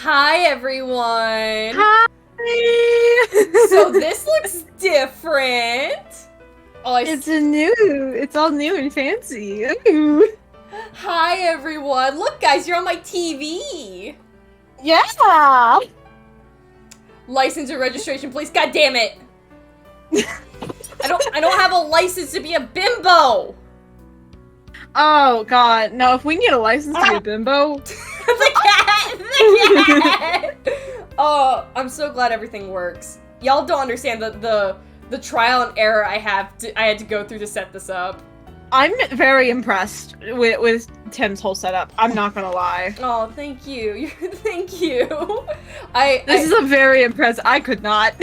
Hi, everyone! Hi! So this looks different! Oh, It's all new and fancy. Ooh. Hi, everyone! Look, guys, you're on my TV! Yeah! License and registration, please. God damn it! I don't have a license to be a bimbo! Oh god, no, if we can get a license to be a bimbo. The cat! The cat! Oh, I'm so glad everything works. Y'all don't understand the trial and error I had to go through to set this up. I'm very impressed with Tim's whole setup. I'm not gonna lie. Oh, thank you. Thank you. This is a very impressive. I could not.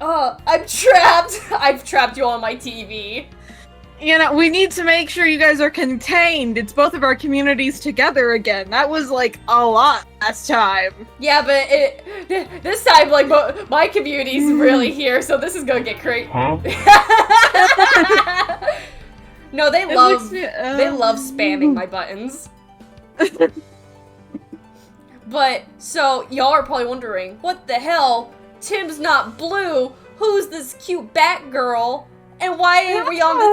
I'm trapped. I've trapped you all on my TV. You know, we need to make sure you guys are contained. It's both of our communities together again. That was like a lot last time. Yeah, but this time, like, my community's really here, so this is gonna get crazy. Huh? No, they love spamming my buttons. But, so, y'all are probably wondering, what the hell? Tim's not blue. Who's this cute Batgirl? And why are we on the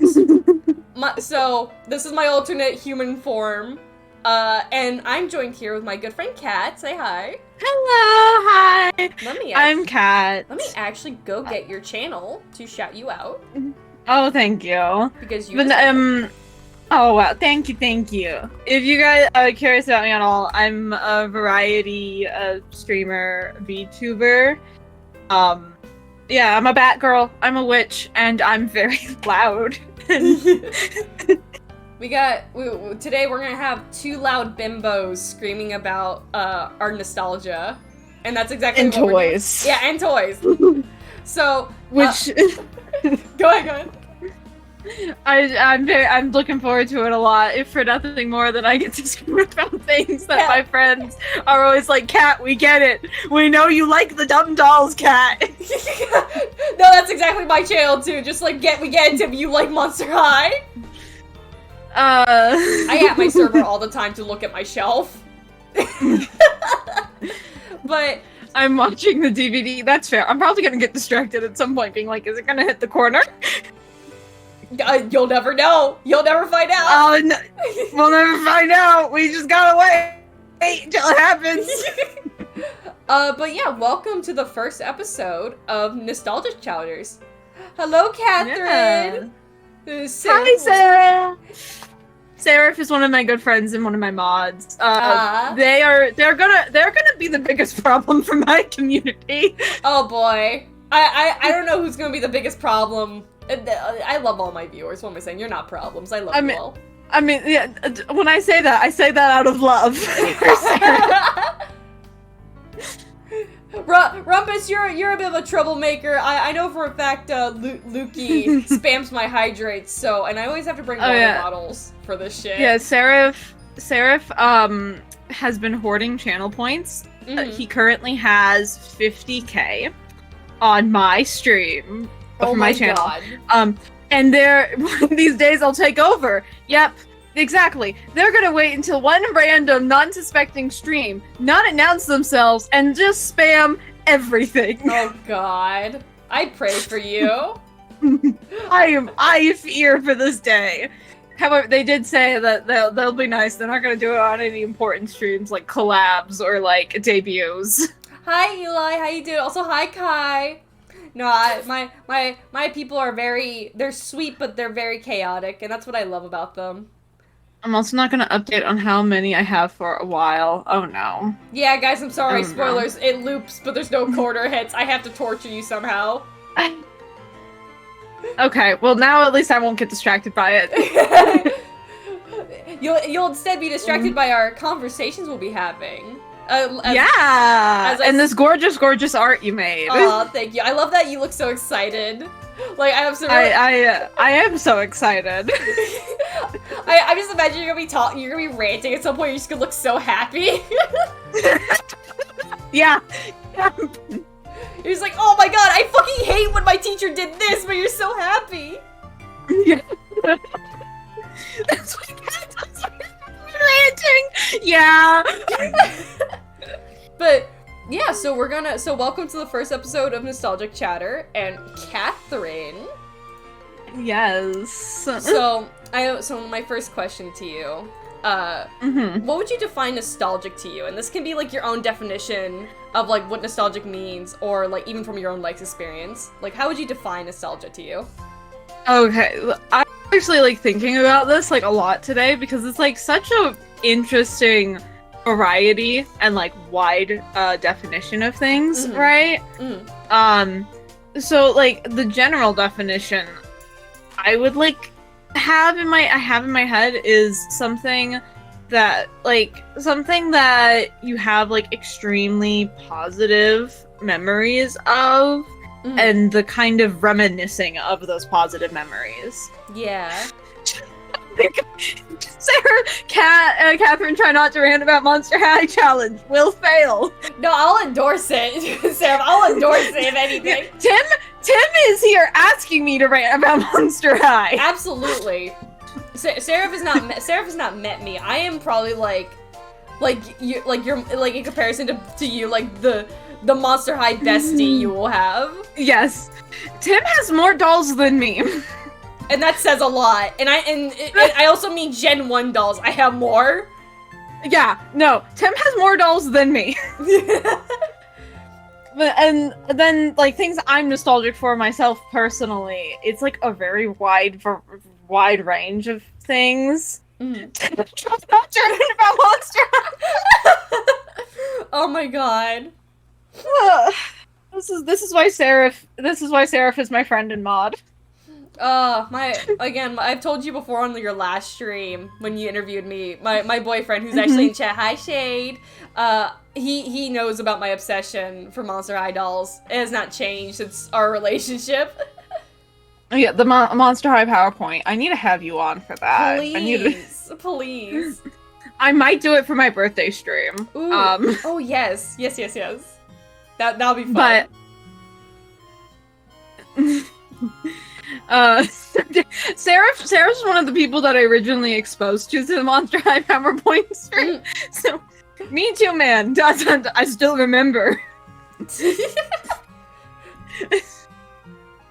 TV? So, this is my alternate human form. And I'm joined here with my good friend Kat. Say hi. Hello, hi. I'm Kat. Let me actually go get your channel to shout you out. Oh, thank you. Because you oh wow, thank you. If you guys are curious about me at all, I'm a variety streamer, VTuber. Yeah, I'm a Batgirl, I'm a witch, and I'm very loud. Today we're gonna have two loud bimbos screaming about our nostalgia, and that's exactly and what toys. Yeah, and toys. So which go ahead. I'm looking forward to it a lot, if for nothing more than I get to scream about things that my friends are always like, Kat, we get it. We know you like the dumb dolls, Kat. No, that's exactly my channel too. Just like we get into you like Monster High. I at my server all the time to look at my shelf. But I'm watching the DVD. That's fair. I'm probably gonna get distracted at some point, being like, is it gonna hit the corner? You'll never know. You'll never find out. Oh, no. We'll never find out. We just gotta wait until it happens. But yeah, welcome to the first episode of Nostalgia Chowders. Hello, Catherine. Yeah. Hi, Sarah. Seraph is one of my good friends and one of my mods. They're gonna be the biggest problem for my community. Oh boy, I don't know who's gonna be the biggest problem. I love all my viewers. What am I saying? You're not problems. I love you all. I mean, yeah. When I say that out of love. Rumpus, you're a bit of a troublemaker. I know for a fact Lukey spams my hydrates, and I always have to bring water bottles for this shit. Yeah, Seraph has been hoarding channel points. He currently has 50k on my stream for my channel. God. And these days I'll take over. Yep. Exactly. They're gonna wait until one random, non-suspecting stream not announce themselves and just spam everything. Oh god. I pray for you. I fear for this day. However, they did say that they'll be nice. They're not gonna do it on any important streams like collabs or like debuts. Hi Eli, how you doing? Also hi Kai. No, my people are they're sweet, but they're very chaotic, and that's what I love about them. I'm also not gonna update on how many I have for a while. Oh no. Yeah, guys, I'm sorry. Spoilers. No. It loops, but there's no quarter hits. I have to torture you somehow. Okay, well now at least I won't get distracted by it. You'll instead be distracted by our conversations we'll be having. And this gorgeous art you made. Oh, thank you. I love that you look so excited. Like I am so excited. I just imagine you're gonna be ranting at some point. You're just gonna look so happy. Yeah. You're just like, oh my god, I fucking hate when my teacher did this, but you're so happy. Yeah. That's what ranting. Yeah. But yeah, so welcome to the first episode of Nostalgic Chatter, and Kathryn. Yes. So my first question to you, what would you define nostalgic to you? And this can be like your own definition of like what nostalgic means, or like even from your own life experience. Like, how would you define nostalgia to you? Okay, I'm actually like thinking about this like a lot today because it's like such a interesting variety and like wide definition of things, right? So like the general definition I would like have in my head is something that you have like extremely positive memories of, and the kind of reminiscing of those positive memories. Yeah. Sarah, Kathryn, try not to rant about Monster High challenge. Will fail. No, I'll endorse it, Sarah. I'll endorse it if anything. Tim is here asking me to rant about Monster High. Absolutely. Seraph has not met me. I am probably you're in comparison to you, like the Monster High bestie you will have. Yes. Tim has more dolls than me. And that says a lot. And I also mean Gen 1 dolls. I have more. Yeah, no. Tim has more dolls than me. And then, like, things I'm nostalgic for myself personally, it's, like, a very wide range of things. Just not turning about Monster High. Oh my god. This is why Seraph is my friend and mod. I've told you before on your last stream when you interviewed me, my boyfriend who's actually in chat, hi Shade, he knows about my obsession for Monster High dolls. It has not changed since our relationship. Yeah, the Monster High PowerPoint. I need to have you on for that. Please. I might do it for my birthday stream. Ooh. Oh yes. That'll be fun. But Sarah's one of the people that I originally exposed to the Monster High PowerPoint stream. So, me too, man. I still remember.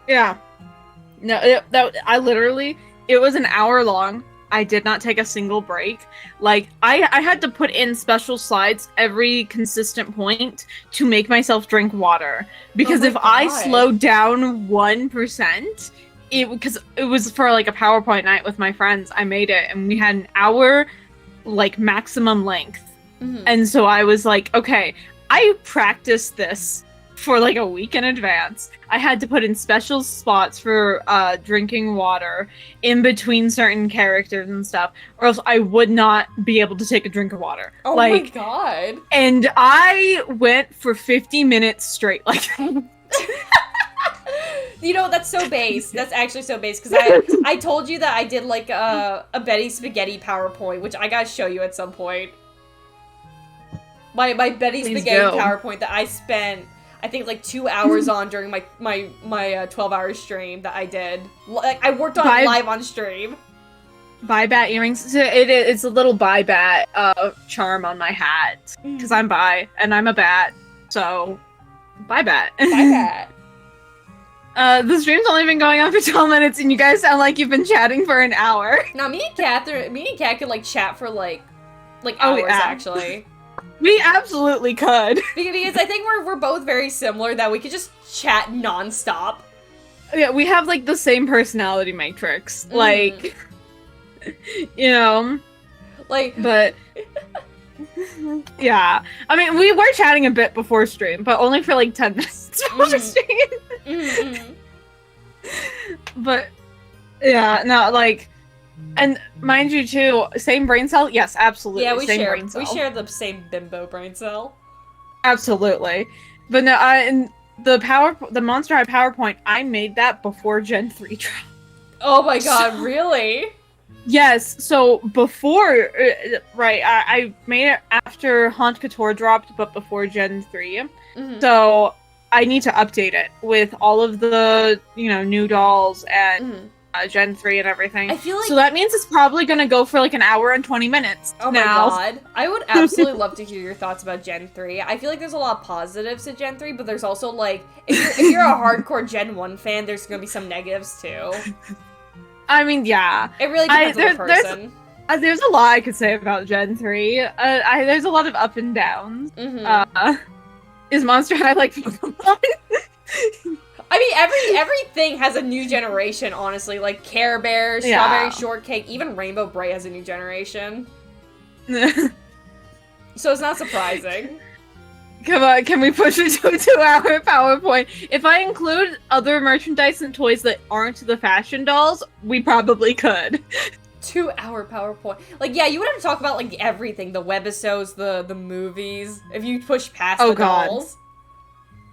Yeah. No, it was an hour long. I did not take a single break. Like, I had to put in special slides every consistent point to make myself drink water. Because if I slowed down 1%, because it was for like a PowerPoint night with my friends, I made it, and we had an hour, like, maximum length. And so I was like, okay, I practiced this for like a week in advance. I had to put in special spots for drinking water in between certain characters and stuff, or else I would not be able to take a drink of water. Oh my god. And I went for 50 minutes straight. Like, you know, that's so base. That's actually so base, because I told you that I did like a Betty Spaghetti PowerPoint, which I gotta show you at some point. My Betty Spaghetti PowerPoint that I spent, I think, like 2 hours on during my 12-hour stream that I did. Like, I worked on it live on stream. Bi-Bat earrings. So it's a little Bi-Bat charm on my hat, because I'm bi and I'm a bat. So, Bi-Bat. Bi-Bat. The stream's only been going on for 12 minutes, and you guys sound like you've been chatting for an hour. Now, me and Kat could like chat for like hours, actually. We absolutely could. Because I think we're both very similar, that we could just chat nonstop. Yeah, we have like the same personality matrix. Like, you know, like, but yeah. I mean, we were chatting a bit before stream, but only for like 10 minutes before stream. But yeah, no, like, and mind you too, same brain cell? Yes, absolutely. Yeah, we share the same bimbo brain cell. Absolutely. But no, and the Monster High PowerPoint, I made that before Gen 3 dropped. Oh my god, really? Yes, so before, right, I made it after Haunt Couture dropped, but before Gen 3. So I need to update it with all of the, you know, new dolls and Gen 3 and everything. I feel like... So that means it's probably gonna go for like an hour and 20 minutes. Oh now. my god. I would absolutely love to hear your thoughts about Gen 3. I feel like there's a lot of positives to Gen 3, but there's also like, if you're a hardcore Gen 1 fan, there's gonna be some negatives too. I mean, yeah. It really depends on the person. There's a lot I could say about Gen 3. There's a lot of up and downs. Is Monster High like Pokemon? I mean, everything has a new generation, honestly. Like Care Bear, Strawberry Shortcake, even Rainbow Bright has a new generation. So it's not surprising. Come on, can we push it to a 2-hour PowerPoint? If I include other merchandise and toys that aren't the fashion dolls, we probably could. 2-hour PowerPoint. Like, yeah, you would have to talk about, like, everything. The webisodes, the movies. If you push past the dolls.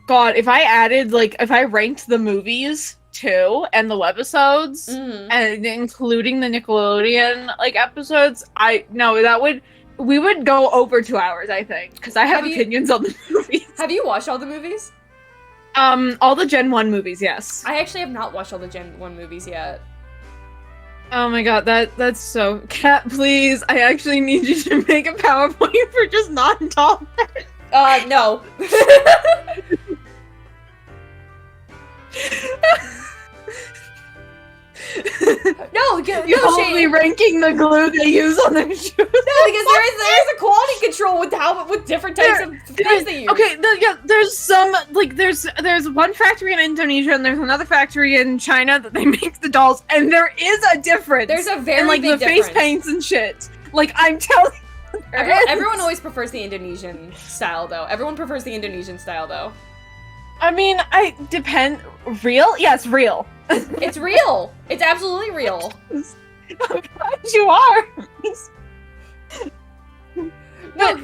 God, if I added, like, if I ranked the movies, too, and the webisodes, and including the Nickelodeon, like, episodes, we would go over 2 hours, I think, because I have opinions on the movies. Have you watched all the movies? All the Gen 1 movies, yes. I actually have not watched all the Gen 1 movies yet. Oh my god, that's so... Kat, please, I actually need you to make a PowerPoint for just non-doll. No. You're only ranking the glue they use on their shoes. No, because there is a quality control with different types of things they use. Okay, there's some, like, there's one factory in Indonesia and there's another factory in China that they make the dolls, and there is a difference. There's a very big difference. Face paints and shit. Like, I'm telling you. Everyone always prefers the Indonesian style, though. I mean, real? Yes, real. It's real. It's absolutely real. I'm glad you are. No,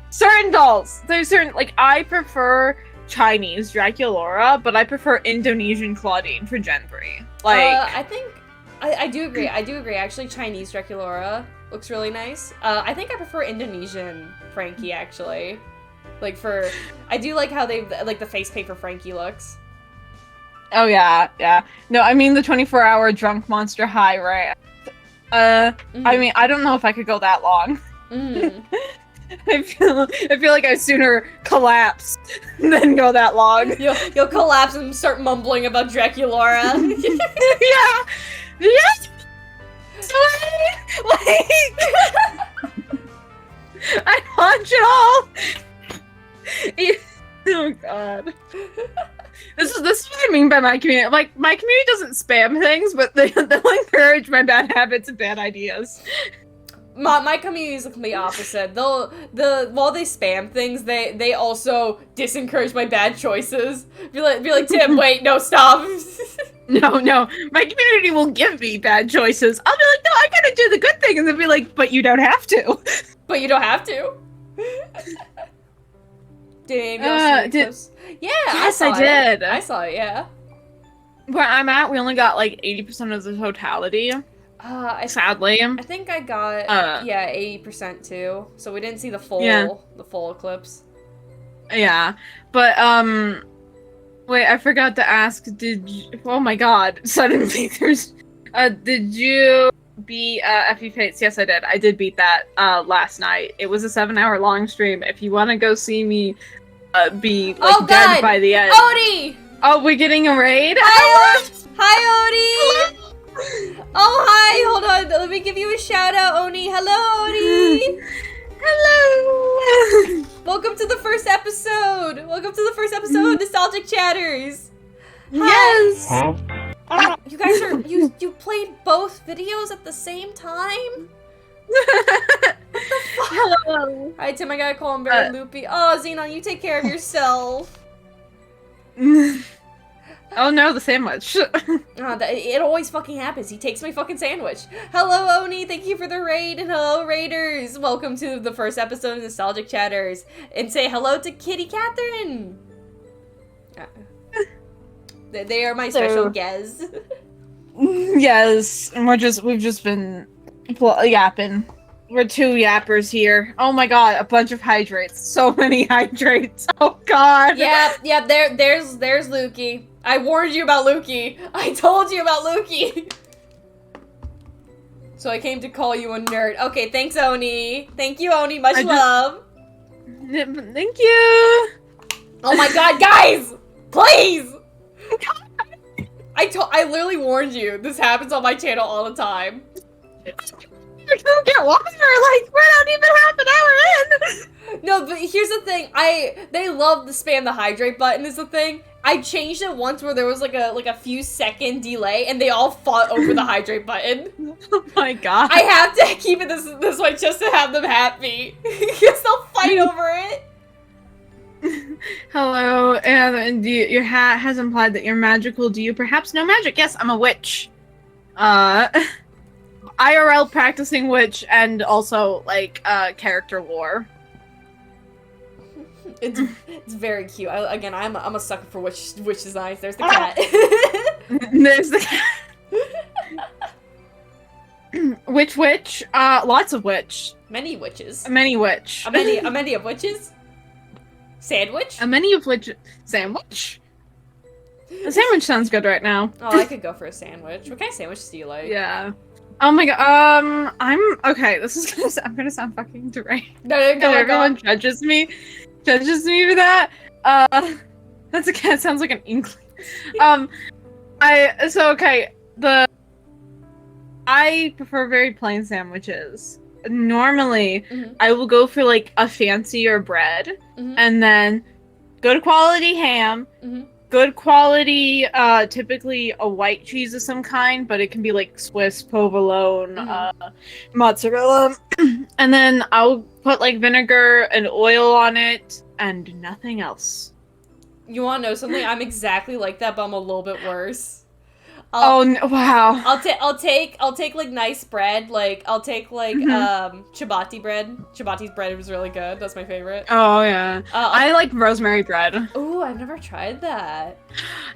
certain dolls. There's certain, like, I prefer Chinese Draculaura, but I prefer Indonesian Claudine for Gen 3. Like, I do agree. Actually, Chinese Draculaura looks really nice. I think I prefer Indonesian Frankie, actually. Like, I do like how the face paint for Frankie looks. Oh, yeah. No, I mean the 24-hour drunk Monster High, right? I mean, I don't know if I could go that long. I feel like I'd sooner collapse than go that long. You'll collapse and start mumbling about Draculaura. Yeah! Like, I want it all! Oh god. This is what I mean by my community. Like, my community doesn't spam things, but they'll encourage my bad habits and bad ideas. My community is the complete opposite. While they spam things, they also disencourage my bad choices. Be like, Tim, wait, no, stop. No. My community will give me bad choices. I'll be like, no, I gotta do the good thing, and they'll be like, but you don't have to. But you don't have to. Yeah, yes, I did. I saw it, yeah. Where I'm at, we only got like 80% of the totality. Sadly. I think I got 80% too. So we didn't see the full eclipse. Yeah. But wait, I forgot to ask, oh my god, suddenly did you beat FE Fates? Yes, I did. I did beat that last night. It was a 7-hour long stream. If you want to go see me be like dead by the end. Odie! Oh, we're getting a raid? Hi, Odie! Oh, hi! Hold on. Let me give you a shout out, Oni. Hello, Oni! Hello! Welcome to the first episode! Of Nostalgic Chatters! Yes! Huh? You guys you played both videos at the same time? What the fuck? Hello! Alright, Tim, I gotta call him very loopy. Oh, Xenon, you take care of yourself. Oh no, the sandwich. It always fucking happens. He takes my fucking sandwich. Hello, Oni. Thank you for the raid. And hello, Raiders. Welcome to the first episode of Nostalgic Chatters. And say hello to KittyKathryn. They are my special guests. Yes, and we've just been yapping. We're two yappers here. Oh my god, a bunch of hydrates. So many hydrates. Oh god. Yeah, there's Lukey. I warned you about Lukey. I told you about Lukey. So I came to call you a nerd. Okay, thanks, Oni. Thank you, Oni. Much love. Thank you. Oh my god, guys! Please! I literally warned you. This happens on my channel all the time. I don't get water. Like, we're not even half an hour in. No, but here's the thing. They love the spam the hydrate button is the thing. I changed it once where there was like a few second delay and they all fought over the hydrate button. Oh my god. I have to keep it this way just to have them happy. Because they'll fight over it. Hello, and your hat has implied that you're magical. Do you perhaps know magic? Yes, I'm a witch. IRL practicing witch and also like character lore. It's very cute. I'm a sucker for witch designs. There's the cat. There's the cat. Witch. Lots of witch. Many witches. Many witch. A many of witches. Sandwich? A many of which sandwich? A sandwich sounds good right now. Oh, I could go for a sandwich. What kind of sandwich do you like? Yeah. Oh my god. I'm okay. I'm gonna sound fucking deranged. No, everyone judges me for that. That's okay. It sounds like an inkling. I prefer very plain sandwiches. Normally, I will go for like a fancier bread, and then good quality ham, good quality, typically a white cheese of some kind, but it can be like Swiss, provolone, mozzarella, and then I'll put like vinegar and oil on it, and nothing else. You want to know something? I'm exactly like that, but I'm a little bit worse. Wow. I'll take like nice bread. Like I'll take like ciabatta bread. Ciabatta's bread was really good. That's my favorite. Oh yeah. I like rosemary bread. Ooh, I've never tried that.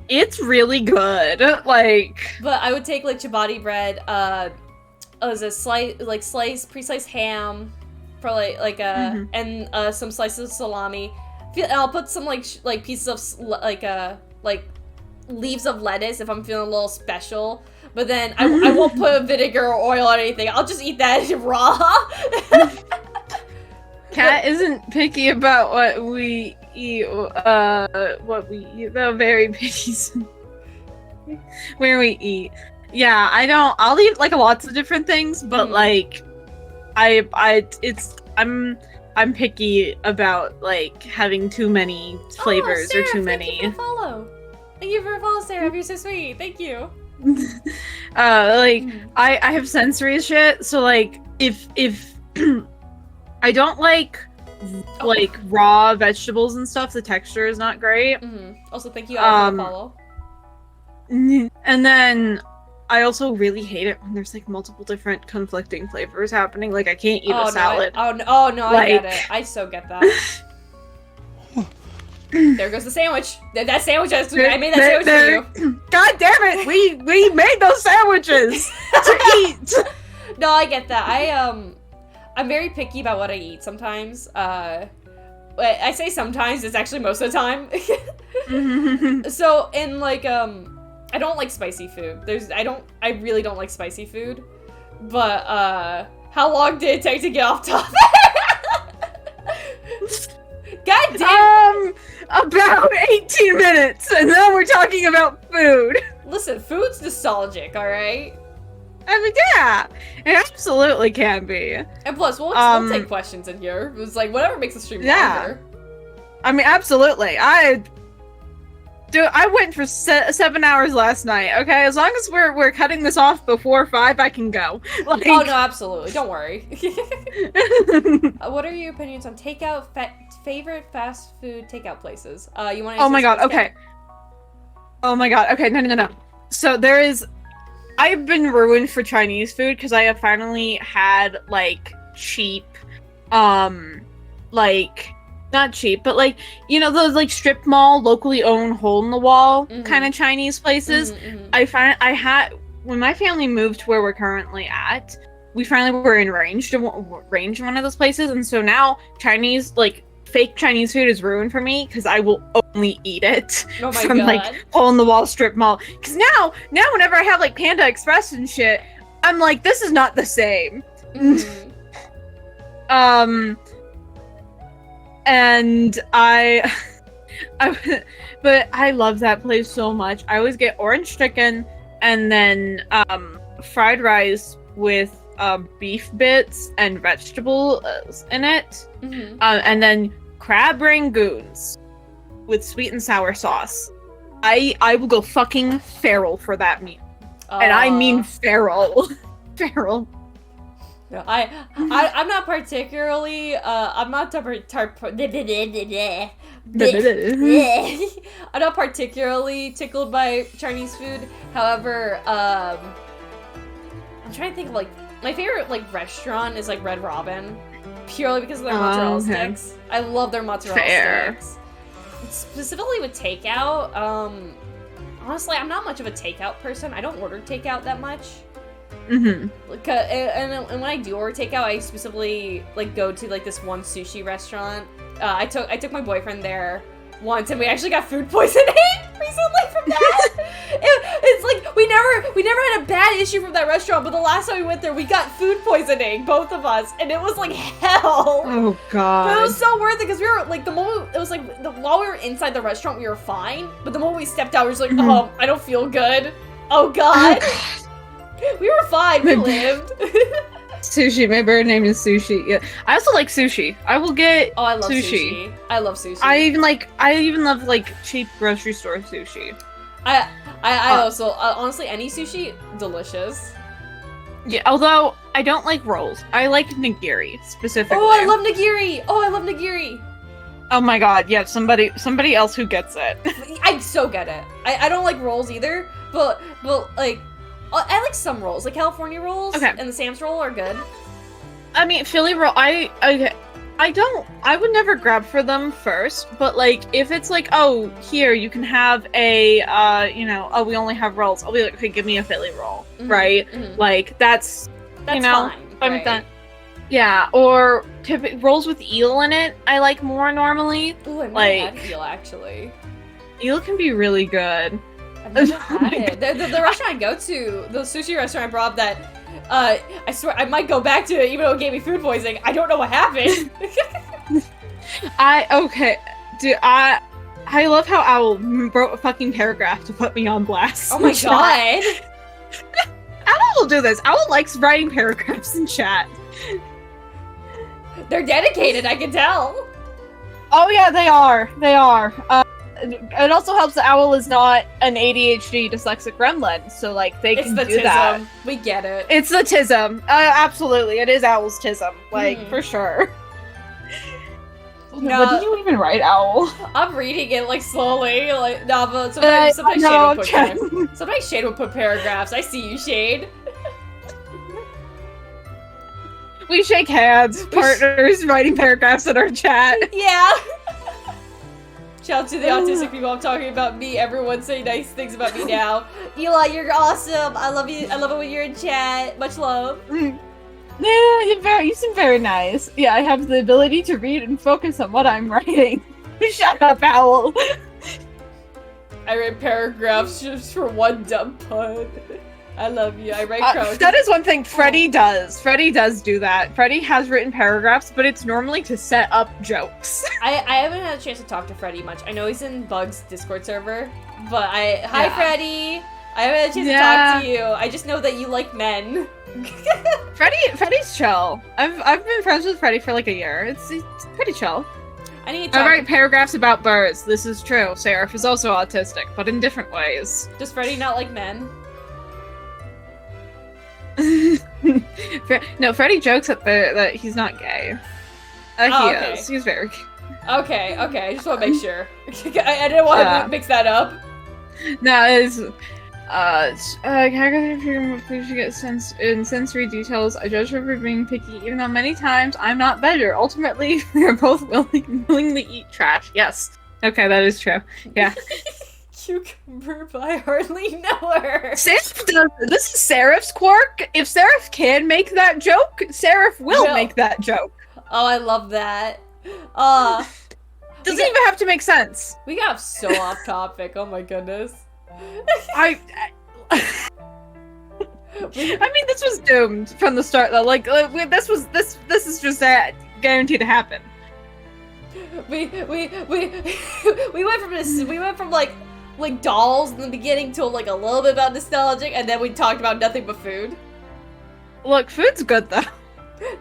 It's really good. Like. But I would take like ciabatta bread. As a pre-sliced ham, for and some slices of salami. And I'll put some like pieces of like leaves of lettuce if I'm feeling a little special, but then I won't put vinegar or oil on anything. I'll just eat that raw. Kat isn't picky about what we eat. Though very picky. Where we eat. Yeah, I don't. I'll eat like lots of different things, but like, I'm picky about like having too many flavors Sarah, or too many. Thank you for follow. Thank you for a follow, Sarah. You're so sweet. Thank you. I have sensory shit, so like if I don't like raw vegetables and stuff, the texture is not great. Also, thank you all for the follow. And then I also really hate it when there's like multiple different conflicting flavors happening. Like I can't eat a salad. I get it. I so get that. There goes the sandwich. That sandwich I made that sandwich for you. God damn it! We made those sandwiches to eat. No, I get that. I'm very picky about what I eat sometimes. I say sometimes, it's actually most of the time. So in like I don't like spicy food. I really don't like spicy food. But how long did it take to get off topic? God damn! About 18 minutes, and then we're talking about food. Listen, food's nostalgic, alright? I mean, yeah, it absolutely can be. And plus, we'll take questions in here. It's like, whatever makes the stream longer. I mean, absolutely. I went for 7 hours last night, okay? As long as we're cutting this off before 5, I can go. Like... Oh, no, absolutely. Don't worry. What are your opinions on favorite fast food takeout places? You want to Oh my god, okay. Oh my god, okay, no. So I've been ruined for Chinese food because I have finally had, like, cheap, not cheap, but like, you know, those like strip mall, locally owned, hole in the wall kind of Chinese places. When my family moved to where we're currently at, we finally were in range of one of those places, and so now Chinese like fake Chinese food is ruined for me because I will only eat it Oh my from God. like hole in the wall strip mall. Because now whenever I have like Panda Express and shit, I'm like, this is not the same. Mm. And but I love that place so much. I always get orange chicken and then fried rice with beef bits and vegetables in it, and then crab rangoons with sweet and sour sauce. I will go fucking feral for that meal, and I mean feral, feral. No, I'm not particularly I'm not I'm not particularly tickled by Chinese food. However, I'm trying to think of like my favorite like restaurant is like Red Robin, purely because of their mozzarella sticks. I love their mozzarella sticks. Specifically with takeout, honestly, I'm not much of a takeout person. I don't order takeout that much. And when I do order takeout, I specifically like go to like this one sushi restaurant. I took my boyfriend there once, and we actually got food poisoning recently from that. It's like we never had a bad issue from that restaurant, but the last time we went there, we got food poisoning, both of us, and it was like hell. Oh God! But it was so worth it because we were like the moment it was like while we were inside the restaurant, we were fine, but the moment we stepped out, we were just like, oh, I don't feel good. Oh God. We were fine. We lived. Sushi. My bird name is Sushi. Yeah, I also like sushi. I will get. Oh, I love sushi. I love sushi. I even love like cheap grocery store sushi. I also honestly any sushi delicious. Yeah, although I don't like rolls. I like nigiri specifically. Oh, I love nigiri. Oh my God! Yeah, somebody else who gets it. I so get it. I don't like rolls either, but like. I like some rolls, like California rolls and the Sam's roll are good. I mean, Philly roll, I would never grab for them first, but like, if it's like, oh, here, you can have a, we only have rolls, I'll be like, okay, give me a Philly roll, right? Like, that's fine, fine with that. Yeah, or rolls with eel in it, I like more normally. Ooh, I've never had eel, actually. Eel can be really good. I've never had it. The restaurant I go to, the sushi restaurant I brought up that, I swear I might go back to it even though it gave me food poisoning. I don't know what happened. I love how Owl wrote a fucking paragraph to put me on blast. Oh my God. Owl will do this. Owl likes writing paragraphs in chat. They're dedicated, I can tell. Oh yeah, they are. It also helps that Owl is not an ADHD dyslexic gremlin, so like they can do that. We get it. It's the tism. Absolutely, it is Owl's tism, like for sure. No, what did you even write, Owl? I'm reading it like slowly, like no, but sometimes Shade will put paragraphs. I see you, Shade. We shake hands, partners, writing paragraphs in our chat. Yeah. Shout out to the autistic people. I'm talking about me. Everyone say nice things about me now. Eli, you're awesome. I love you. I love it when you're in chat. Much love. Yeah, you seem very nice. Yeah, I have the ability to read and focus on what I'm writing. Shut up, Owl. I write paragraphs just for one dumb pun. I love you. I write crows. That is one thing Freddie does. Freddie does do that. Freddie has written paragraphs, but it's normally to set up jokes. I haven't had a chance to talk to Freddie much. I know he's in Bug's Discord server, but Hi, Freddie. I haven't had a chance to talk to you. I just know that you like men. Freddie's chill. I've been friends with Freddie for like a year. It's pretty chill. I write paragraphs about birds. This is true. Seraph is also autistic, but in different ways. Does Freddie not like men? No, Freddie jokes that he's not gay. He is. He's very gay. Okay. I just want to make sure. I didn't want to mix that up. No, it's character should get sensory details. I judge her for being picky, even though many times I'm not better. Ultimately, we are both willingly eat trash. Yes. Okay, that is true. Yeah. Cucumber, but I hardly know her. Seraph does. This is Seraph's quirk. If Seraph can make that joke, Seraph will make that joke. Oh, I love that. Doesn't even have to make sense. We got so off topic. Oh my goodness. I mean, this was doomed from the start, though. Like, this is just guaranteed to happen. We went from like dolls in the beginning to like a little bit about nostalgic, and then we talked about nothing but food. Look, food's good though.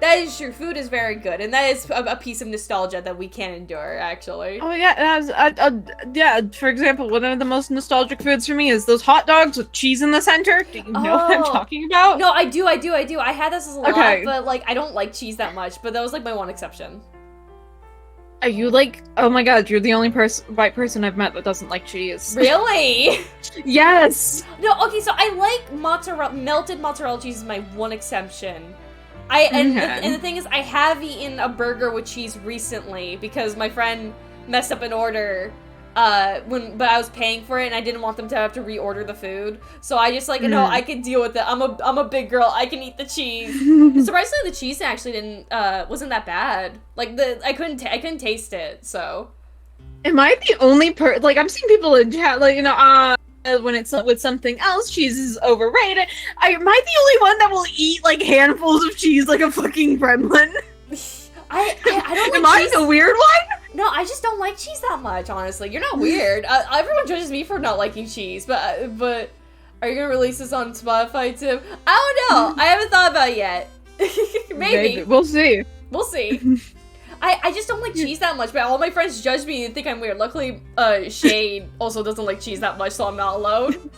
That is true. Food is very good, and that is a piece of nostalgia that we can't endure, actually. Oh yeah, yeah. For example, one of the most nostalgic foods for me is those hot dogs with cheese in the center. Do you know what I'm talking about? No, I do. I had this as a lot, but like I don't like cheese that much. But that was like my one exception. Are you like? Oh my god, you're the only white person I've met that doesn't like cheese. Really? Yes. No, okay. So I like melted mozzarella cheese is my one exception. And the thing is, I have eaten a burger with cheese recently because my friend messed up an order but I was paying for it and I didn't want them to have to reorder the food. So I just like, no, I can deal with it. I'm a big girl. I can eat the cheese. Surprisingly, the cheese actually wasn't that bad. Like I couldn't taste it. So am I the only like I'm seeing people in chat like when it's with something else, cheese is overrated. Am I the only one that will eat like handfuls of cheese like a fucking gremlin? I don't like Am I the weird one? No, I just don't like cheese that much, honestly. You're not weird. Everyone judges me for not liking cheese, but are you gonna release this on Spotify too? I don't know. I haven't thought about it yet. Maybe. We'll see. We'll see. I just don't like cheese that much, but all my friends judge me and think I'm weird. Luckily, Shade also doesn't like cheese that much, so I'm not alone.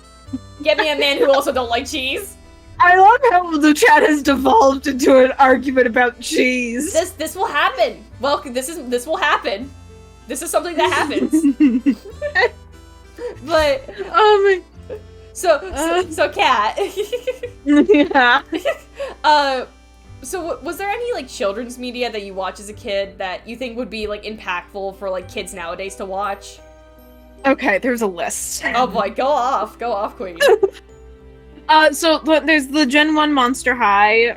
Get me a man who also don't like cheese. I love how the chat has devolved into an argument about cheese. This will happen. Well, this will happen. This is something that happens. But oh my. So Kat. Yeah. So was there any like children's media that you watch as a kid that you think would be like impactful for like kids nowadays to watch? Okay, there's a list. Oh boy, go off, queen. So there's the Gen 1 Monster High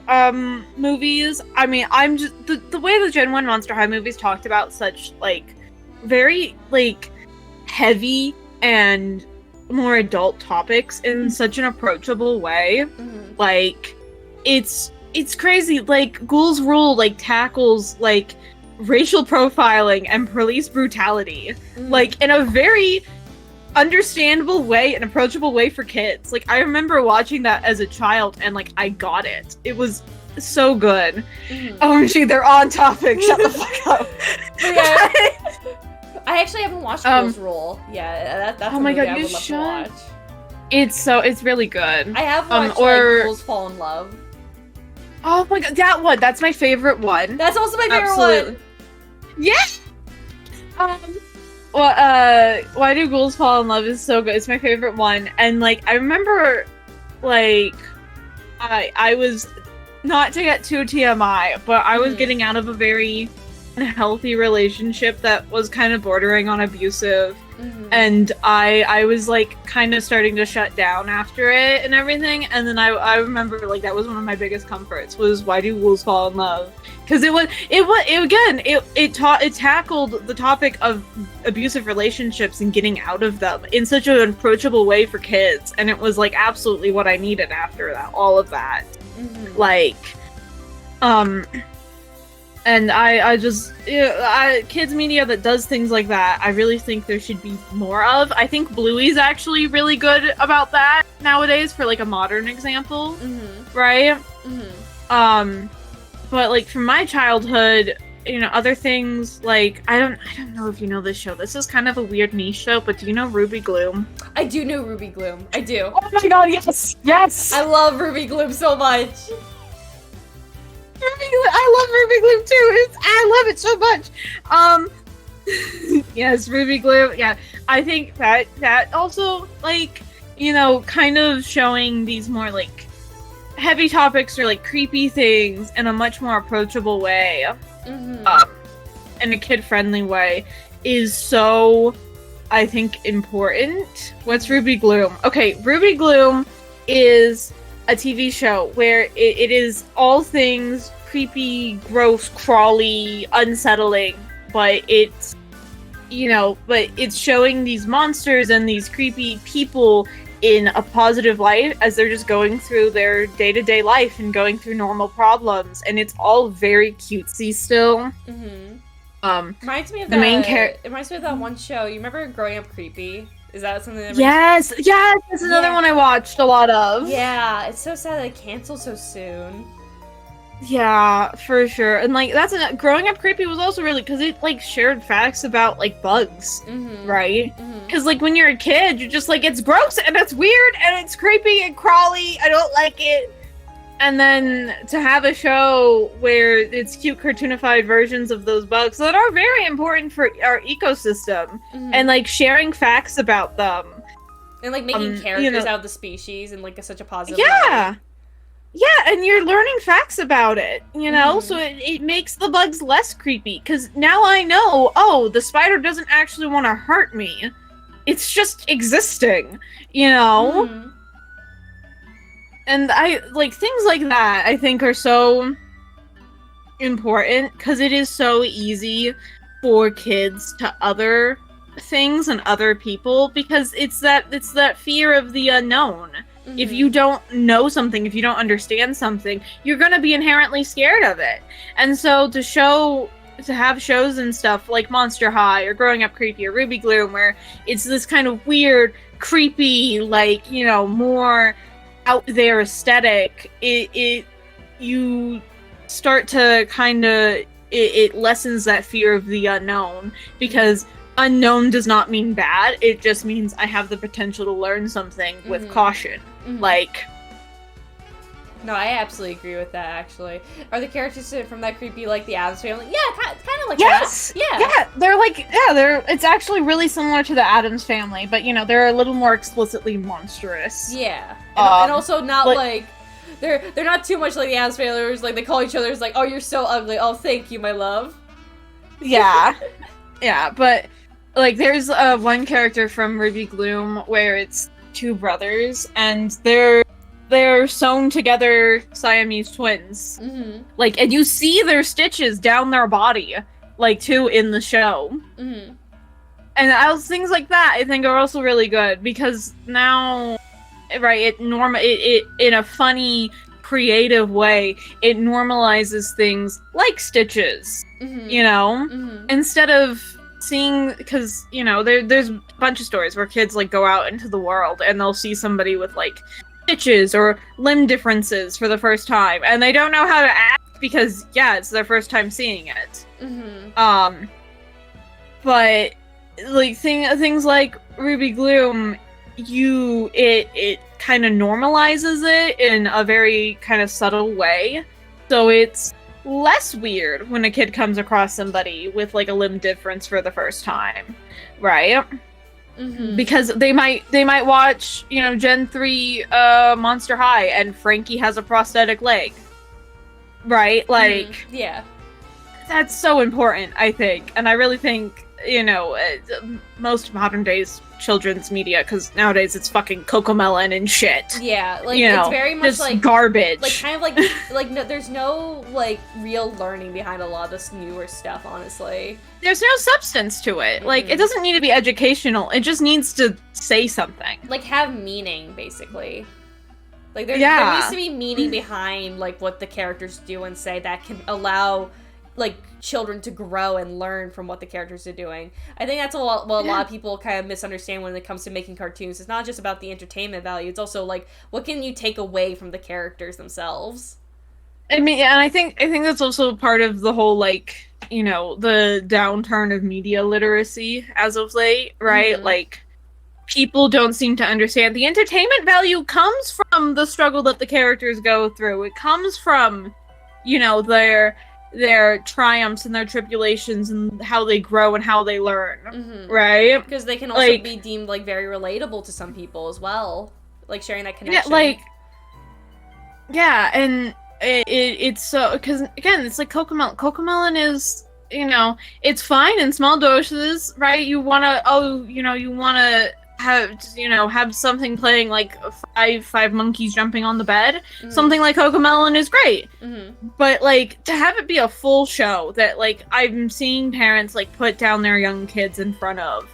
movies. I mean, I'm just the way the Gen 1 Monster High movies talked about such like very like heavy and more adult topics in such an approachable way. Mm-hmm. Like it's crazy. Like Ghouls Rule like tackles like racial profiling and police brutality like in a very understandable way and approachable way for kids. Like I remember watching that as a child and like I got it. It was so good. OMG, they're on topic. Shut the fuck up. Yeah. I actually haven't watched Ghouls Rule. Yeah, that's oh my god, you should watch. It's really good. I have watched like, Ghouls Fall in Love. Oh my god, that one. That's my favorite one. That's also my favorite one. Yeah. Why Do Ghouls Fall in Love is so good. It's my favorite one. And like I remember like I was not to get too TMI, but I was getting out of a very unhealthy relationship that was kind of bordering on abusive. And I was like kind of starting to shut down after it and everything, and then I remember like that was one of my biggest comforts was Why Do Ghouls Fall in Love, because it tackled the topic of abusive relationships and getting out of them in such an approachable way for kids, and it was like absolutely what I needed after that, all of that. Like and I just, kids media that does things like that, I really think there should be more of. I think Bluey's actually really good about that nowadays for like a modern example, right? But like from my childhood, other things like I don't know if you know this show. This is kind of a weird niche show, but do you know Ruby Gloom? I do know Ruby Gloom. I do. Oh my god, yes! I love Ruby Gloom so much. I love Ruby Gloom too. I love it so much. Yes, Ruby Gloom. Yeah, I think that also like kind of showing these more like heavy topics or like creepy things in a much more approachable way, in a kid-friendly way, is so I think important. What's Ruby Gloom? Okay, Ruby Gloom is a TV show where it is all things creepy, gross, crawly, unsettling, but it's but it's showing these monsters and these creepy people in a positive light as they're just going through their day-to-day life and going through normal problems, and it's all very cutesy still. Reminds me of it reminds me of that one show. You remember Growing Up Creepy? Is that something that Yes, that's another one I watched a lot of. Yeah, it's so sad that it canceled so soon. Yeah, for sure. And like Growing Up Creepy was also really, because it like shared facts about like bugs, right? Because like when you're a kid, you're just like, it's gross and it's weird and it's creepy and crawly, I don't like it. And then to have a show where it's cute cartoonified versions of those bugs that are very important for our ecosystem, and like sharing facts about them, and like making characters out of the species in like such a positive way. Yeah, and you're learning facts about it, so it makes the bugs less creepy, because now I know, the spider doesn't actually want to hurt me. It's just existing, And I, like, things like that, I think, are so important, because it is so easy for kids to other things and other people, because it's that fear of the unknown. If you don't know something, if you don't understand something, you're gonna be inherently scared of it. And so to have shows and stuff like Monster High or Growing Up Creepy or Ruby Gloom, where it's this kind of weird, creepy, like, more out there aesthetic, you start to it lessens that fear of the unknown, because unknown does not mean bad. It just means I have the potential to learn something with caution. Like, no, I absolutely agree with that. Actually, are the characters from that creepy like the Addams Family? Yeah, kind of like yes, that. Yeah, they're like, it's actually really similar to the Addams Family, but they're a little more explicitly monstrous. Yeah, and also not like they're not too much like the Addams Family, where it's like they call each other, it's like, oh, you're so ugly. Oh, thank you, my love. Yeah, yeah, but like there's one character from Ruby Gloom where it's two brothers, and they're sewn together Siamese twins. Like, and you see their stitches down their body, like, too, in the show. And things like that, I think, are also really good, because now, right, it in a funny, creative way, it normalizes things like stitches, instead of seeing, because there's a bunch of stories where kids like go out into the world and they'll see somebody with like stitches or limb differences for the first time, and they don't know how to act because it's their first time seeing it. But like things like Ruby Gloom, it kind of normalizes it in a very kind of subtle way, so it's less weird when a kid comes across somebody with like a limb difference for the first time, right? Because they might watch Gen 3 Monster High and Frankie has a prosthetic leg, right? Like, that's so important, I think. And I really think most modern days children's media, because nowadays it's fucking Cocomelon and shit. Yeah, like it's very much like garbage. Like kind of like no, there's no like real learning behind a lot of this newer stuff. Honestly, there's no substance to it. Like, it doesn't need to be educational. It just needs to say something. Like, have meaning, basically. Like there needs to be meaning behind like what the characters do and say that can allow like children to grow and learn from what the characters are doing. I think that's a lot of people kind of misunderstand when it comes to making cartoons. It's not just about the entertainment value. It's also like, what can you take away from the characters themselves? I mean, and I think that's also part of the whole like, the downturn of media literacy as of late, right? Like, people don't seem to understand the entertainment value comes from the struggle that the characters go through. It comes from, their triumphs and their tribulations and how they grow and how they learn, right? Because they can also be deemed like very relatable to some people as well, like sharing that connection. And it's so, because again, it's like Cocomelon. Cocomelon is, it's fine in small doses, right? You wanna have something playing like five monkeys jumping on the bed. Something like Cocomelon is great. But like to have it be a full show that like I'm seeing parents like put down their young kids in front of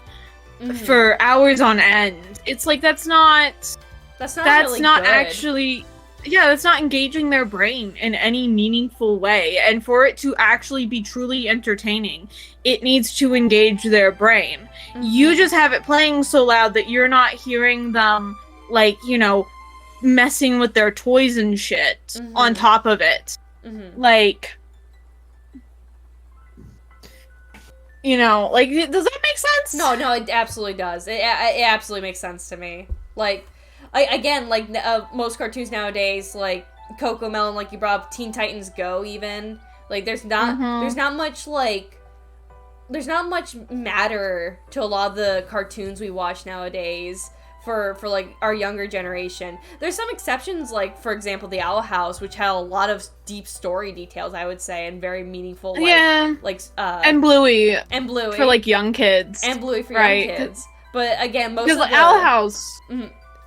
for hours on end. It's like that's not really not good. Actually, yeah, that's not engaging their brain in any meaningful way. And for it to actually be truly entertaining, it needs to engage their brain. You just have it playing so loud that you're not hearing them, like, messing with their toys and shit on top of it. Like, like, does that make sense? No, it absolutely does. It absolutely makes sense to me. Like, most cartoons nowadays, like Cocomelon, like you brought up, Teen Titans Go, even like there's not much matter to a lot of the cartoons we watch nowadays for like our younger generation. There's some exceptions, like for example the Owl House, which had a lot of deep story details, I would say, and very meaningful. And Bluey for like young kids, and Bluey for young kids. But again, most of the Owl House.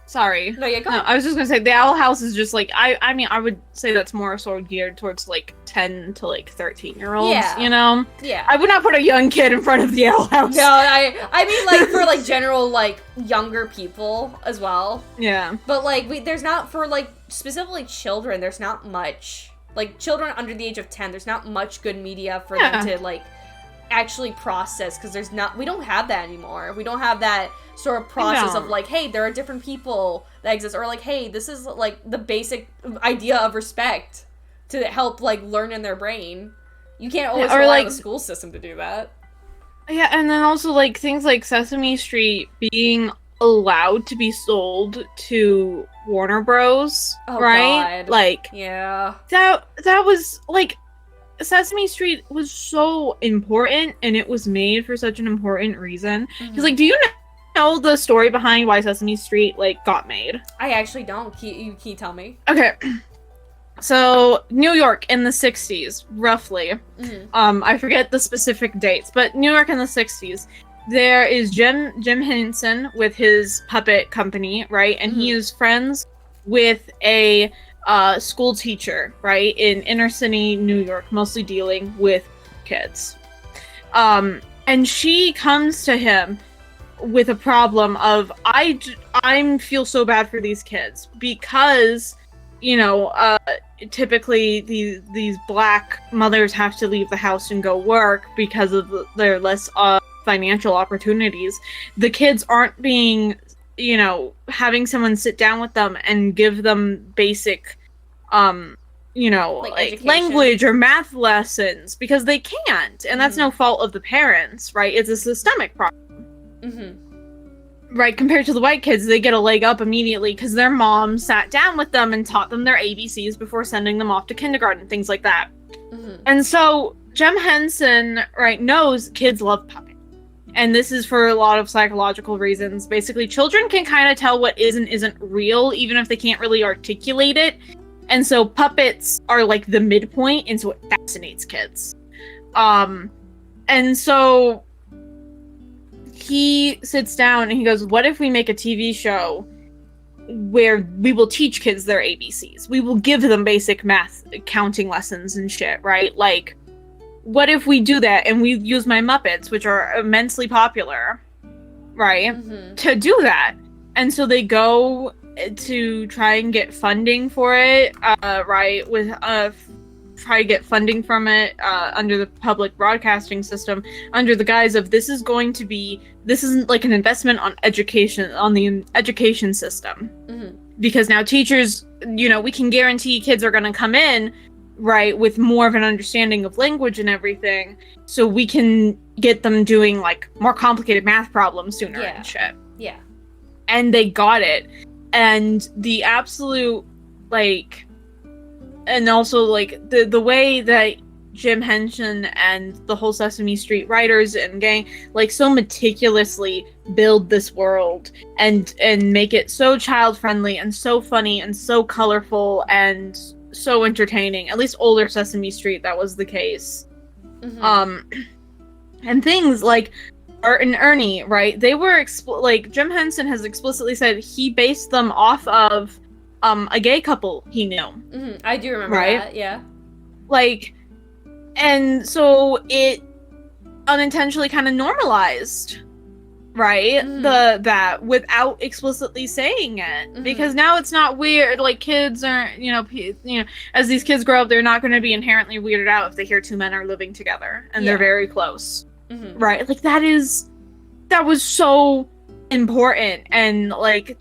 Sorry. No, yeah, go ahead. I was just gonna say the Owl House is just like I mean I would say that's more sort of geared towards like 10 to like 13-year-olds. Yeah. Yeah. I would not put a young kid in front of the Owl House. No, I mean like for like general like younger people as well. Yeah. But like there's not for like specifically children. There's not much like children under the age of 10. There's not much good media for them to like actually process, because we don't have that anymore. We don't have that sort of process of like, hey, there are different people that exist, or like, hey, this is like the basic idea of respect to help like learn in their brain. You can't always rely on the school system to do that. Yeah, and then also like things like Sesame Street being allowed to be sold to Warner Bros. Right? God. Like, yeah, that was like, Sesame Street was so important, and it was made for such an important reason. Because like, do you know the story behind why Sesame Street like got made? I actually don't. Can you tell me? Okay. So New York in the 60s, roughly. I forget the specific dates, but New York in the 60s. There is Jim Henson with his puppet company, right? And he is friends with a school teacher, right, in inner city New York, mostly dealing with kids. And she comes to him with a problem of, I feel so bad for these kids because, typically these black mothers have to leave the house and go work because of their less financial opportunities. The kids aren't being having someone sit down with them and give them basic, like language or math lessons, because they can't. And that's no fault of the parents, right? It's a systemic problem. Right, compared to the white kids, they get a leg up immediately because their mom sat down with them and taught them their ABCs before sending them off to kindergarten, things like that. And so Jim Henson, right, knows kids love puppets. And this is for a lot of psychological reasons. Basically, children can kind of tell what is and isn't real, even if they can't really articulate it. And so puppets are like the midpoint, and so it fascinates kids. And so he sits down and he goes, what if we make a TV show where we will teach kids their ABCs? We will give them basic math, counting lessons and shit, right? Like, what if we do that and we use my Muppets, which are immensely popular, right, to do that? And so they go to try and get funding for it, right, with try to get funding from it under the public broadcasting system, under the guise of this isn't like an investment on education, on the education system, because now teachers, we can guarantee kids are going to come in, right, with more of an understanding of language and everything, so we can get them doing like more complicated math problems sooner and shit. Yeah. And they got it. And the absolute, like, and also like the way that Jim Henson and the whole Sesame Street writers and gang like so meticulously build this world and make it so child friendly and so funny and so colorful and so entertaining. At least older Sesame Street, that was the case. And things like Art and Ernie, right? They were like Jim Henson has explicitly said he based them off of a gay couple he knew. Mm-hmm. I do remember that, yeah. Like, and so it unintentionally kind of normalized, right? That without explicitly saying it, because now it's not weird. Like kids aren't, as these kids grow up, they're not going to be inherently weirded out if they hear two men are living together and they're very close, right? Like that was so important, and like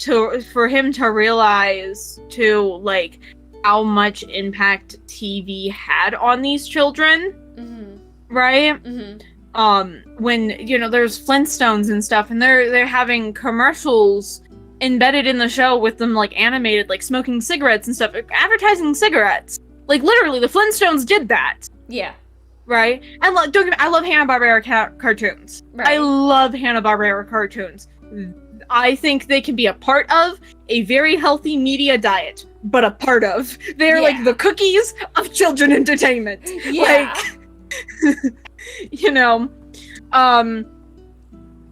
for him to realize too, like how much impact TV had on these children, right? When there's Flintstones and stuff, and they're having commercials embedded in the show with them like animated, like smoking cigarettes and stuff, advertising cigarettes. Like literally, the Flintstones did that. Yeah. Right. And don't get me, I love Hanna-Barbera cartoons. Right. I love Hanna-Barbera cartoons. I think they can be a part of a very healthy media diet, but a part of. They're like the cookies of children entertainment. Yeah. Like,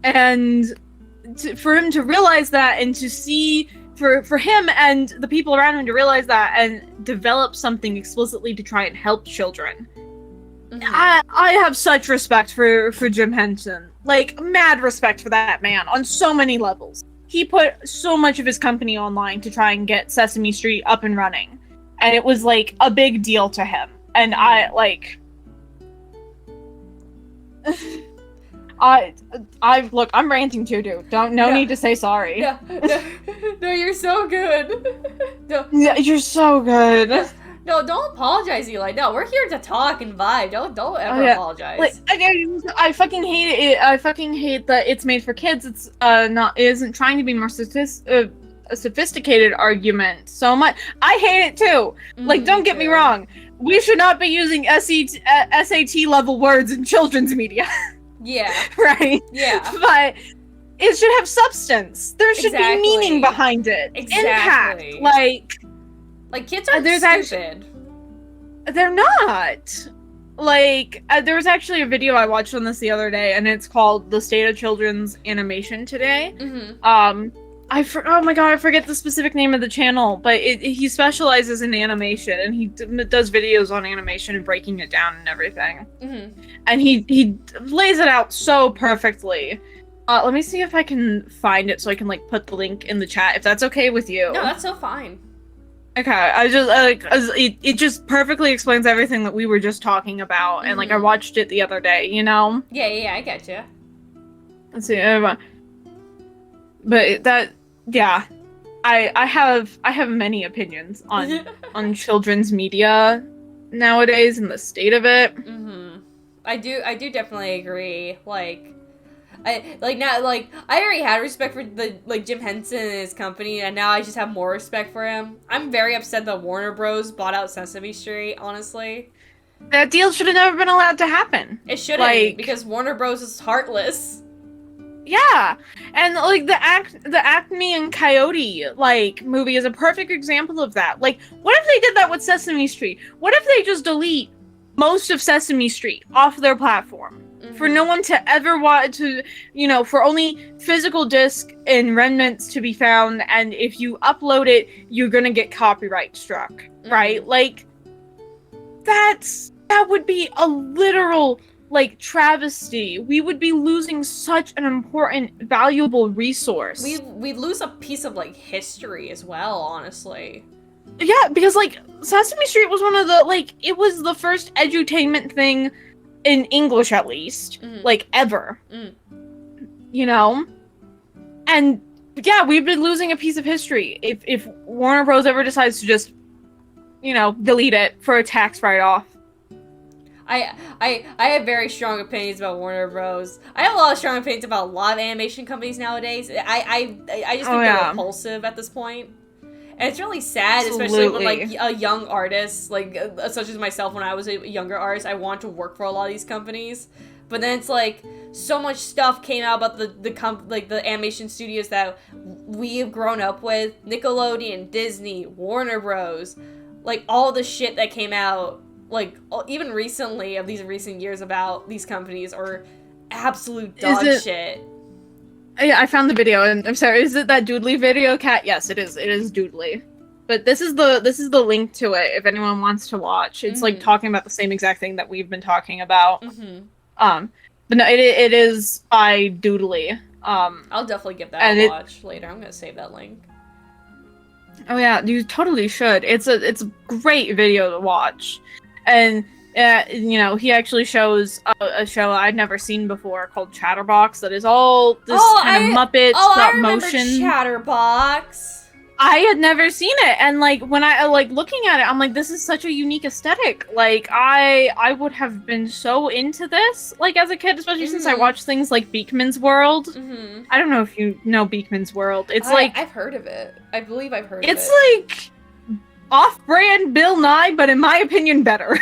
and for him to realize that, and to see, for him and the people around him to realize that and develop something explicitly to try and help children. I have such respect for Jim Henson. Like, mad respect for that man on so many levels. He put so much of his company online to try and get Sesame Street up and running. And it was, like, a big deal to him. And I, like... look, I'm ranting too, dude. No need to say sorry. Yeah. No, you're so good. No. Yeah, you're so good. No, don't apologize, Eli. No, we're here to talk and vibe. Don't ever apologize. Like, I fucking hate it. I fucking hate that it's made for kids. It's isn't trying to be more a sophisticated argument so much. I hate it too. Like, don't get me wrong. We should not be using SAT level words in children's media. Yeah. Right? Yeah. But it should have substance. There should be meaning behind it. Exactly. Impact. Like, kids aren't stupid. They're not. Like, there was actually a video I watched on this the other day, and it's called The State of Children's Animation Today. Oh my god, I forget the specific name of the channel, but he specializes in animation, and he does videos on animation and breaking it down and everything. And he lays it out so perfectly. Let me see if I can find it so I can, like, put the link in the chat, if that's okay with you. No, that's so fine. Okay, I just, it just perfectly explains everything that we were just talking about, and, like, I watched it the other day, Yeah, I get you. Let's see, but that, yeah, I have many opinions on children's media nowadays and the state of it. I do definitely agree. I already had respect for Jim Henson and his company, and now I just have more respect for him. I'm very upset that Warner Bros. Bought out Sesame Street, honestly. That deal should have never been allowed to happen. It shouldn't, because Warner Bros. Is heartless. Yeah, and, like, the Acme and Coyote, like, movie is a perfect example of that. Like, what if they did that with Sesame Street? What if they just delete most of Sesame Street off their platform? For no one to ever want to, for only physical disc and remnants to be found, and if you upload it, you're gonna get copyright struck, right? Like, that would be a literal, like, travesty. We would be losing such an important, valuable resource. We'd lose a piece of, like, history as well, honestly. Yeah, because, like, Sesame Street was one of the, like, it was the first edutainment thing in English, at least, like, ever. And yeah, we've been losing a piece of history. If Warner Bros. Ever decides to just, delete it for a tax write-off. I have very strong opinions about Warner Bros. I have a lot of strong opinions about a lot of animation companies nowadays. I just think they're repulsive at this point. And it's really sad, especially when, like, a young artist, like, such as myself when I was a younger artist, I wanted to work for a lot of these companies. But then it's, like, so much stuff came out about the animation studios that we have grown up with. Nickelodeon, Disney, Warner Bros. Like, all the shit that came out, like, even recently, of these recent years about these companies, or absolute dog shit. Yeah, I found the video, and I'm sorry, is it that Doodly video, Cat? Yes, it is. It is Doodly. But this is the link to it if anyone wants to watch. It's like talking about the same exact thing that we've been talking about. But no, it is by Doodly. I'll definitely give that a watch later. I'm gonna save that link. Oh yeah, you totally should. It's a great video to watch, and you know, he actually shows a show I'd never seen before called Chatterbox that is all this kind of Muppet stop motion. Chatterbox. I had never seen it, and like when I looking at it, I'm like, this is such a unique aesthetic. Like I would have been so into this, like as a kid, especially since I watched things like Beakman's World. I don't know if you know Beakman's World. It's I've heard of it. I believe I've heard of it. It's like off-brand Bill Nye, but in my opinion, better.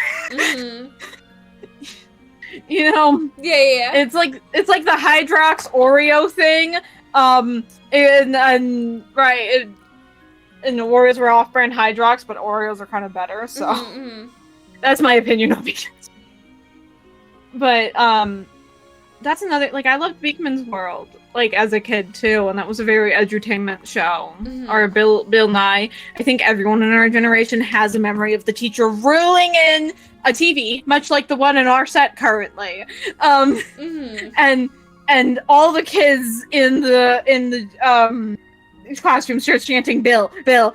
You know? Yeah. It's like the Hydrox Oreo thing. And the Oreos were off-brand Hydrox, but Oreos are kind of better, so that's my opinion of it. But that's another, like, I loved Beakman's World, like, as a kid too, and that was a very edutainment show. Or Bill Nye. I think everyone in our generation has a memory of the teacher ruling in a TV, much like the one in our set currently. And all the kids in the classroom starts chanting Bill. Bill.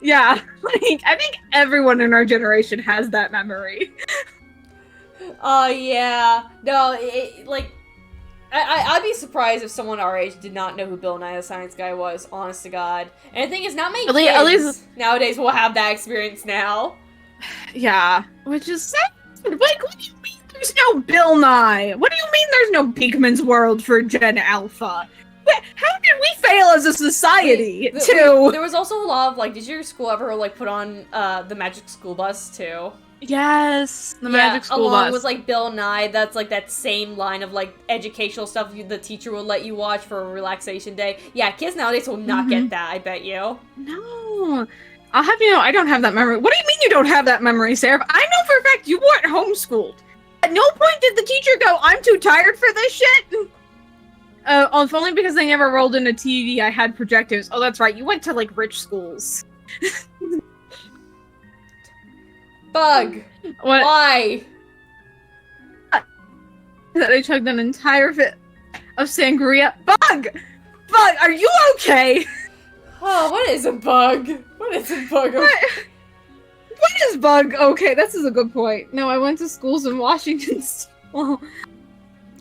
Yeah, like I think everyone in our generation has that memory. Oh yeah, no, I'd be surprised if someone our age did not know who Bill Nye the Science Guy was. Honest to God, and the thing is, not many kids at least nowadays will have that experience now. Yeah, which is sad. Like, what do you mean? There's no Bill Nye. What do you mean there's no Beakman's World for Gen Alpha? How did we fail as a society, too? There was also a lot of, like, did your school ever, like, put on, the Magic School Bus, too? Yes, the Magic School Bus. Along with, like, Bill Nye, that's, like, that same line of, like, educational stuff the teacher will let you watch for a relaxation day. Yeah, kids nowadays will not get that, I bet you. No. I'll have you know, I don't have that memory. What do you mean you don't have that memory, Sarah? I know for a fact you weren't homeschooled. At no point did the teacher go, I'm too tired for this shit. If only because they never rolled in a TV, I had projectors. Oh, that's right. You went to, like, rich schools. Bug. What? Why? That I chugged an entire fit of sangria. Bug! Bug, are you okay? Oh, what is a bug? What is a bug? What is Bug? Okay, this is a good point. No, I went to schools in Washington. Well,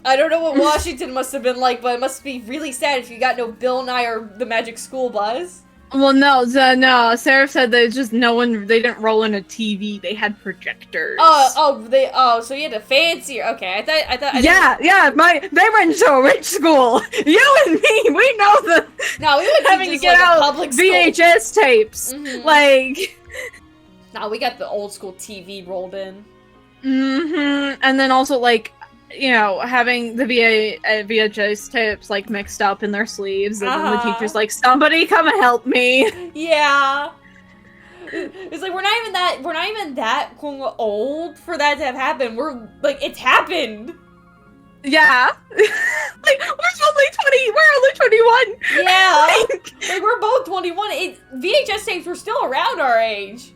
I don't know what Washington must have been like, but it must be really sad if you got no Bill Nye or the Magic School Bus. Well, no, Sarah said that it's just they didn't roll in a TV, they had projectors. So you had a fancier, okay, I thought. They went to a rich school. You and me, we know No, we went having to get out public VHS tapes. Like. No, we got the old school TV rolled in. And then also, like, you know, having the VHS tapes, like, mixed up in their sleeves, and then the teacher's like, somebody come and help me. Yeah. It's like, we're not even that quote old for that to have happened. We're, like, it's happened. Yeah. Like, we're only 21. Yeah. Like, we're both 21. VHS tapes were still around our age.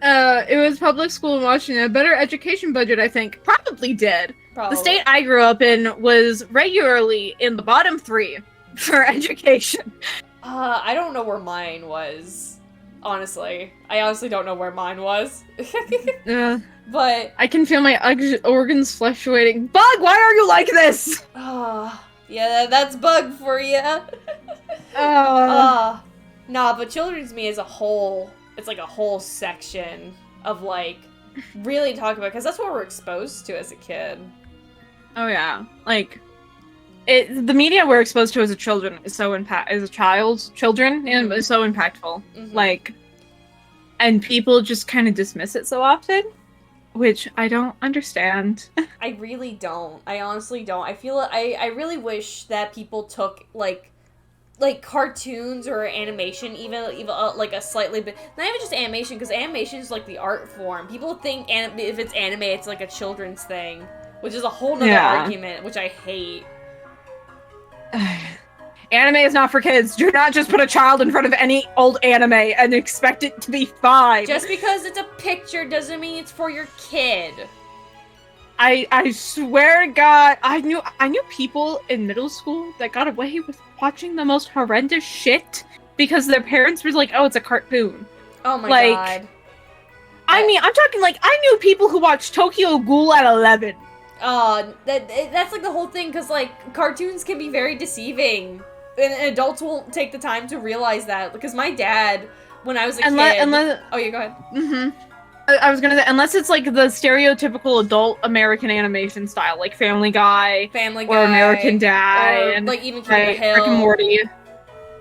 It was public school in Washington. A better education budget, I think. Probably did. Probably. The state I grew up in was regularly in the bottom 3 for education. I don't know where mine was. Honestly. I honestly don't know where mine was. But... I can feel my organs fluctuating. Bug, why are you like this? Yeah, that's Bug for you. Nah, but Children's Me as a whole... It's like a whole section of, like, really talking about, because that's what we're exposed to as a kid. Oh yeah, like, the media we're exposed to as a children is so children, and is so impactful. Like, and people just kind of dismiss it so often, which I don't understand. I really don't. I honestly don't. I feel I really wish that people took, like, like cartoons or animation, even like a slightly bit, not even just animation, because animation is like the art form. People think if it's anime, it's like a children's thing, which is a whole nother argument, which I hate. Anime is not for kids. Do not just put a child in front of any old anime and expect it to be fine. Just because it's a picture doesn't mean it's for your kid. I swear to God, I knew people in middle school that got away with watching the most horrendous shit because their parents were like, "Oh, it's a cartoon." Oh my God. I mean, I'm talking like I knew people who watched Tokyo Ghoul at 11. That's like the whole thing, because like cartoons can be very deceiving, and adults won't take the time to realize that. Because my dad, when I was a kid, oh yeah, go ahead. Mm-hmm. I was gonna say, unless it's like the stereotypical adult American animation style, like Family Guy, or American Dad, or like even King of the Hill, Rick and Morty.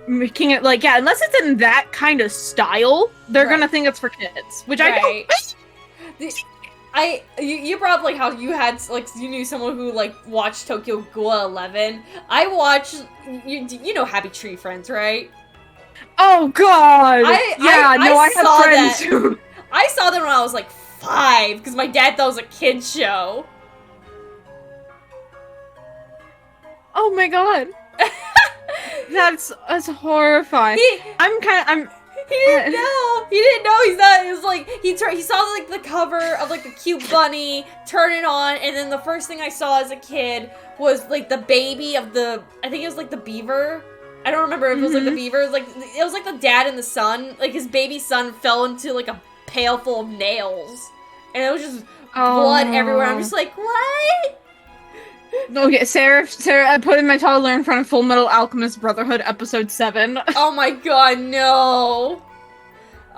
Unless it's in that kind of style, they're gonna think it's for kids, which I don't. You brought up like how you had like you knew someone who like watched Tokyo Ghoul at 11. I watched you know Happy Tree Friends, right? Oh God! I have friends who. I saw them when I was like 5 because my dad thought it was a kid's show. Oh my God! That's horrifying. He didn't know. He didn't know. He was like he saw like the cover of like the cute bunny, turn it on, and then the first thing I saw as a kid was like the baby of I think it was like the beaver. I don't remember if it was like the beaver. It was like the dad and the son. Like his baby son fell into like a pail full of nails, and it was just blood everywhere. I'm just like, what? Okay, Sarah, I put my toddler in front of Full Metal Alchemist Brotherhood episode 7. Oh my God, no.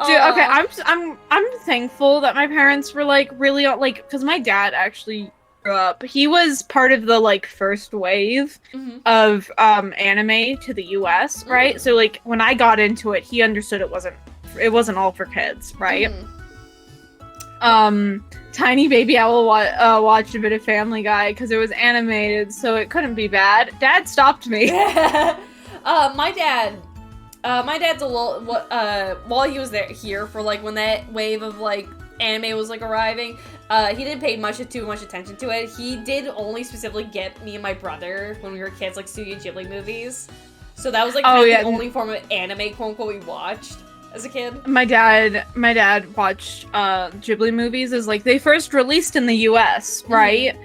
Dude, okay, I'm thankful that my parents were like really like, because my dad actually grew up. He was part of the like first wave of anime to the US, right? So like when I got into it, he understood it wasn't all for kids, right? Tiny baby owl watched a bit of Family Guy because it was animated, so it couldn't be bad. Dad stopped me. My dad's a little while he was here for like when that wave of like anime was like arriving, he didn't pay too much attention to it. He did only specifically get me and my brother when we were kids like Studio Ghibli movies. So that was like the only form of anime quote unquote we watched as a kid. My dad watched Ghibli movies as like they first released in the US, right?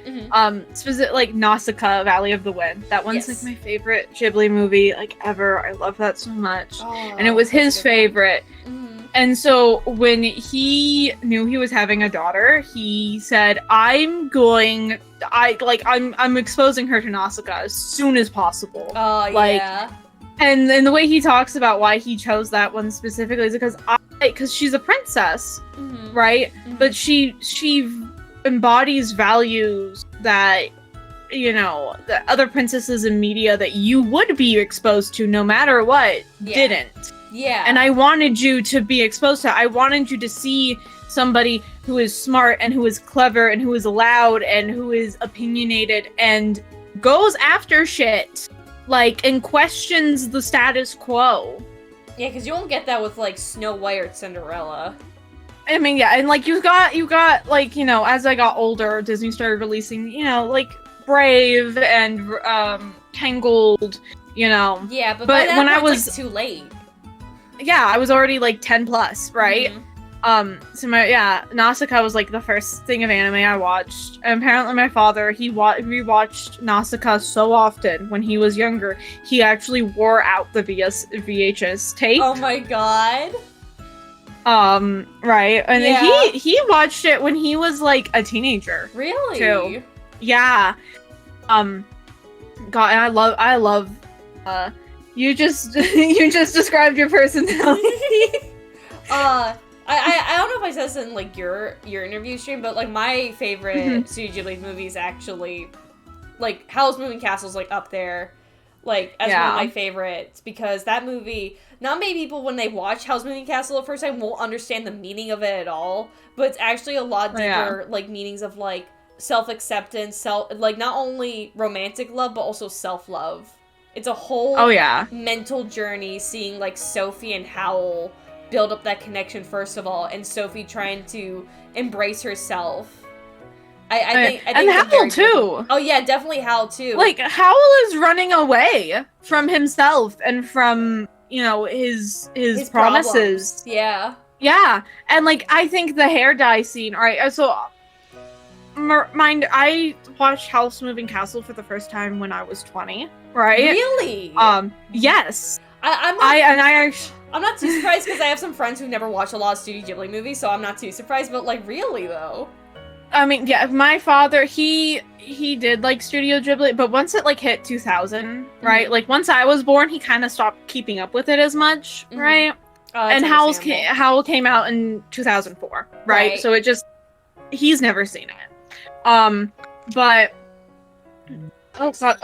Specific like Nausicaa, Valley of the Wind. That one's like my favorite Ghibli movie like ever. I love that so much. And it was his favorite. And so when he knew he was having a daughter, he said, I'm exposing her to Nausicaa as soon as possible. And the way he talks about why he chose that one specifically is because she's a princess, right? But she embodies values that, you know, the other princesses in media that you would be exposed to no matter what didn't. Yeah. And I wanted you to be exposed to. I wanted you to see somebody who is smart and who is clever and who is loud and who is opinionated and goes after shit. Like, and questions the status quo. Yeah, because you won't get that with, like, Snow White or Cinderella. I mean, yeah, and, like, you got, like, you know, as I got older, Disney started releasing, you know, like, Brave and, Tangled, you know. Yeah, but by that when point, I was like, too late. Yeah, I was already, like, 10 plus, right? So Nausicaa was like the first thing of anime I watched. And apparently my father, he rewatched Nausicaa so often when he was younger, he actually wore out the VHS tape. Oh my God. Right. And he watched it when he was like a teenager. Really? Too. Yeah. God, and I love you just described your personality. I don't know if I said this in, like, your interview stream, but, like, my favorite Studio Ghibli movie is actually, like, Howl's Moving Castle's, like, up there, like, as one of my favorites, because that movie, not many people, when they watch Howl's Moving Castle the first time, won't understand the meaning of it at all, but it's actually a lot deeper, like, meanings of, like, self-acceptance, like, not only romantic love, but also self-love. It's a whole mental journey seeing, like, Sophie and Howl build up that connection first of all, and Sophie trying to embrace herself. I think and Howl too. Oh yeah, definitely Howl too. Like, Howl is running away from himself and from, you know, his promises. Problems. Yeah. Yeah, and like, I think the hair dye scene. All right, so mind, I watched Howl's Moving Castle for the first time when I was 20. Right? Really? Yes. I'm not too surprised because I have some friends who never watched a lot of Studio Ghibli movies, so I'm not too surprised. But like, really though. I mean, yeah, my father, he did like Studio Ghibli, but once it like hit 2000, right? Mm-hmm. Like once I was born, he kind of stopped keeping up with it as much, mm-hmm. right? And Howl came out in 2004, right? So it just, he's never seen it. But oh god,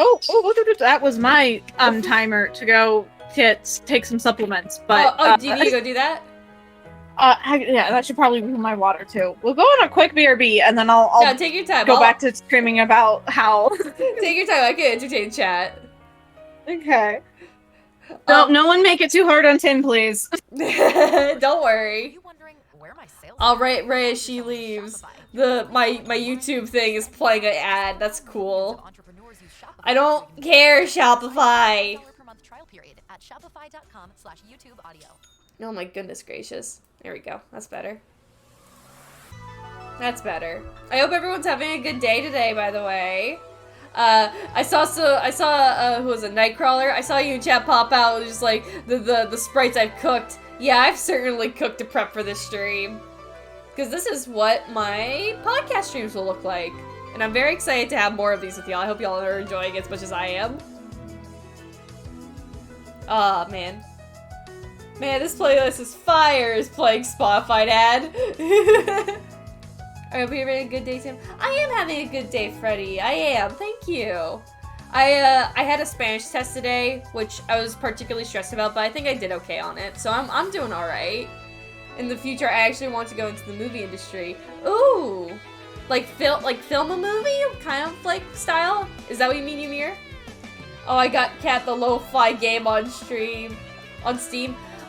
that was my timer to go take some supplements. But do you need to go do that? Yeah, that should probably be my water too. We'll go on a quick BRB, and then I'll take your time. Go back to screaming about how. Take your time. I can entertain chat. Okay. No one make it too hard on Tim, please. Don't worry. All right, Ray, as she leaves, my YouTube thing is playing an ad. That's cool. I don't care, Shopify. Oh my goodness gracious. There we go. That's better. That's better. I hope everyone's having a good day today, by the way. I saw who was a Nightcrawler. I saw you in chat pop out just like the sprites I've cooked. Yeah, I've certainly cooked to prep for this stream. Because this is what my podcast streams will look like. And I'm very excited to have more of these with y'all. I hope y'all are enjoying it as much as I am. Aw, man. Man, this playlist is fire, is playing Spotify ad. Are we having a good day, Tim? I am having a good day, Freddie. I am. Thank you. I had a Spanish test today, which I was particularly stressed about, but I think I did okay on it. So I'm doing all right. In the future, I actually want to go into the movie industry. Ooh, like film a movie, kind of like style. Is that what you mean, Ymir? Oh, I got Cat the lo-fi game on Steam.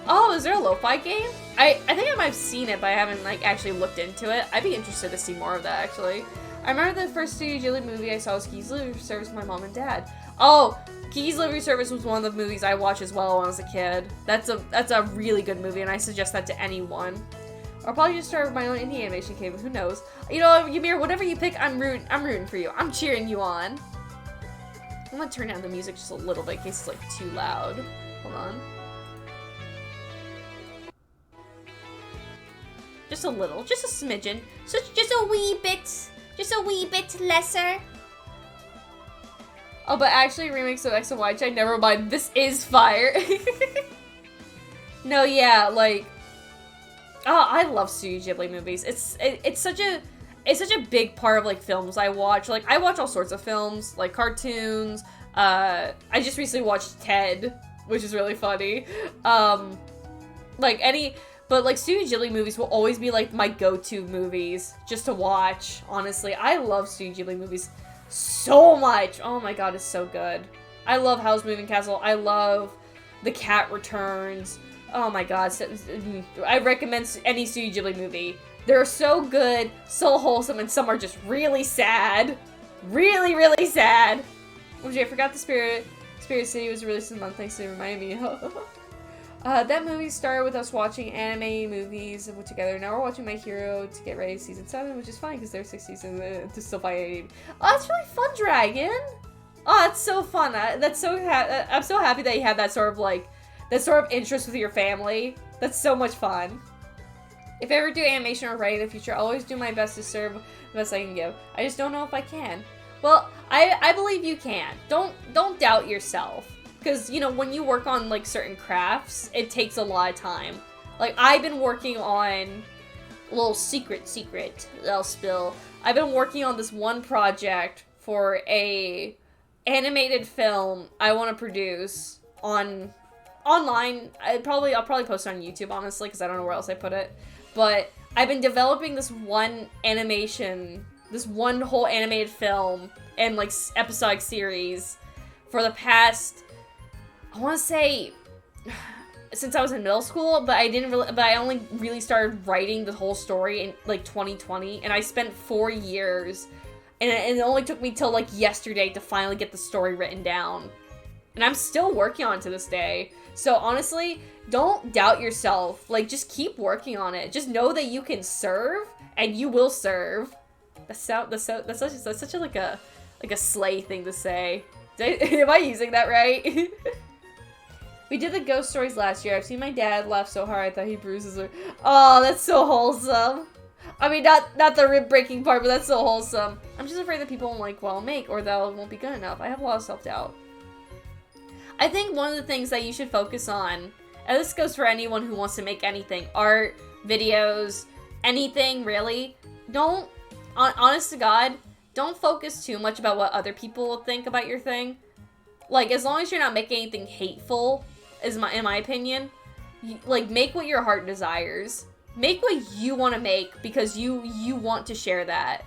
Oh, is there a lo-fi game? I think I might have seen it, but I haven't like actually looked into it. I'd be interested to see more of that actually. I remember the first Studio Ghibli movie I saw was Kiki's Delivery Service with my mom and dad. Oh, Kiki's Delivery Service was one of the movies I watched as well when I was a kid. That's a really good movie, and I suggest that to anyone. I'll probably just start with my own indie animation game. Who knows? You know, Ymir, whatever you pick, I'm rooting for you. I'm cheering you on. I'm gonna turn down the music just a little bit in case it's like too loud. Hold on. Just a little, just a smidgen. So just a wee bit lesser. Oh, but actually remakes of X and Y check, never mind, this is fire. No, yeah, like, oh, I love Studio Ghibli movies. It's such a big part of like films I watch. Like, I watch all sorts of films, like cartoons. I just recently watched Ted, which is really funny. But like Studio Ghibli movies will always be like my go-to movies just to watch. Honestly, I love Studio Ghibli movies so much. Oh my god, it's so good. I love Howl's Moving Castle. I love The Cat Returns. Oh my god, I recommend any Studio Ghibli movie. They're so good, so wholesome, and some are just really sad. Really, really sad. Oh, I forgot the Spirit City was released in a month. Thanks, it reminded me. That movie started with us watching anime movies together. Now we're watching My Hero to get ready for season 7, which is fine because there's 6 seasons to still find anime. Oh, that's really fun, Dragon. Oh, that's so fun. I'm so happy that you have that sort of interest with your family. That's so much fun. If I ever do animation or writing in the future, I'll always do my best to serve the best I can give. I just don't know if I can. Well, I believe you can. Don't doubt yourself. Because, you know, when you work on, like, certain crafts, it takes a lot of time. Like, I've been working on... Little secret, I'll spill. I've been working on this one project for a animated film I want to produce online. I'll probably post it on YouTube, honestly, because I don't know where else I put it. But I've been developing this one whole animated film and, like, episodic series for the past I want to say since I was in middle school, but I only really started writing the whole story in like 2020, and I spent 4 years, and it only took me till like yesterday to finally get the story written down. And I'm still working on it to this day. So honestly, don't doubt yourself. Like, just keep working on it. Just know that you can serve, and you will serve. That's such a like a slay thing to say. Am I using that right? We did the ghost stories last year. I've seen my dad laugh so hard I thought he bruises her. Oh, that's so wholesome. I mean, not the rib breaking part, but that's so wholesome. I'm just afraid that people won't like what I'll make, or that it won't be good enough. I have a lot of self-doubt. I think one of the things that you should focus on, and this goes for anyone who wants to make anything, art, videos, anything really, honest to God, don't focus too much about what other people will think about your thing. Like, as long as you're not making anything hateful, in my opinion, like, make what your heart desires. Make what you want to make because you want to share that.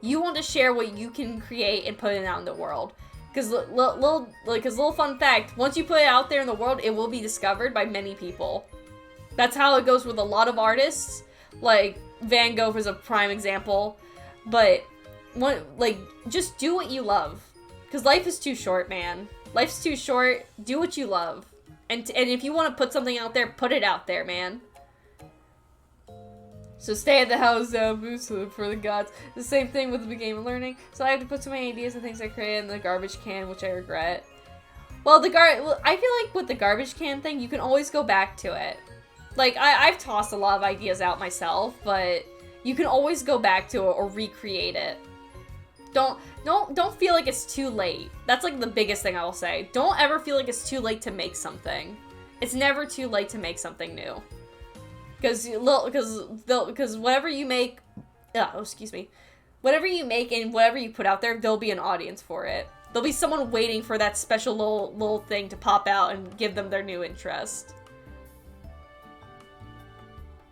You want to share what you can create and put it out in the world. Because little fun fact, once you put it out there in the world, it will be discovered by many people. That's how it goes with a lot of artists. Like, Van Gogh is a prime example. But, just do what you love. Because life is too short, man. Life's too short. Do what you love. And if you want to put something out there, put it out there, man. So stay at the house, for the gods. The same thing with the game and learning. So I have to put so many ideas and things I created in the garbage can, which I regret. Well, I feel like with the garbage can thing, you can always go back to it. Like, I've tossed a lot of ideas out myself, but you can always go back to it or recreate it. Don't feel like it's too late. That's like the biggest thing I will say. Don't ever feel like it's too late to make something. It's never too late to make something new. Because whatever you make, whatever you make and whatever you put out there, there'll be an audience for it. There'll be someone waiting for that special little thing to pop out and give them their new interest.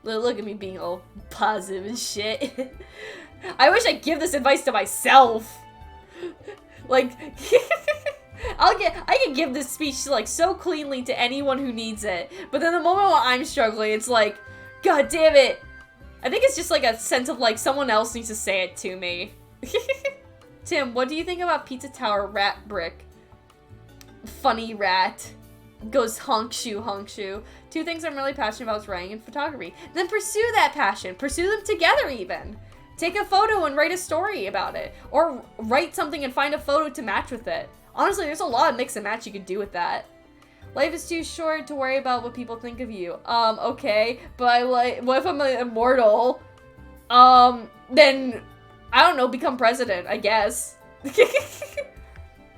Look at me being all positive and shit. I wish I'd give this advice to myself. Like, I can give this speech like so cleanly to anyone who needs it. But then the moment when I'm struggling, it's like, God damn it! I think it's just like a sense of like someone else needs to say it to me. Tim, what do you think about Pizza Tower Rat Brick? Funny rat. Goes honk shoe. 2 things I'm really passionate about is writing and photography. Then pursue that passion. Pursue them together even. Take a photo and write a story about it. Or write something and find a photo to match with it. Honestly, there's a lot of mix and match you could do with that. Life is too short to worry about what people think of you. Okay, but what if I'm immortal? Then, I don't know, become president, I guess.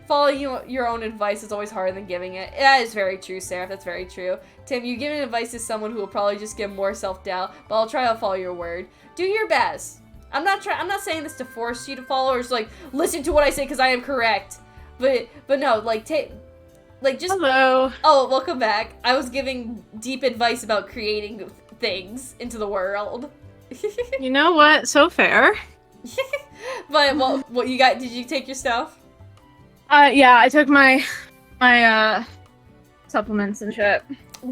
Following your own advice is always harder than giving it. That is very true, Sarah, that's very true. Tim, you giving advice to someone who will probably just give more self-doubt, but I'll try to follow your word. Do your best. I'm not saying this to force you to follow or just like, listen to what I say because I am correct. But no, like, just... Hello. Oh, welcome back. I was giving deep advice about creating things into the world. You know what? So fair. But, what you got? Did you take your stuff? Yeah, I took my supplements and shit.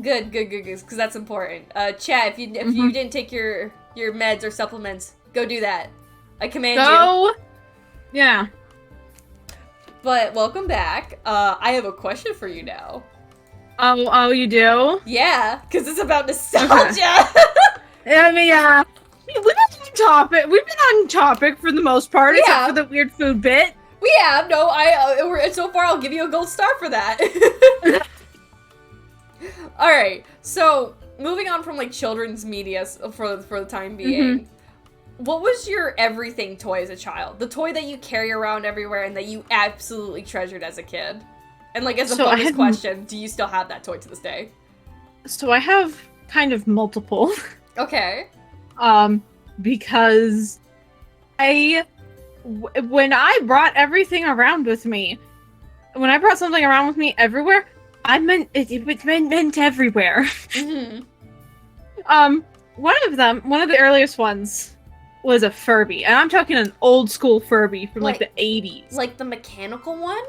Good, because that's important. Chat, if you didn't take your meds or supplements, go do that. I command you. Yeah. But welcome back. I have a question for you now. Oh, you do? Yeah, because it's about nostalgia. Okay. I mean, yeah. We've been on topic. We've been on topic for the most part, except for the weird food bit. We have. No, so far I'll give you a gold star for that. All right. So moving on from like children's media for the time being. What was your everything toy as a child? The toy that you carry around everywhere and that you absolutely treasured as a kid? And like as a bonus question, do you still have that toy to this day? So I have kind of multiple. Okay. Because when I brought everything around with me, when I brought something around with me everywhere, I meant it meant everywhere. One of the earliest ones was a Furby, and I'm talking an old school Furby from like the 80s. Like the mechanical one?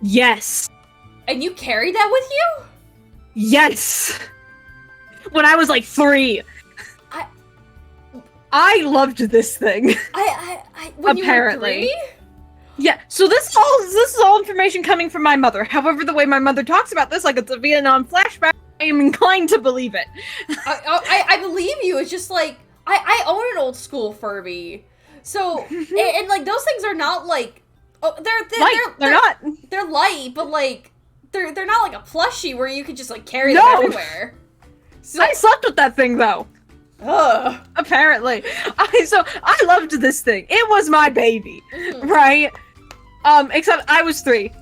Yes. And you carried that with you? Yes! When I was like 3. I loved this thing. When Apparently. You were 3? Yeah, so this is all information coming from my mother. However, the way my mother talks about this, like it's a Vietnam flashback, I am inclined to believe it. I believe you. It's just like I own an old school Furby, so and like those things are not like they're not. They're light, but like they're not like a plushie where you could just like carry them everywhere. So, I slept with that thing though. Ugh. Apparently, I loved this thing. It was my baby, right? Except I was 3.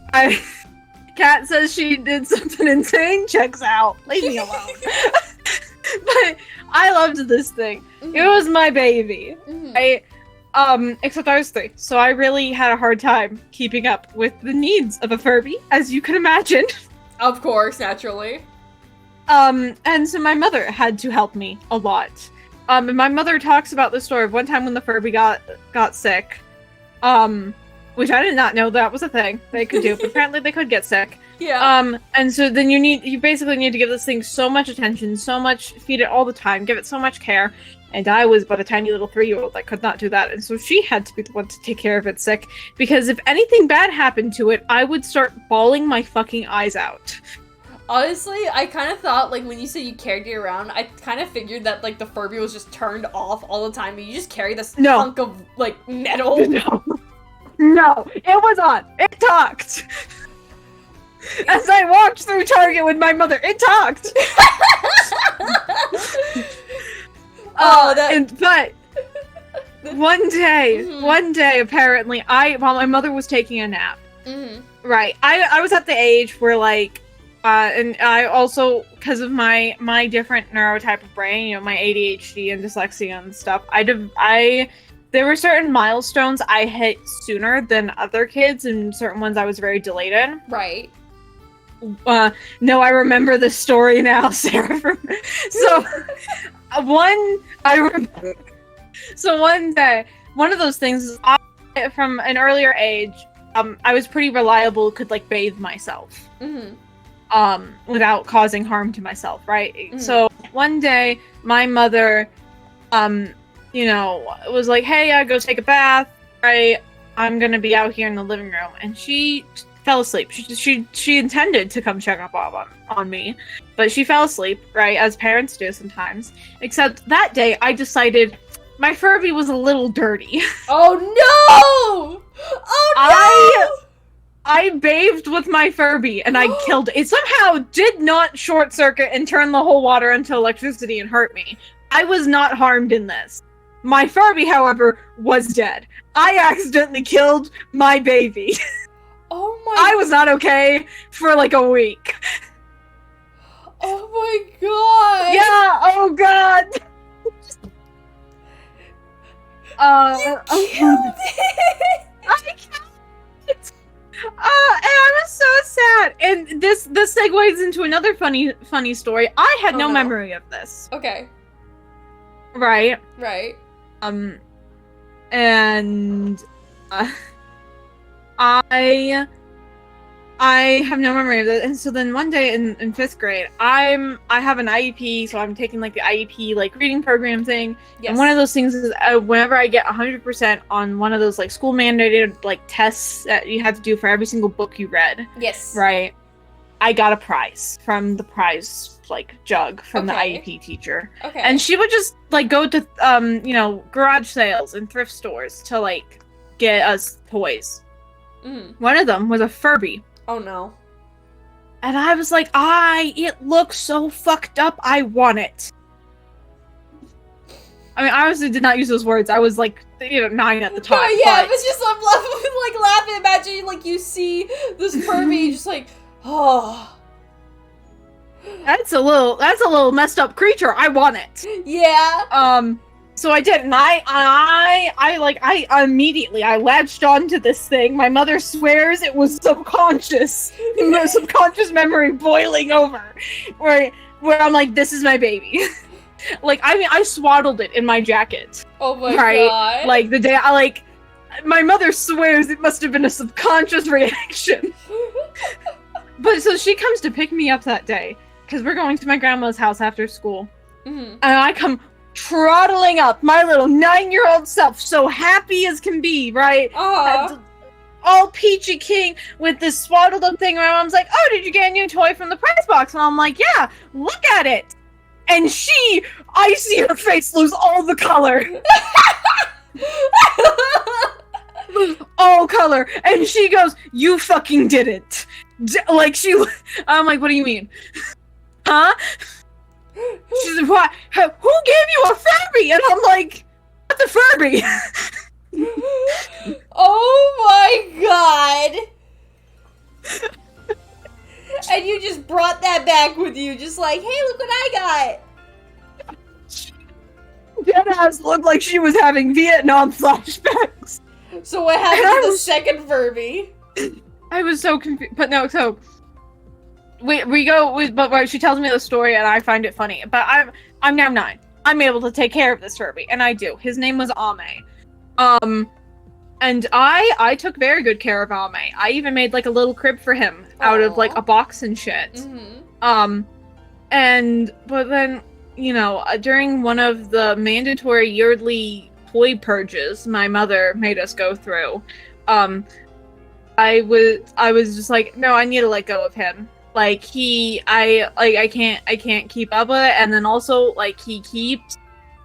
Kat says she did something insane. Checks out. Leave me alone. But I loved this thing. It was my baby. Except I was 3, so I really had a hard time keeping up with the needs of a Furby, as you can imagine. Of course, naturally. And so my mother had to help me a lot. And my mother talks about the story of one time when the Furby got sick. Which I did not know that was a thing they could do, but apparently they could get sick. Yeah. And so then you basically need to give this thing so much attention, feed it all the time, give it so much care. And I was but a tiny little 3-year-old that could not do that. And so she had to be the one to take care of it sick. Because if anything bad happened to it, I would start bawling my fucking eyes out. Honestly, I kind of thought, like, when you said you carried it around, I kind of figured that, like, the Furby was just turned off all the time, and you just carry this hunk of, like, metal. No, it was on. It talked. As I walked through Target with my mother, it talked. But one day, apparently, while my mother was taking a nap, right, I was at the age where, like, and I also, because of my different neurotype of brain, you know, my ADHD and dyslexia and stuff, there were certain milestones I hit sooner than other kids, and certain ones I was very delayed in. Right. No, I remember this story now, Sarah. So, one day, one of those things is, from an earlier age, I was pretty reliable, could, like, bathe myself. Without causing harm to myself, right? So, one day, my mother, you know, was like, hey, I go take a bath, right? I'm gonna be out here in the living room. And she fell asleep. She intended to come check up on me, but she fell asleep, right? As parents do sometimes. Except that day, I decided my Furby was a little dirty. Oh no! Oh no! I bathed with my Furby and I killed it. It somehow did not short circuit and turn the whole water into electricity and hurt me. I was not harmed in this. My Furby, however, was dead. I accidentally killed my baby. Oh my... I was not okay for like a week. Oh my god! Yeah, oh god! You killed it! I killed it! And I was so sad. And this segues into another funny story. I had no memory of this. Okay. Right. And I have no memory of that. And so then one day in 5th grade, I have an IEP, so I'm taking like the IEP like reading program thing. Yes. And one of those things is whenever I get 100% on one of those like school mandated like tests that you have to do for every single book you read. Yes. Right. I got a prize from the prize like jug from the IEP teacher. Okay. And she would just like go to you know, garage sales and thrift stores to like get us toys. One of them was a Furby. Oh no. And I was like, it looks so fucked up, I want it. I mean, I obviously did not use those words. I was like, 9 at the time. Oh yeah, it was just I'm like laughing. Imagine like you see this Furby just like, oh. That's a little messed up creature. I want it. Yeah. So I did, and I immediately latched onto this thing. My mother swears it was subconscious memory boiling over, where I'm like, this is my baby. Like, I mean, I swaddled it in my jacket. Oh my god! Like the day my mother swears it must have been a subconscious reaction. But so she comes to pick me up that day because we're going to my grandma's house after school. Mm-hmm. And I come trotting up, my little 9-year-old self, so happy as can be, right? All peachy king with this swaddled up thing. My mom's like, "Oh, did you get a new toy from the prize box?" And I'm like, "Yeah, look at it." And I see her face lose all the color. Lose all color. And she goes, "You fucking did it." I'm like, "What do you mean?" Huh? She's like, "What? Who gave you a Furby?" And I'm like, "What's a Furby?" Oh my god! And you just brought that back with you, just like, "Hey, look what I got!" Deadass looked like she was having Vietnam flashbacks. So what happened to the second Furby? I was so confused. But no, so we go, but she tells me the story and I find it funny. But I'm now 9. I'm able to take care of this Furby, and I do. His name was Ame. And I took very good care of Ame. I even made like a little crib for him out of like a box and shit. Mm-hmm. But then, you know, during one of the mandatory yearly toy purges my mother made us go through, I was just like, no, I need to let go of him. Like I can't keep up with it, and then also like he keeps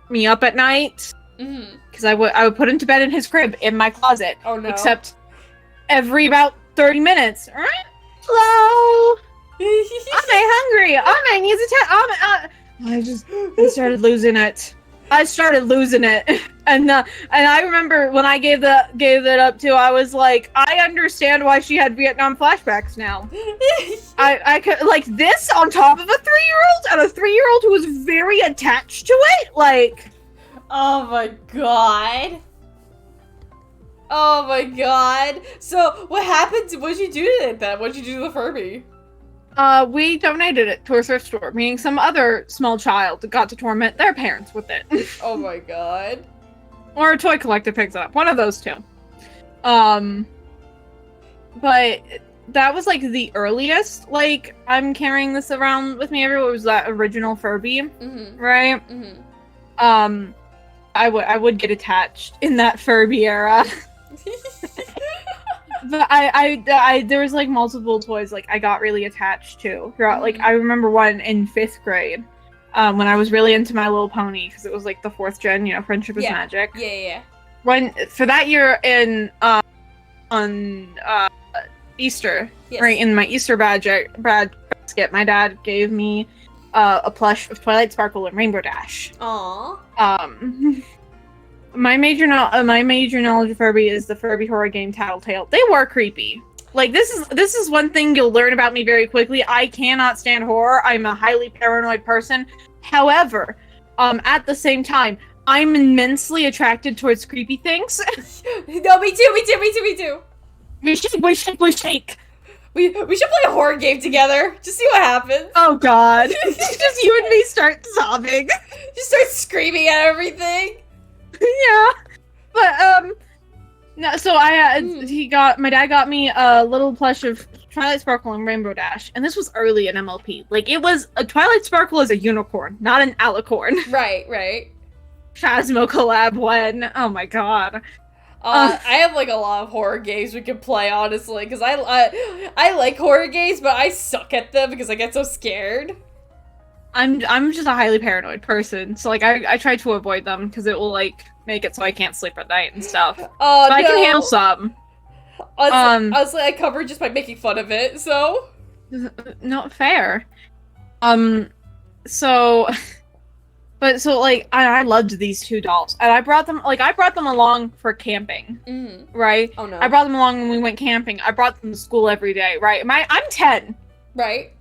me up at night. Mm-hmm. Because I would put him to bed in his crib in my closet. Oh no. Except every about 30 minutes. Hello? I'm hungry. Ame needs I started losing it. And I remember when I gave that up to, I was like, I understand why she had Vietnam flashbacks now. I could, like, this on top of a 3-year-old, and a 3-year-old who was very attached to it, like... Oh my god. Oh my god. So, what happened? What'd you do to it then? What'd you do to the Furby? We donated it to a thrift store, meaning some other small child got to torment their parents with it. Oh my god. Or a toy collector picks it up. One of those two. But that was like the earliest, like, I'm carrying this around with me everywhere, was that original Furby. Mm-hmm. Right? Mm-hmm. I would get attached in that Furby era. But I there was like multiple toys like I got really attached to throughout. Like I remember one in 5th grade, when I was really into My Little Pony because it was like the 4th gen, you know, Friendship is Magic. Yeah. When for that year in on Easter, yes. Right in my Easter basket, my dad gave me a plush of Twilight Sparkle and Rainbow Dash. Aww. My major knowledge of Furby is the Furby horror game Tattletale. They were creepy. Like this is one thing you'll learn about me very quickly. I cannot stand horror. I'm a highly paranoid person. However, at the same time, I'm immensely attracted towards creepy things. No, me too. We shake. We should play a horror game together. Just see what happens. Oh god. Just you and me start sobbing. Just start screaming at everything. Yeah. But no, so my dad got me a little plush of Twilight Sparkle and Rainbow Dash, and this was early in MLP. Like it was a Twilight Sparkle is a unicorn, not an alicorn. Right. Phasmo collab when. Oh my god. I have like a lot of horror games we can play, honestly, because I like horror games, but I suck at them because I get so scared. I'm just a highly paranoid person, so like I try to avoid them because it will like make it so I can't sleep at night and stuff. Oh, but I can handle some. Honestly, I cover just by making fun of it. So not fair. So like I loved these 2 dolls, and I brought them along for camping. Mm-hmm. Right? Oh no! I brought them along when we went camping. I brought them to school every day. Right? I'm 10. Right.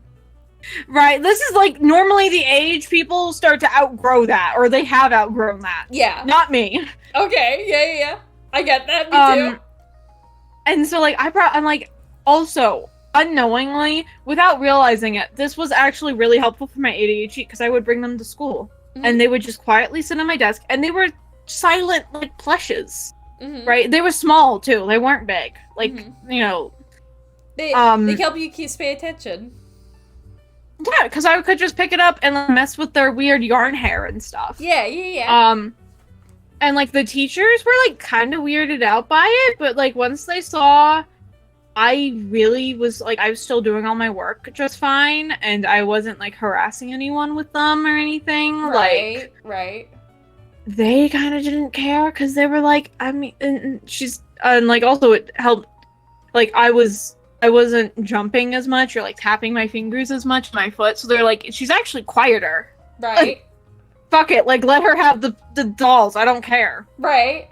Right, this is like normally the age people start to outgrow that, or they have outgrown that. Yeah. Not me. Okay, yeah. I get that, me too. And so like I'm like, also, unknowingly, without realizing it, this was actually really helpful for my ADHD, because I would bring them to school, and they would just quietly sit on my desk, and they were silent, like, plushes. Right? They were small, too. They weren't big. Like, you know, They help you pay attention. Yeah, because I could just pick it up and like, mess with their weird yarn hair and stuff. Yeah. And like the teachers were like kind of weirded out by it, but like once they saw I really was like I was still doing all my work just fine, and I wasn't like harassing anyone with them or anything. Right. They kind of didn't care because they were like, I mean, and she's and like also it helped. Like I wasn't jumping as much or like tapping my fingers as much with my foot, so they're like, she's actually quieter. Right. Like, fuck it, like let her have the dolls. I don't care. Right.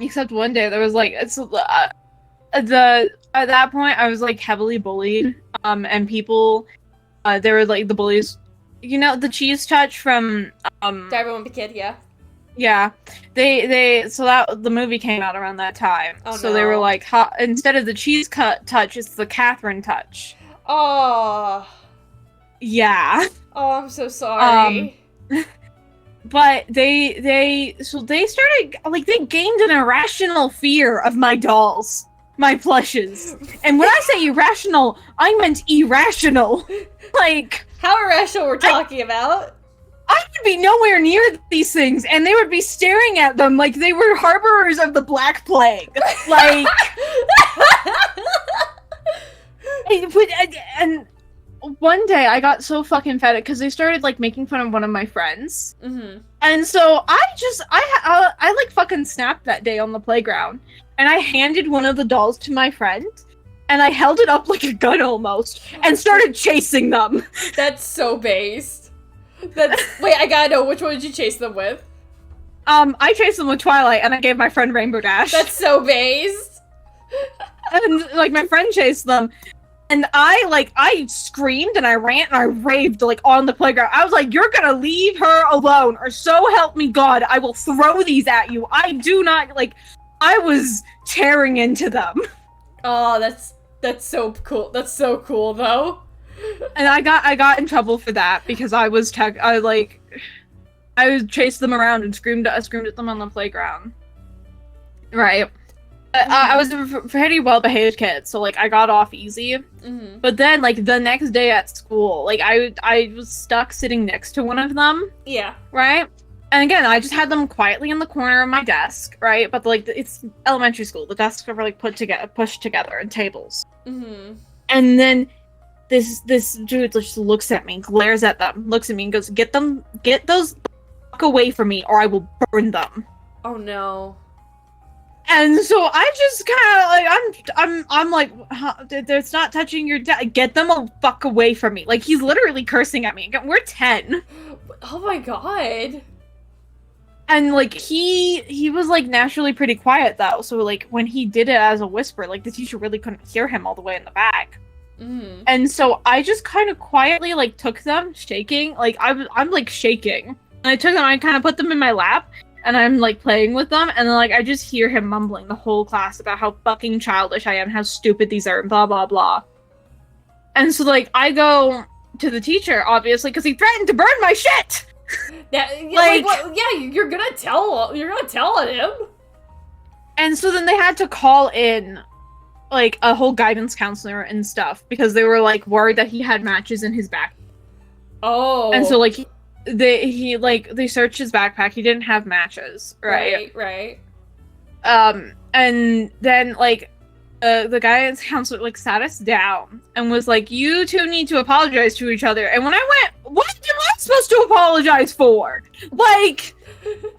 Except one day there was like at that point I was like heavily bullied. And people, they were like the bullies. You know the cheese touch from To Everyone Be Kid, yeah. Yeah, so that the movie came out around that time. Oh, so no. they were like, instead of the cheese cut touch, it's the Kathryn touch. Oh. Yeah. Oh, I'm so sorry. But they started like they gained an irrational fear of my dolls, my plushes. And when I say irrational, I meant irrational. Like how irrational we're talking about? I would be nowhere near these things, and they would be staring at them like they were harborers of the Black Plague. Like, and one day I got so fucking fed up because they started like making fun of one of my friends, and so I like fucking snapped that day on the playground, and I handed one of the dolls to my friend. And I held it up like a gun almost, and started chasing them. That's so based. Wait, I gotta know, which one did you chase them with? I chased them with Twilight, and I gave my friend Rainbow Dash. That's so based. And like my friend chased them, and I screamed and I ran and I raved like on the playground. I was like, "You're gonna leave her alone, or so help me God, I will throw these at you." I do not like. I was tearing into them. Oh, that's so cool. That's so cool, though. And I got in trouble for that because I chased them around and screamed at them on the playground. Right. I was a pretty well-behaved kid, so like I got off easy. But then like the next day at school, like I was stuck sitting next to one of them. Yeah. Right? And again, I just had them quietly in the corner of my desk, right? But like it's elementary school. The desks are like pushed together and tables. And then this dude just looks at me, glares at them, looks at me and goes, get those fuck away from me or I will burn them. Oh no. And so I just kind of like, I'm like, it's not touching your get them a fuck away from me. Like he's literally cursing at me. Again, we're 10. Oh my God. And like he was like naturally pretty quiet though, so like when he did it as a whisper, like the teacher really couldn't hear him all the way in the back. And so I just kind of quietly like took them, shaking, like I'm like shaking. And I took them, I kind of put them in my lap, and I'm like playing with them, and then like I just hear him mumbling the whole class about how fucking childish I am, how stupid these are, and blah blah blah. And so like I go to the teacher, obviously, because he threatened to burn my shit. Yeah, you're gonna tell him. And so then they had to call in like a whole guidance counselor and stuff because they were like worried that he had matches in his back. Oh. And so like they searched his backpack. He didn't have matches, right? Right. And then like the guidance counselor like sat us down and was like, "You two need to apologize to each other." And when I went, "What am I supposed to apologize for?" Like,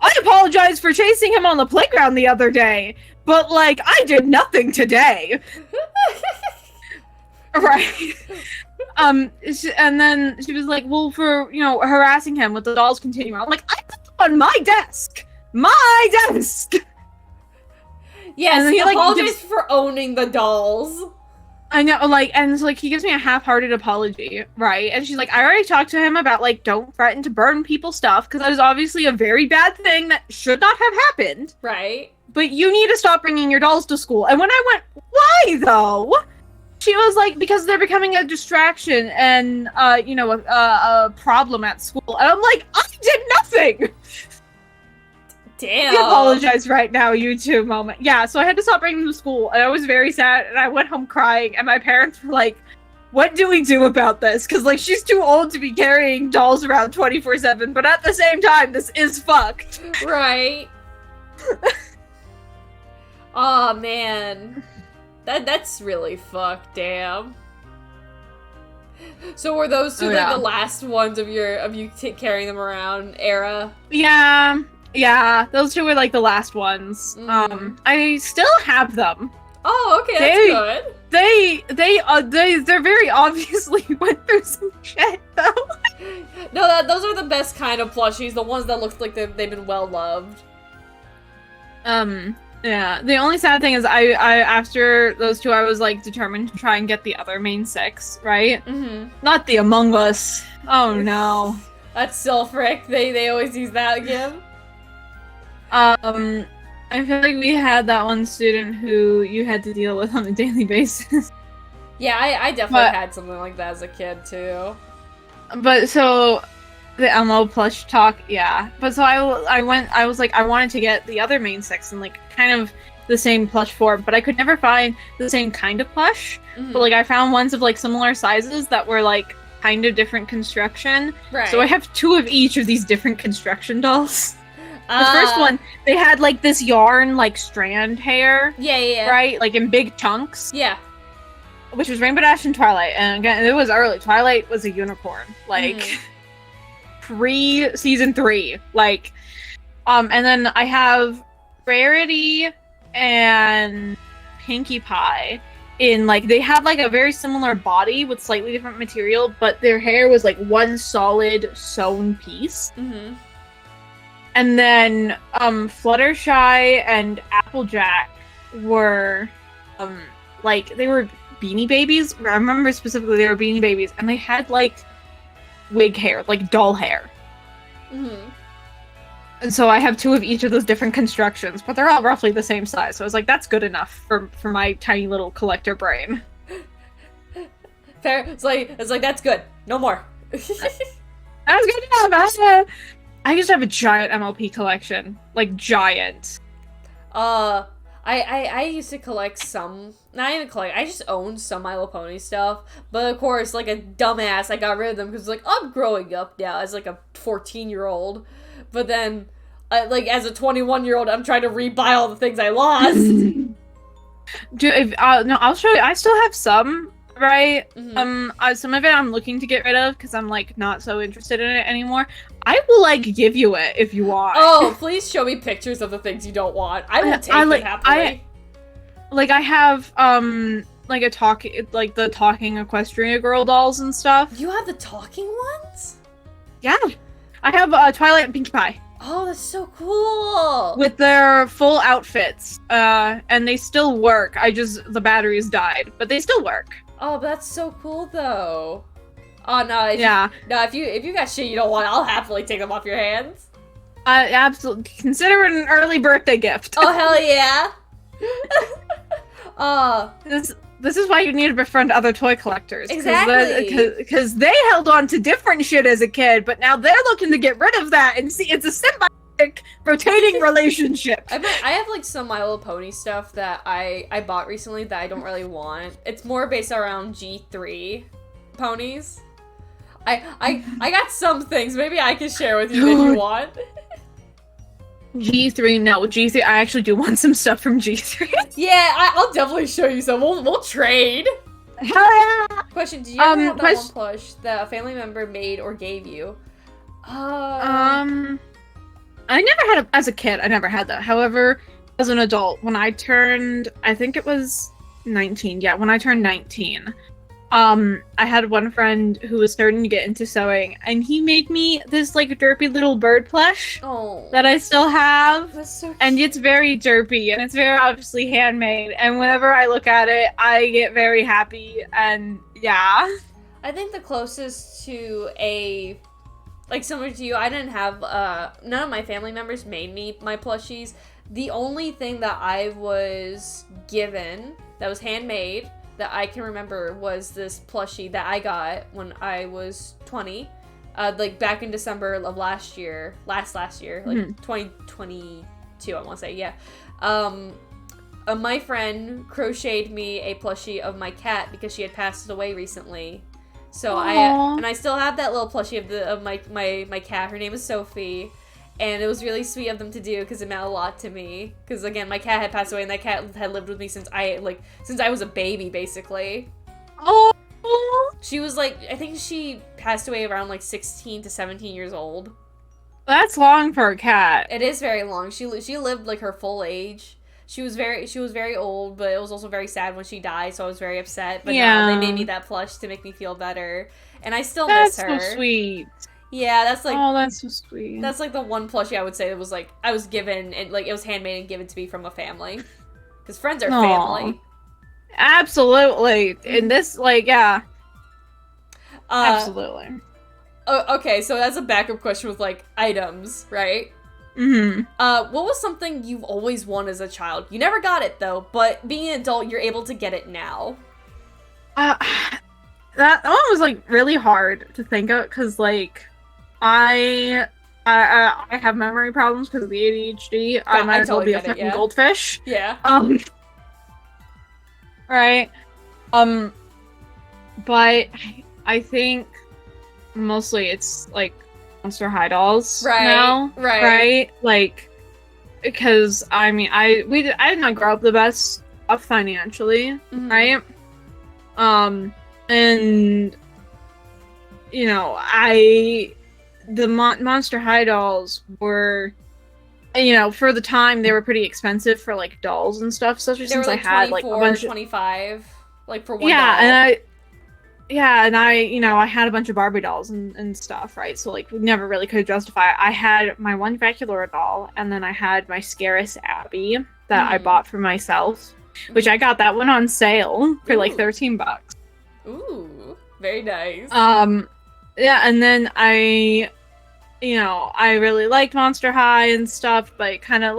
I apologized for chasing him on the playground the other day, but like I did nothing today. Right. And then she was like, "Well, for harassing him with the dolls continuing." I'm like, "I put them on my desk, Yes, and he apologized for owning the dolls. I know, like, and so, like, he gives me a half-hearted apology, right? And she's like, "I already talked to him about, like, don't threaten to burn people's stuff, because that is obviously a very bad thing that should not have happened. Right. But you need to stop bringing your dolls to school." And when I went, "Why, though?" She was like, "Because they're becoming a distraction and, a problem at school." And I'm like, "I did nothing!" damn. We apologize right now, you two moment. Yeah, so I had to stop bringing them to school, and I was very sad, and I went home crying, and my parents were like, what do we do about this? Because, like, she's too old to be carrying dolls around 24/7, but at the same time, this is fucked. Right. Oh man. That's really fucked, damn. So were those two like the last ones of you carrying them around era? Yeah, those two were like the last ones. I still have them. Oh, okay, that's good. They're very obviously went through some shit though. No, those are the best kind of plushies, the ones that look like they've been well loved. Yeah, the only sad thing is I after those two I was like determined to try and get the other main six, right? Not the Among Us. Oh no. That's Silfric. They always use that again. I feel like we had that one student who you had to deal with on a daily basis. Yeah, I definitely had something like that as a kid too. But so the Elmo plush talk, yeah. But so I was like, I wanted to get the other main six and like kind of the same plush form, but I could never find the same kind of plush. But like I found ones of like similar sizes that were like kind of different construction. Right. So I have two of each of these different construction dolls. The first one, they had like this yarn like strand hair. Yeah. Right? Like in big chunks. Yeah. Which was Rainbow Dash and Twilight. And again, it was early. Twilight was a unicorn. Like pre-season 3. Like and then I have Rarity and Pinkie Pie in like they had like a very similar body with slightly different material, but their hair was like one solid sewn piece. And then Fluttershy and Applejack were like they were Beanie Babies. I remember specifically they were Beanie Babies, and they had like wig hair, like doll hair. And so I have two of each of those different constructions, but they're all roughly the same size. So I was like, that's good enough for my tiny little collector brain. Fair. It's like that's good. No more. That's good enough. I used to have a giant MLP collection, like giant. I used to collect some. Not even collect. I just owned some My Little Pony stuff, but of course, like a dumbass, I got rid of them because like I'm growing up now as like a 14-year-old. But then, like as a 21-year-old, I'm trying to rebuy all the things I lost. Dude, no, I'll show you. I still have some. Right? Some of it I'm looking to get rid of because I'm like not so interested in it anymore. I will like give you it if you want. Oh, please show me pictures of the things you don't want. I will take it happily. I have like the talking Equestria girl dolls and stuff. You have the talking ones? Yeah. I have Twilight and Pinkie Pie. Oh, that's so cool! With their full outfits. And they still work. The batteries died, but they still work. Oh, that's so cool though. Oh no, if you got shit you don't want, I'll happily take them off your hands. Absolutely. Consider it an early birthday gift. Oh hell yeah! This is why you need to befriend other toy collectors. Exactly. Because they held on to different shit as a kid, but now they're looking to get rid of that and see it's a symbiotic rotating relationship. I have like some My Little Pony stuff that I bought recently that I don't really want. It's more based around G3 ponies. I got some things. Maybe I can share with you if you want. G3, no. G3, I actually do want some stuff from G3. Yeah, I'll definitely show you some. We'll trade. Hell yeah! Question, did you ever have that one plush that a family member made or gave you? I never had as a kid, I never had that. However, as an adult, when I turned, I think it was 19. Yeah, when I turned 19, I had one friend who was starting to get into sewing, and he made me this like derpy little bird plush that I still have. That's so cute. And it's very derpy, and it's very obviously handmade. And whenever I look at it, I get very happy. And yeah, I think the closest to like similar to you, I didn't have none of my family members made me my plushies. The only thing that I was given that was handmade that I can remember was this plushie that I got when I was 20, like back in December of last year, like 2022, I want to say, yeah. My friend crocheted me a plushie of my cat because she had passed away recently. So I still have that little plushie of my cat. Her name is Sophie. And it was really sweet of them to do because it meant a lot to me. Because again, my cat had passed away, and that cat had lived with me since I was a baby, basically. Oh. She was like, I think she passed away around like 16 to 17 years old. That's long for a cat. It is very long. She lived like her full age. She was very old, but it was also very sad when she died, so I was very upset. But no, they made me that plush to make me feel better, and I still miss her. That's so sweet. Yeah, that's like... Oh, that's so sweet. That's like the one plushie I would say that was like, I was given, and like it was handmade and given to me from a family. Because friends are family. Absolutely. In this, like, yeah. Absolutely. Okay, so that's a backup question with like items, right? Mm-hmm. What was something you've always wanted as a child? You never got it though, but being an adult, you're able to get it now. That one was like really hard to think of because like I have memory problems because of the ADHD. I might as well be a fucking goldfish. Yeah. Right. But I think mostly it's like Monster High dolls now. Right. Like, because I mean, I did not grow up the best off financially, right? And you know, the Monster High dolls were, you know, for the time they were pretty expensive for like dolls and stuff. Especially since I had like a bunch of 25, like for one doll. And I, you know, I had a bunch of Barbie dolls and stuff, right? So like we never really could justify it. I had my one Dracula doll, and then I had my Scarus Abby that I bought for myself, which I got that one on sale for like $13. Ooh, very nice. Yeah, and then I really liked Monster High and stuff, but it kind of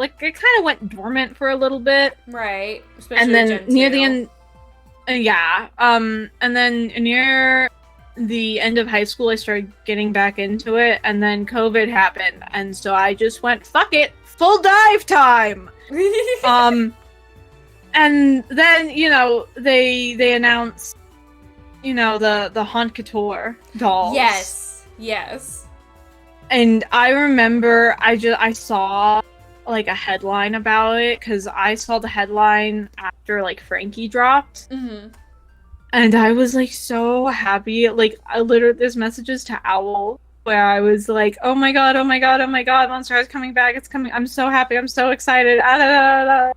went dormant for a little bit. Right. Especially and then near the end, and then near the end of high school, I started getting back into it, and then COVID happened, and so I just went, fuck it, full dive time! And then, you know, they announced, you know, the Haute Couture dolls. Yes. And I remember I saw like a headline about it because I saw the headline after like Frankie dropped. And I was like so happy. Like I literally, there's messages to Owl where I was like, oh my god, Monster High is coming back, it's coming, I'm so happy, I'm so excited. And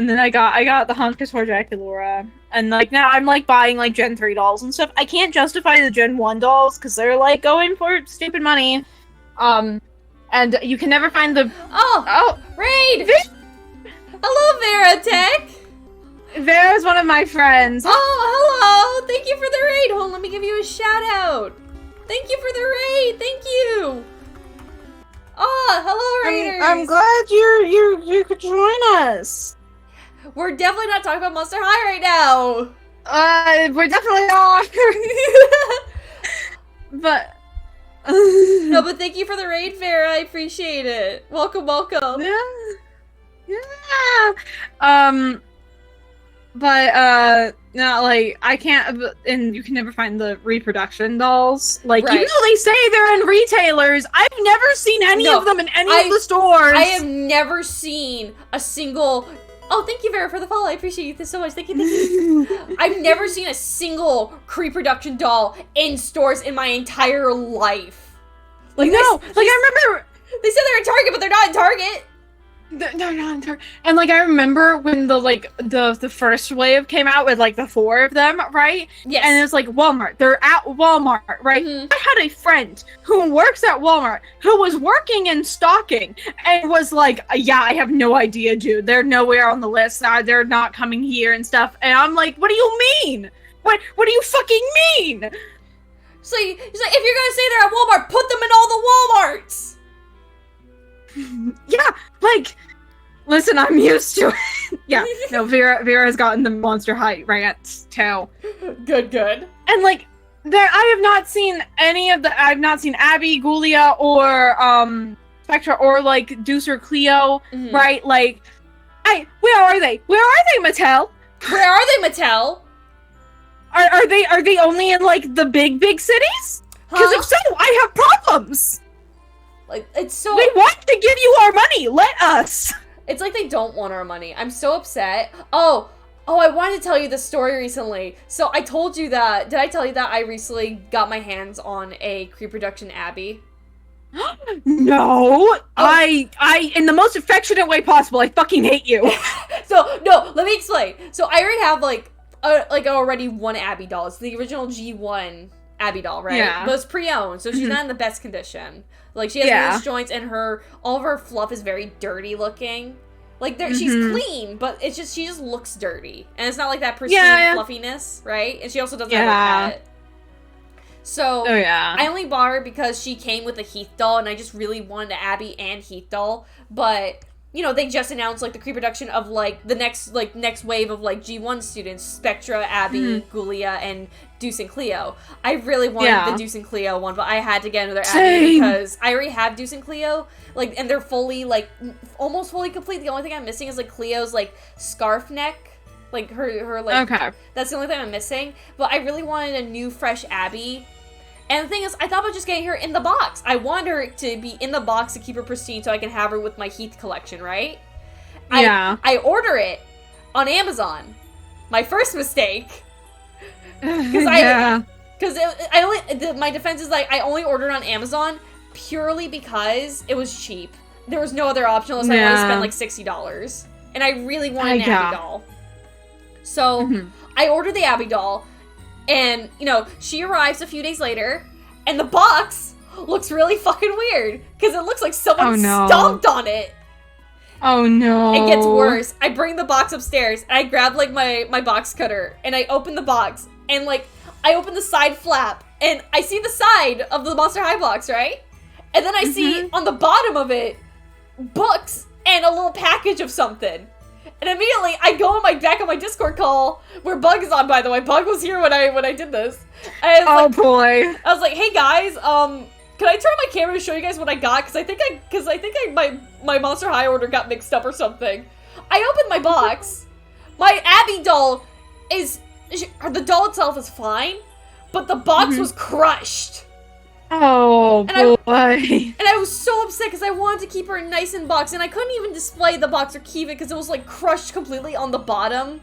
then I got the Haute Couture Dracula, and like now I'm like buying like Gen 3 dolls and stuff. I can't justify the Gen 1 dolls because they're like going for stupid money. And you can never find the Raid! Hello, Vera Tech! Vera's one of my friends. Oh, hello! Thank you for the raid! Hold on, let me give you a shout out! Thank you for the raid! Thank you! Oh, hello, Raiders! I'm glad you could join us. We're definitely not talking about Monster High right now! We're definitely not! But... No, but thank you for the raid, Vera. I appreciate it. Welcome. Yeah. No, like, I can't, and you can never find the reproduction dolls. Like, even though they say they're in retailers, I've never seen any of them in any of the stores. I have never seen a single... Oh, thank you, Vera, for the follow. I appreciate you so much. Thank you. I've never seen a single pre-production doll in stores in my entire life. Like, no, I remember... They said they're in Target, but they're not in Target. They're not in Target. And, like, I remember when the first wave came out with, like, the 4 of them, right? Yes. And it was, like, Walmart. They're at Walmart, right? I had a friend who works at Walmart who was working in stocking and was like, yeah, I have no idea, dude. They're nowhere on the list. They're not coming here and stuff. And I'm like, what do you mean? What do you fucking mean? So he's like, if you're gonna say they're at Walmart, put them in all the Walmarts! Yeah, like, listen, I'm used to it. Yeah, no, Vera's gotten the Monster High rants too. Good. And like, I have not seen any of the. I've not seen Abby, Gulia, or Spectra, or like Deuce or Cleo. Mm-hmm. Right? Like, where are they? Where are they, Mattel? Where are they, Mattel? Are they only in like the big cities? Because if so, I have problems. Like, it's so. We want to give you our money. Let us. It's like they don't want our money. I'm so upset. Oh, I wanted to tell you this story recently. So I told you that. Did I tell you that I recently got my hands on a pre-production Abby? No. Oh. I in the most affectionate way possible. I fucking hate you. So no, let me explain. So I already have like already one Abby doll. It's the original G1 Abby doll, right? Yeah. But it's pre-owned, so she's not in the best condition. Like, she has loose joints, and all of her fluff is very dirty looking. Like, she's clean, but it's just, she just looks dirty. And it's not like that pristine fluffiness, right? And she also doesn't have a pet. So, I only bought her because she came with a Heath doll, and I just really wanted an Abby and Heath doll. But, you know, they just announced, like, the pre-production of, like, the next wave of, like, G1 students. Spectra, Abby, Gulia, and Deuce and Cleo. I really wanted the Deuce and Cleo one, but I had to get another Abby because I already have Deuce and Cleo, like, and they're fully, like, almost fully complete. The only thing I'm missing is, like, Cleo's, like, scarf neck. Like, her like, that's the only thing I'm missing. But I really wanted a new, fresh Abby. And the thing is, I thought about just getting her in the box. I wanted her to be in the box to keep her pristine so I can have her with my Heath collection, right? Yeah. I order it on Amazon. My first mistake. Because my defense is, like, I only ordered on Amazon purely because it was cheap. There was no other option unless I only spent, like, $60. And I really wanted an Abby doll. So, I ordered the Abby doll. And, you know, she arrives a few days later, and the box looks really fucking weird, because it looks like someone stomped on it. Oh no. It gets worse. I bring the box upstairs, and I grab, like, my box cutter, and I open the box, and, like, I open the side flap, and I see the side of the Monster High box, right? And then I see, on the bottom of it, books and a little package of something. And immediately, I go back on my Discord call, where Bug is on, by the way. Bug was here when I did this. Boy. I was like, hey guys, can I turn on my camera to show you guys what I got? Because I think my Monster High order got mixed up or something. I opened my box. My Abby doll the doll itself is fine, but the box was crushed. Oh, boy. And I was so upset because I wanted to keep her nice in box, and I couldn't even display the box or keep it because it was, like, crushed completely on the bottom.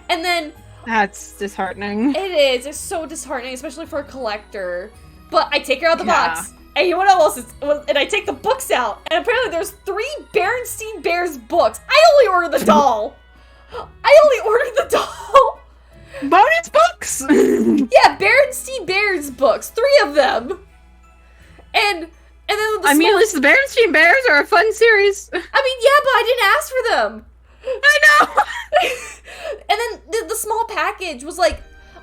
And then... That's disheartening. It is. It's so disheartening, especially for a collector. But I take her out of the box, and you know what else is... And I take the books out, and apparently there's 3 Berenstain Bears books. I only ordered the doll. Bonus books? Yeah, Berenstain Bears books. 3 of them. And then at least the Berenstain Bears are a fun series. I mean, yeah, but I didn't ask for them. I know. And then the small package was like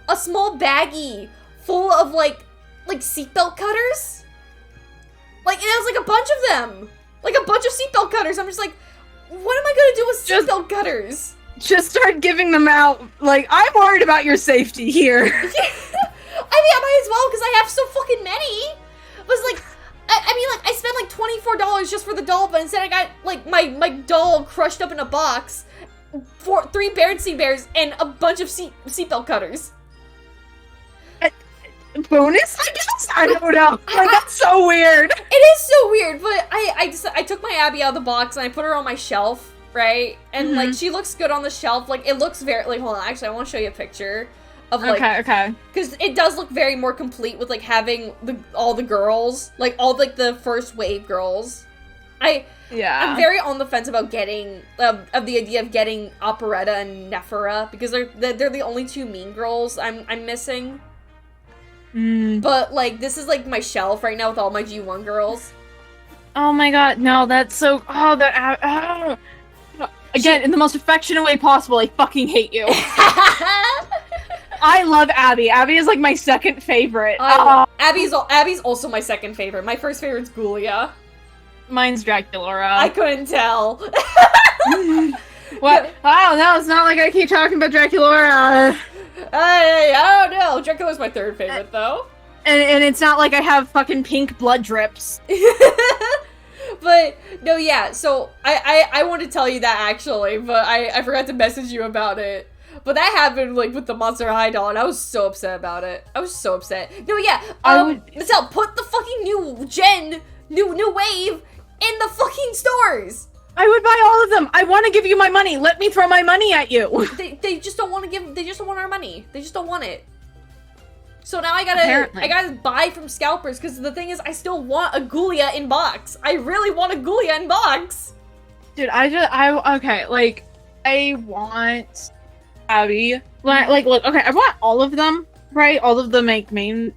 a small baggie full of like seatbelt cutters. Like, and it was like a bunch of them, like a bunch of seatbelt cutters. I'm just like, what am I gonna do with seatbelt cutters? Just start giving them out. Like, I'm worried about your safety here. I mean, I might as well because I have so fucking many. It was like, I spent like $24 just for the doll, but instead I got like my doll crushed up in a box, 3 Berenstain Bears, and a bunch of seatbelt cutters. Bonus, I guess? I don't know. Like, that's so weird. It is so weird, but I took my Abby out of the box and I put her on my shelf, right? And like, she looks good on the shelf. Like, it looks very, like, hold on, actually I want to show you a picture. Of, like, okay. Because it does look very more complete with, like, having all the girls. Like, all, like, the first wave girls. I'm very on the fence about getting, of the idea of getting Operetta and Nephra. Because they're the only 2 mean girls I'm missing. But, like, this is, like, my shelf right now with all my G1 girls. Oh my god, no, that's so, Again, in the most affectionate way possible, I fucking hate you. I love Abby. Abby is like my second favorite. Abby's also my second favorite. My first favorite's Gulia. Mine's Draculaura. I couldn't tell. What? Oh no, it's not like I keep talking about Draculaura. I don't know. Dracula's my third favorite, though. And it's not like I have fucking pink blood drips. But, no, yeah, so I want to tell you that, actually, but I forgot to message you about it. But that happened, like, with the Monster High doll, and I was so upset about it. I was so upset. No, yeah, Mattel, put the fucking new wave in the fucking stores! I would buy all of them! I want to give you my money! Let me throw my money at you! They just don't want to give, they just don't want our money. They just don't want it. So now I gotta buy from scalpers, because the thing is, I still want a Ghoulia in box. I really want a Ghoulia in box. Dude, okay, like, I want Abby. Like, look, okay, I want all of them, right? All of the, like, main,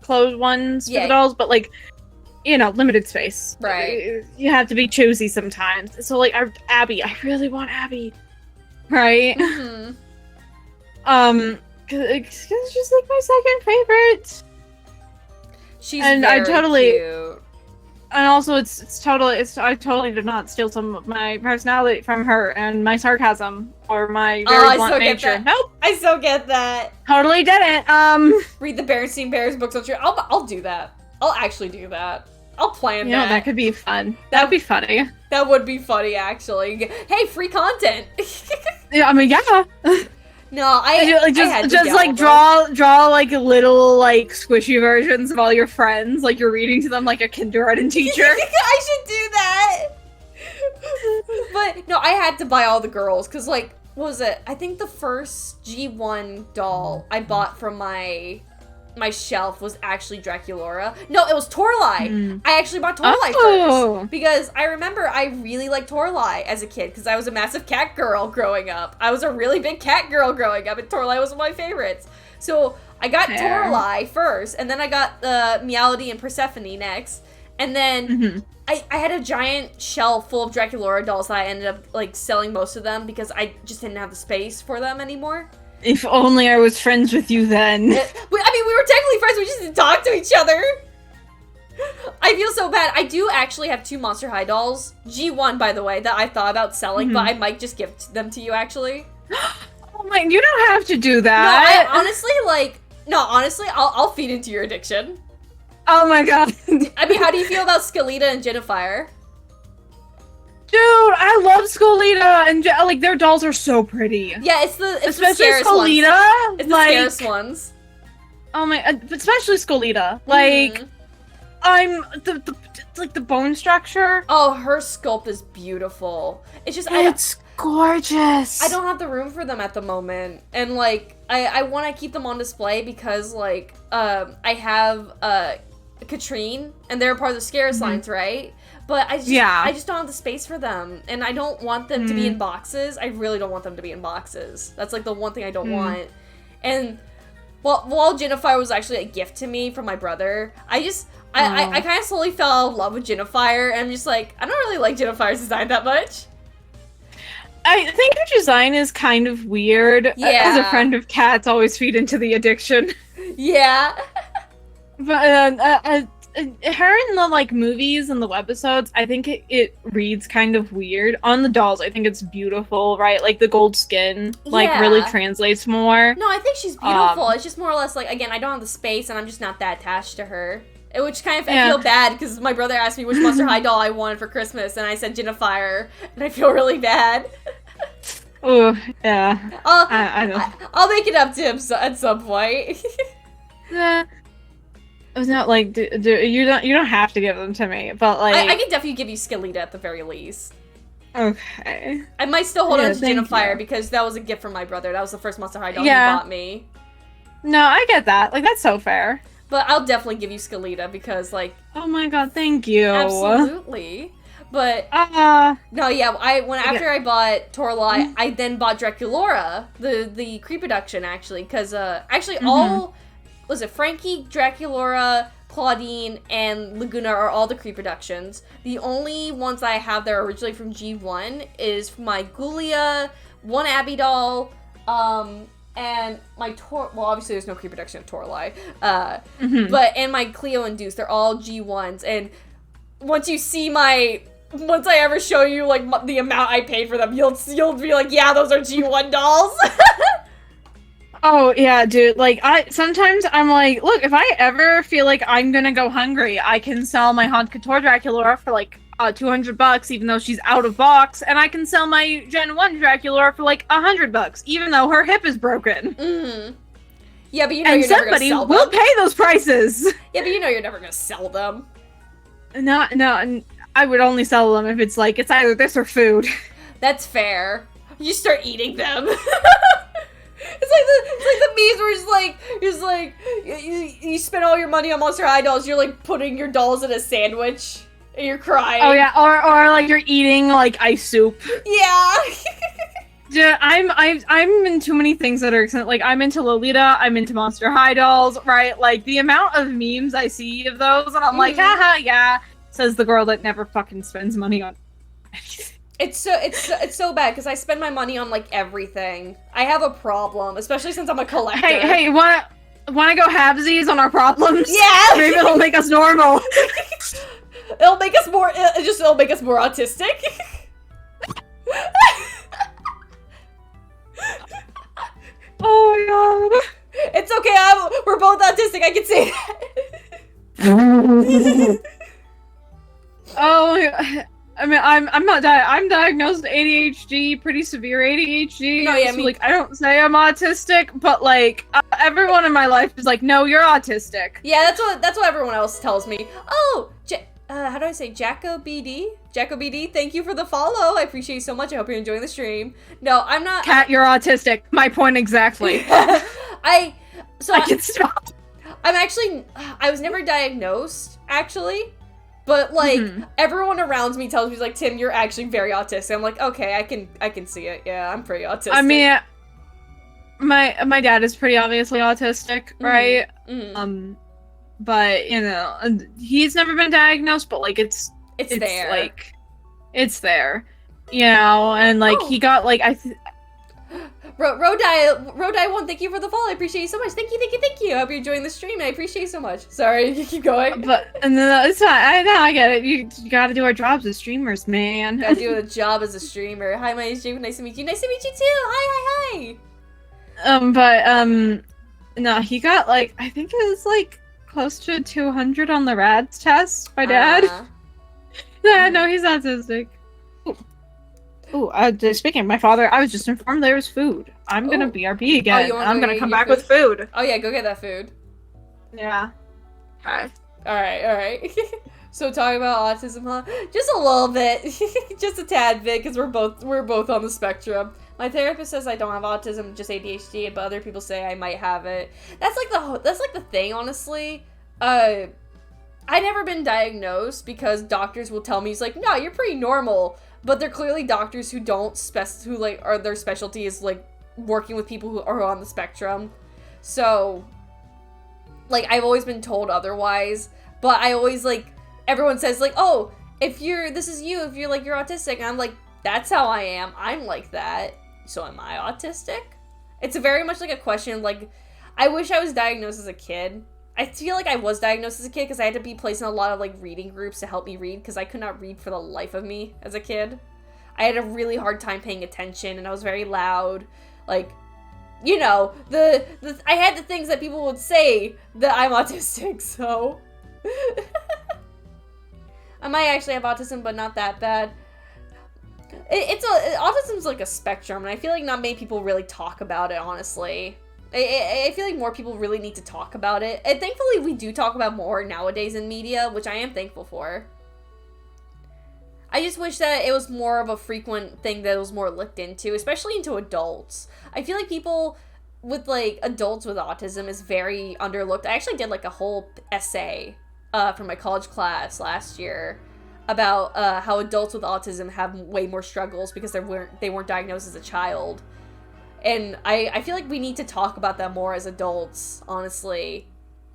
clothes ones for the dolls, but, like, you know, limited space. Right. You have to be choosy sometimes. So, like, Abby, I really want Abby. Right? Mm-hmm. Cause it's just like my second favorite. She's very cute. And also I totally did not steal some of my personality from her and my sarcasm or my very blunt nature. Nope. I so get that. Totally didn't. Read the Berenstein Bears books on Twitter. I'll do that. I'll actually do that. I'll plan that. Yeah, that could be fun. That'd be funny. That would be funny, actually. Hey, free content. Yeah, I mean, yeah. No, I just like draw like little like squishy versions of all your friends, like you're reading to them like a kindergarten teacher. I should do that. But no, I had to buy all the girls because, like, what was it? I think the first G1 doll I bought from my shelf was actually Draculaura. No, it was Torlai. I actually bought Torlai first because I remember I really liked Torlai as a kid because I was a massive cat girl growing up. I was a really big cat girl growing up, and Torlai was one of my favorites. So I got Torlai first, and then I got Meowdy and Persephone next, and then I had a giant shelf full of Draculaura dolls that I ended up like selling most of them because I just didn't have the space for them anymore. If only I was friends with you then. I mean, we were technically friends, we just didn't talk to each other. I feel so bad. I do actually have 2 Monster High dolls. G1, by the way, that I thought about selling, but I might just give them to you, actually. Oh my, you don't have to do that. No, honestly, I'll feed into your addiction. Oh my god. I mean, how do you feel about Skelita and Jennifer? Dude, I love Skelita and like their dolls are so pretty. Yeah, especially the scarce Skelita. Ones. It's the scarce ones. Oh my, especially Skelita. Like, I'm the bone structure. Oh, her sculpt is beautiful. It's just it's gorgeous. I don't have the room for them at the moment, and like I want to keep them on display because like I have Katrine, and they're part of the scarce lines, right? But I just don't have the space for them, and I don't want them to be in boxes. I really don't want them to be in boxes. That's like the one thing I don't want. And while Jennifer was actually a gift to me from my brother, I kind of slowly fell out of love with Jennifer, and I'm just like, I don't really like Jennifer's design that much. I think her design is kind of weird. Yeah. As a friend of cats, always feed into the addiction. Yeah. But her in the like movies and the webisodes, I think it reads kind of weird. On the dolls, I think it's beautiful, right? Like the gold skin, like really translates more. No, I think she's beautiful. It's just more or less like, again, I don't have the space, and I'm just not that attached to her. Which kind of I feel bad because my brother asked me which Monster High doll I wanted for Christmas, and I said Jennifer, and I feel really bad. Oh yeah. I know. I'll make it up to him at some point. Yeah. It's not like you don't have to give them to me, but like I can definitely give you Skelita at the very least. Okay. I might still hold on to Jennifer because that was a gift from my brother. That was the first Monster High doll he bought me. No, I get that. Like that's so fair. But I'll definitely give you Skelita because like. Oh my god, thank you. Absolutely. But no, yeah. After I bought Torlai, I then bought Draculaura, the Creeproduction actually, because all. Was it Frankie, Draculaura, Claudine, and Laguna are all the Creeproductions. The only ones I have that are originally from G1 is my Ghoulia, one Abby doll, and my well, obviously there's no Creeproduction of Torlai, and my Cleo and Deuce, they're all G1s, and once I ever show you, like, the amount I paid for them, you'll be like, yeah, those are G1 dolls. Oh yeah, dude. Like sometimes I'm like, look, if I ever feel like I'm gonna go hungry, I can sell my Haute Couture Dracula for like $200, even though she's out of box, and I can sell my Gen 1 Dracula for like $100, even though her hip is broken. Mm-hmm. Yeah, but you know you're never gonna sell them. And somebody will pay those prices. Yeah, but you know you're never gonna sell them. No, I would only sell them if it's like, it's either this or food. That's fair. You start eating them. It's like the memes where it's like you spend all your money on Monster High dolls, you're like putting your dolls in a sandwich and you're crying. Oh yeah, or like you're eating like ice soup. Yeah. Yeah, I'm in too many things that are like, I'm into Lolita, I'm into Monster High dolls, right? Like the amount of memes I see of those, and I'm like, haha, yeah. Says the girl that never fucking spends money on anything. It's so bad because I spend my money on like everything. I have a problem, especially since I'm a collector. Hey, wanna go halvesies on our problems? Yeah. Maybe it'll make us normal. It'll make us more autistic. Oh my god. It's okay. We're both autistic. I can say that. Oh my god. I mean, I'm diagnosed with ADHD, pretty severe ADHD. No, yeah, so, like, I don't say I'm autistic, but like everyone in my life is like, no, you're autistic. Yeah, that's what everyone else tells me. Oh, how do I say Jacko BD? Jacko BD, thank you for the follow. I appreciate you so much. I hope you're enjoying the stream. No, I'm not. Kat, you're autistic. My point exactly. I can stop. I was never diagnosed, actually. But, like, everyone around me tells me, like, Tim, you're actually very autistic. I'm like, okay, I can see it. Yeah, I'm pretty autistic. I mean, my dad is pretty obviously autistic, right? Mm-hmm. But, you know, he's never been diagnosed, but, like, it's there. Like, it's there. You know, and, like, he got, like, Rodai 1, thank you for the follow. I appreciate you so much. Thank you. I hope you're enjoying the stream. I appreciate you so much. Sorry, you keep going. But it's fine. I get it. You gotta do our jobs as streamers, man. Gotta do a job as a streamer. Hi, my name is Jake. Nice to meet you. Nice to meet you too. Hi. No, he got like, I think it was like close to 200 on the RADS test. My dad. Yeah, no, he's autistic. Ooh, speaking of my father, I was just informed there was food. I'm gonna BRB again. I'm gonna come back with food. Oh yeah, go get that food. Yeah. Okay. Alright. So talking about autism, huh? Just a little bit. Just a tad bit, because we're both on the spectrum. My therapist says I don't have autism, just ADHD, but other people say I might have it. That's like the thing, honestly. I never been diagnosed because doctors will tell me, he's like, no, you're pretty normal. But they're clearly doctors who who like are their specialty is like working with people who are on the spectrum. So like I've always been told otherwise, but I always like everyone says like, "Oh, if you're autistic." And I'm like, "That's how I am. I'm like that. So am I autistic?" It's very much like a question like I wish I was diagnosed as a kid. I feel like I was diagnosed as a kid because I had to be placed in a lot of, like, reading groups to help me read because I could not read for the life of me as a kid. I had a really hard time paying attention, and I was very loud. Like, you know, I had the things that people would say that I'm autistic, so... I might actually have autism, but not that bad. Autism's like a spectrum, and I feel like not many people really talk about it, honestly. I feel like more people really need to talk about it. And thankfully, we do talk about more nowadays in media, which I am thankful for. I just wish that it was more of a frequent thing that was more looked into, especially into adults. I feel like people with, like, adults with autism is very underlooked. I actually did, like, a whole essay for my college class last year about how adults with autism have way more struggles because they weren't diagnosed as a child. And I feel like we need to talk about that more as adults, honestly.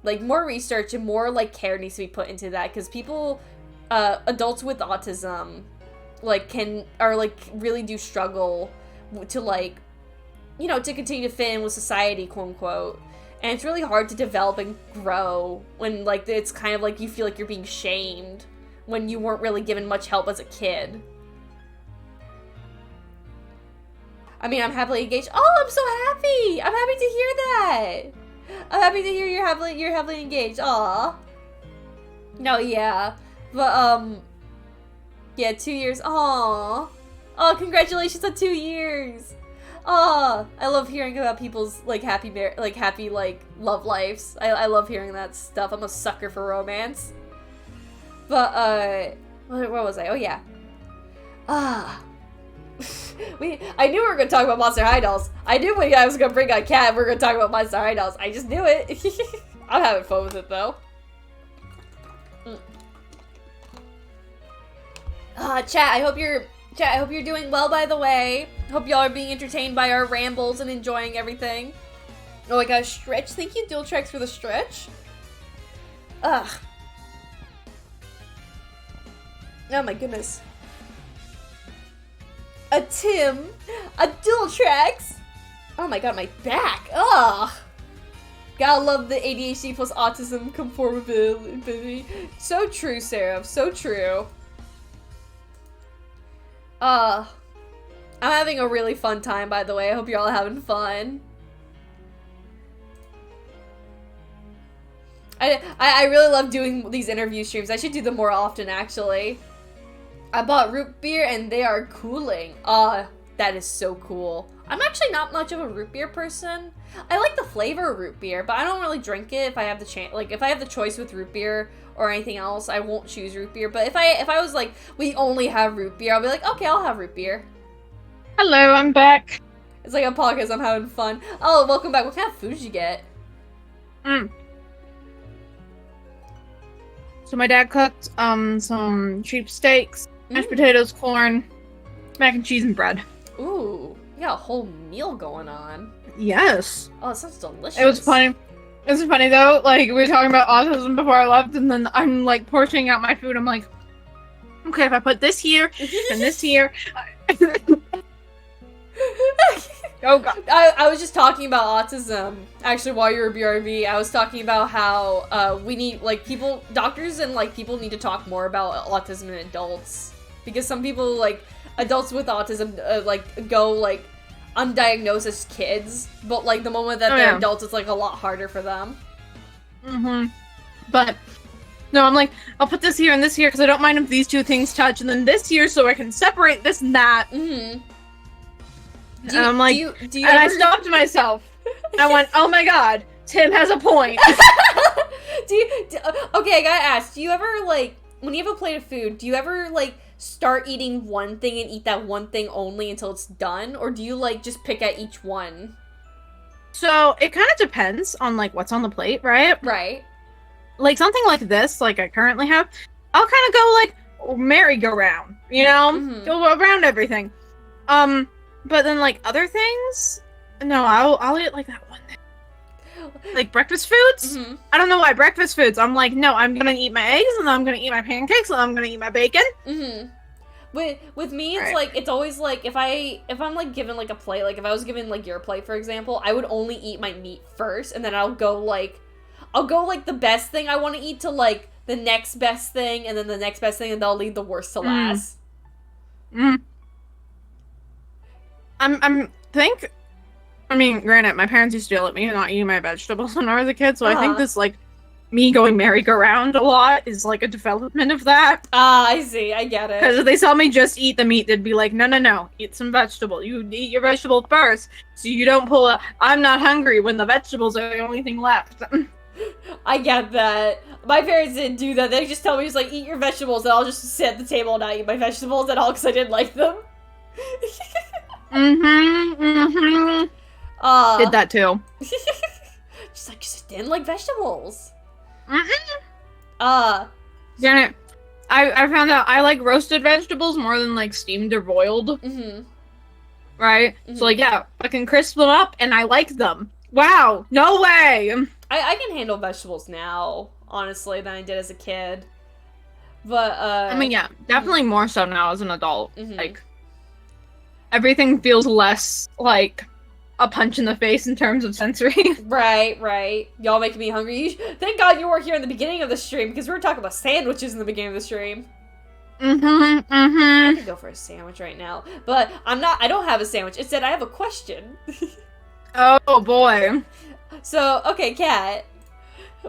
Like, more research and more, like, care needs to be put into that. Because people, adults with autism, like, really do struggle to, like, you know, to continue to fit in with society, quote unquote. And it's really hard to develop and grow when, like, it's kind of like you feel like you're being shamed when you weren't really given much help as a kid. I mean, I'm happily engaged. Oh, I'm so happy. I'm happy to hear that. I'm happy to hear you're happily engaged. Aw. No, yeah. But, yeah, 2 years. Aw. Oh, congratulations on 2 years. Oh, I love hearing about people's, like, happy, love lives. I love hearing that stuff. I'm a sucker for romance. But, where was I? Oh, yeah. I knew we were gonna talk about Monster High dolls. I knew when I was gonna bring a cat, we were gonna talk about Monster High dolls. I just knew it. I'm having fun with it, though. Chat, I hope you're doing well, by the way. Hope y'all are being entertained by our rambles and enjoying everything. Oh, I got a stretch. Thank you, Dual Tracks, for the stretch. Ugh. Oh my goodness. A Tim. A Dual Tracks. Oh my god, my back. Ugh. Gotta love the ADHD plus autism conformability. So true, Sarah. So true. I'm having a really fun time, by the way. I hope you're all having fun. I really love doing these interview streams. I should do them more often, actually. I bought root beer and they are cooling. That is so cool. I'm actually not much of a root beer person. I like the flavor of root beer, but I don't really drink it if I have the chance. Like, if I have the choice with root beer or anything else, I won't choose root beer. But if I was like, we only have root beer, I'll be like, okay, I'll have root beer. Hello, I'm back. It's like a podcast, I'm having fun. Oh, welcome back. What kind of food did you get? So my dad cooked, some cheap steaks, mashed potatoes, corn, mac and cheese, and bread. Ooh, you got a whole meal going on. Yes. Oh, it sounds delicious. It was funny. It was funny, though. Like, we were talking about autism before I left, and then I'm, like, portioning out my food. I'm like, okay, if I put this here, and this here... Oh god. I was just talking about autism, actually, while you were BRB. I was talking about how we need, like, doctors and, like, people need to talk more about autism in adults. Because some people, like, adults with autism, go, like, undiagnosed as kids. But, like, the moment that they're adults, it's, like, a lot harder for them. But, no, I'm like, I'll put this here and this here because I don't mind if these two things touch, and then this here so I can separate this and that. And I'm like, I stopped myself. I went, oh my god, Tim has a point. Okay, I gotta ask, do you ever, like, when you have a plate of food, do you ever, like, start eating one thing and eat that one thing only until it's done? Or do you, like, just pick at each one? So, it kind of depends on, like, what's on the plate, right? Right. Like, something like this, like I currently have, I'll kind of go, like, merry-go-round, you know? Go around everything. But then, like, other things, no, I'll eat, like, that one thing. Like, breakfast foods? I don't know why breakfast foods. I'm like, no, I'm gonna eat my eggs, and then I'm gonna eat my pancakes, and then I'm gonna eat my bacon. With me, it's like, it's always like, if I'm like given like a plate, like if I was given like your plate, for example, I would only eat my meat first, and then I'll go like the best thing I want to eat to like the next best thing, and then the next best thing, and I'll leave the worst to last. I mean, granted, my parents used to yell at me for not eating my vegetables when I was a kid, so I think this, like, me going merry-go-round a lot is, like, a development of that. I see. I get it. Because if they saw me just eat the meat, they'd be like, no, eat some vegetable. You eat your vegetable first, so you don't pull a, I'm not hungry when the vegetables are the only thing left. I get that. My parents didn't do that. They just tell me, just, like, eat your vegetables, and I'll just sit at the table and not eat my vegetables at all, because I didn't like them. Did that too. Just like, just didn't like vegetables. Damn it. I found out I like roasted vegetables more than like steamed or boiled. Right? So like, yeah, I can crisp them up and I like them. Wow, no way! I can handle vegetables now, honestly, than I did as a kid. But, I mean, yeah, definitely more so now as an adult. Like, everything feels less like a punch in the face in terms of sensory. Right. Y'all making me hungry. Thank God you were here in the beginning of the stream, because we were talking about sandwiches in the beginning of the stream. I could go for a sandwich right now, but I don't have a sandwich. Instead, I have a question. Oh boy. So, okay, Kat.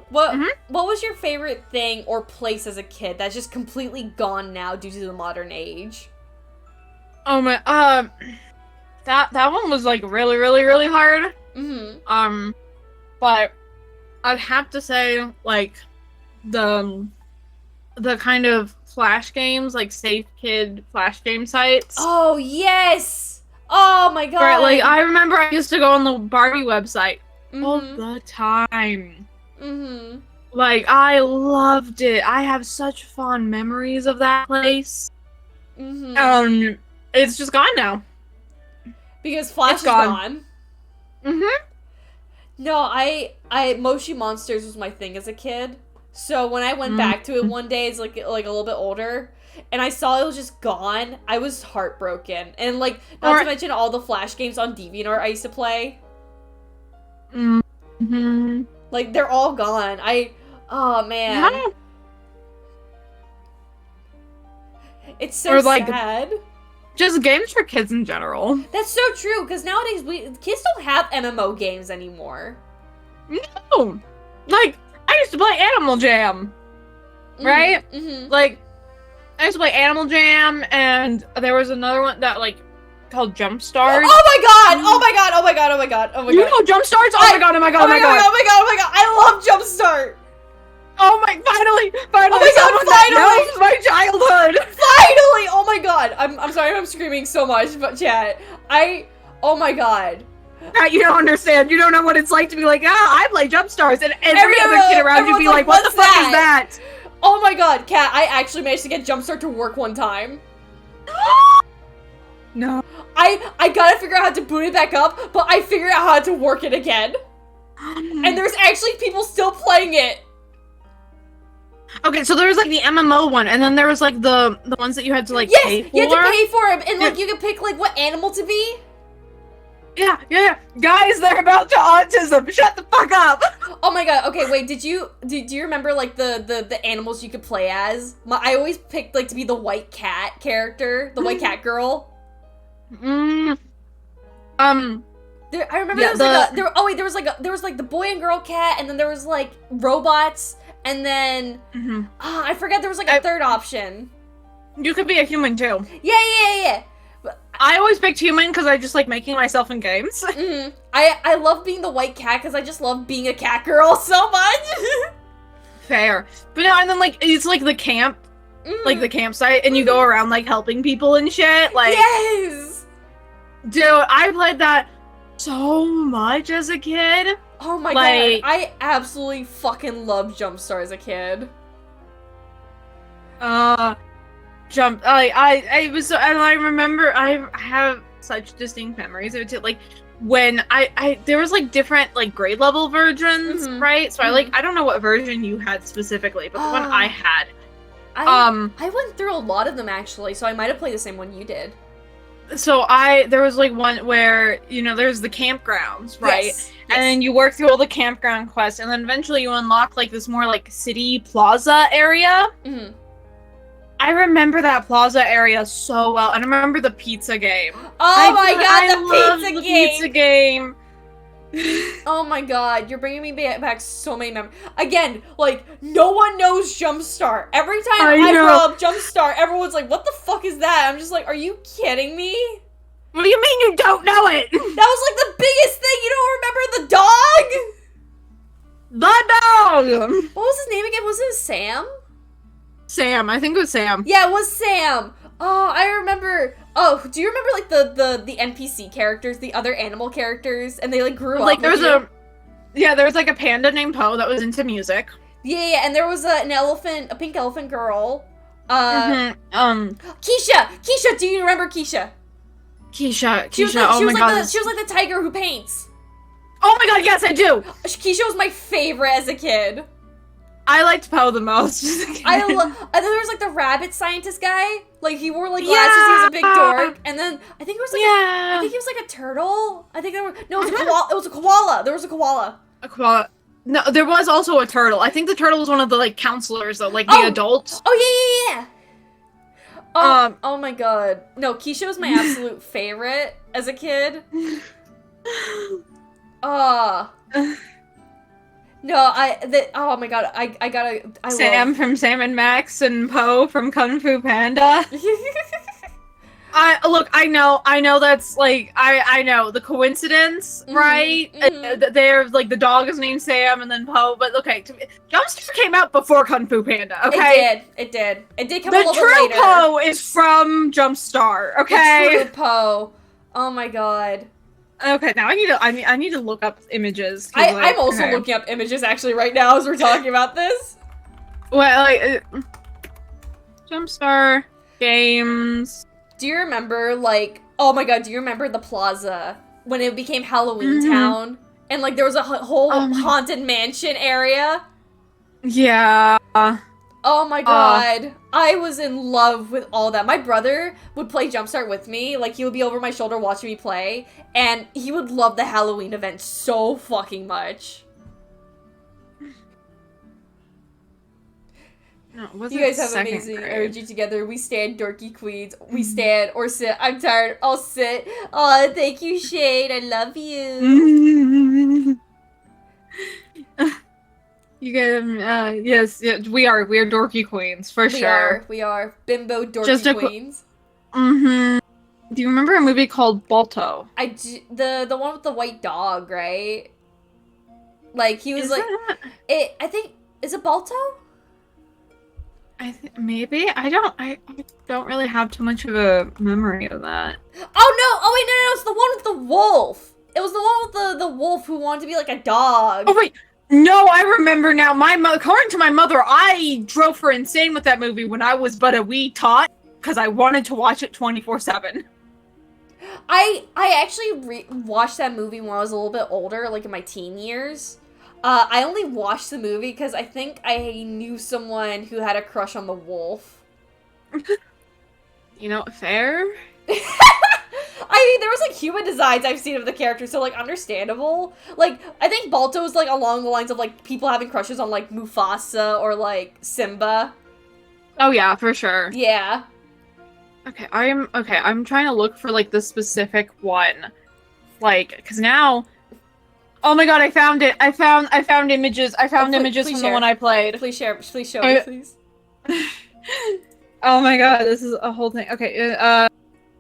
What was your favorite thing or place as a kid that's just completely gone now due to the modern age? Oh my, that one was like really, really, really hard. But I'd have to say like the kind of flash games, like Safe Kid flash game sites. Oh yes! Oh my god! Right, like I remember I used to go on the Barbie website all the time. Like I loved it. I have such fond memories of that place. It's just gone now. Because Flash is gone. No, I Moshi Monsters was my thing as a kid. So when I went back to it one day, it's like a little bit older, and I saw it was just gone, I was heartbroken. And like, not to mention all the Flash games on DeviantArt I used to play. Like, they're all gone. Oh man. Yeah. It's so sad. Just games for kids in general. That's so true, because nowadays kids don't have MMO games anymore. No! Like, I used to play Animal Jam. Right? Like, I used to play Animal Jam, and there was another one that, like, called Jump Stars. Oh my god! Oh my god! Oh my god! Oh my god! Oh my god! You know Jump Stars? Oh my god! Oh my god! Oh my god! Oh my god! Oh my god! I love Jump Start! Oh my, finally! Oh my god, finally! My childhood! Finally! Oh my god! I'm sorry if I'm screaming so much, but chat, oh my god. You don't understand. You don't know what it's like to be like, I play Jump Stars, and every other kid around you be like, what the fuck is that? Oh my god, Kat, I actually managed to get Jump Start to work one time. No. I gotta figure out how to boot it back up, but I figured out how to work it again. And there's actually people still playing it. Okay, so there was like the MMO one, and then there was like the ones that you had to like pay for. Yes, you had to pay for them, and like you could pick like what animal to be. Yeah. Guys, they're about to autism. Shut the fuck up. Oh my god. Okay, wait. Do you remember like the animals you could play as? I always picked like to be the white cat character, the white cat girl. I remember there was like the boy and girl cat, and then there was like robots. And then, I forgot there was like a third option. You could be a human too. Yeah. I always picked human because I just like making myself in games. I love being the white cat because I just love being a cat girl so much. Fair. But no, and then like, it's like the camp, like the campsite, and you go around like helping people and shit. Like, yes! Dude, I played that so much as a kid. Oh my god, I absolutely fucking loved Jump Star as a kid. I remember I have such distinct memories of it. Like when there was like different like grade level versions, right? So I don't know what version you had specifically, but the one I had. I went through a lot of them actually, so I might have played the same one you did. So there was like one where, you know, there's the campgrounds, right? Yes. And then you work through all the campground quests, and then eventually you unlock like this more like city plaza area. I remember that plaza area so well, and I remember the pizza game. Oh my god, the pizza game! Oh my god, you're bringing me back so many memories. Again, like, no one knows Jumpstart. Every time I bring up Jumpstart, everyone's like, what the fuck is that? I'm just like, are you kidding me? What do you mean you don't know it? That was like the biggest thing. You don't remember the dog? The dog! What was his name again? Was it Sam? Sam, I think it was Sam. Yeah, it was Sam. Oh, I remember. Oh, do you remember like the NPC characters, the other animal characters, and they like grew up? Like there was like a panda named Poe that was into music. Yeah, and there was a pink elephant girl. Keisha, do you remember Keisha? Keisha, oh my god. She was like the tiger who paints. Oh my god, yes, I do! Keisha was my favorite as a kid. I liked Poe the most. And then there was like the rabbit scientist guy. Like he wore like glasses, he was a big dork. And then I think it was like I think he was like a turtle. I think it was a koala. There was a koala. A koala. No, there was also a turtle. I think the turtle was one of the like counselors though, like the adults. Oh yeah. Oh my god. No, Keisha was my absolute favorite as a kid. Oh my god, I gotta. Sam from Sam and Max and Poe from Kung Fu Panda. I know that's like, I know the coincidence, right? They're like, the dog is named Sam and then Poe, but okay, Jumpstart came out before Kung Fu Panda, okay? It did come a little bit The later. true Poe is from Jumpstart, okay? The true Poe. Oh my god. Okay, now I need to look up images. I'm also looking up images actually right now as we're talking about this. Well, like, Jumpstart games. Do you remember, like, oh my god, do you remember the plaza when it became Halloween Town? And, like, there was a whole haunted mansion area? Yeah. Oh my god. I was in love with all that. My brother would play Jumpstart with me. Like, he would be over my shoulder watching me play. And he would love the Halloween event so fucking much. No, you guys have amazing energy together. We stand dorky queens. We stand or sit. I'm tired. I'll sit. Oh, thank you, Shade. I love you. You guys, yes, we are dorky queens for sure. We are bimbo dorky queens. Do you remember a movie called Balto? The one with the white dog, right? Like he was I think is it Balto? Maybe. I don't really have too much of a memory of that. Oh no! Oh wait, no, it's the one with the wolf. It was the one with the wolf who wanted to be like a dog. Oh wait, no, I remember now. According to my mother, I drove her insane with that movie when I was but a wee tot because I wanted to watch it 24/7. I actually watched that movie when I was a little bit older, like in my teen years. I only watched the movie because I think I knew someone who had a crush on the wolf. You know, fair? I mean, there was, like, human designs I've seen of the characters, so, like, understandable. Like, I think Balto is, like, along the lines of, like, people having crushes on, like, Mufasa or, like, Simba. Oh, yeah, for sure. Yeah. Okay, I'm trying to look for, like, the specific one. Like, because now... Oh my god, I found it! I found images! I found images from the one I played. Please share, please show me, please. Oh my god, this is a whole thing. Okay,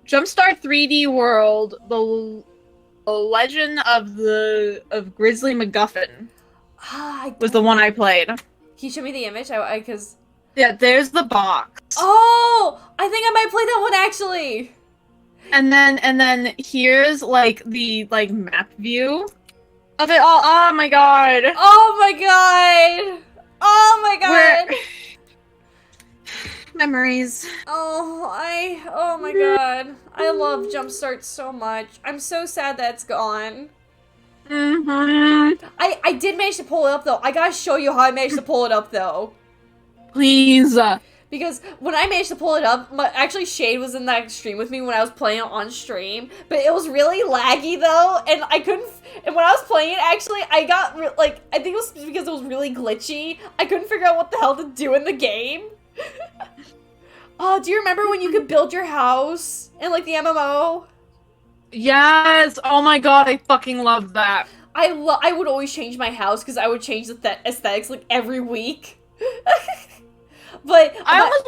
Jumpstart 3D World, the Legend of Grizzly MacGuffin was the one I played. Can you show me the image? Cause... Yeah, there's the box. Oh! I think I might play that one, actually! And then here's, like, the, like, map view of it all. Oh my god! Oh my god! Oh my god! Memories. Oh my god. I love Jumpstart so much. I'm so sad that it's gone. I did manage to pull it up, though. I gotta show you how I managed to pull it up, though. Please. Because when I managed to pull it up, actually Shade was in that stream with me when I was playing it on stream, but it was really laggy though, and I couldn't, and when I was playing it, actually, I got, like, I think it was because it was really glitchy, I couldn't figure out what the hell to do in the game. Oh, do you remember when you could build your house in, like, the MMO? Yes! Oh my god, I fucking love that. I would always change my house, because I would change the aesthetics, like, every week. But I almost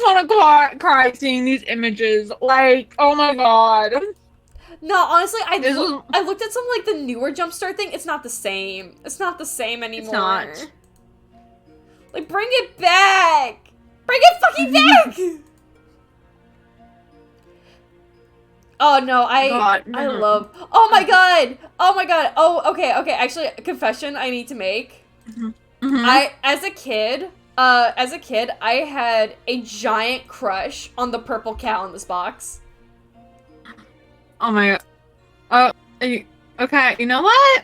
want to cry seeing these images. Like, oh my god. No, honestly, I looked at some, like, the newer Jumpstart thing. It's not the same. It's not the same anymore. It's not. Like, bring it back! Bring it fucking back! Oh, no, I love... Oh, my god! Oh, my god! Oh, okay. Actually, a confession I need to make. As a kid, I had a giant crush on the purple cow in this box. Oh my god. Okay, you know what?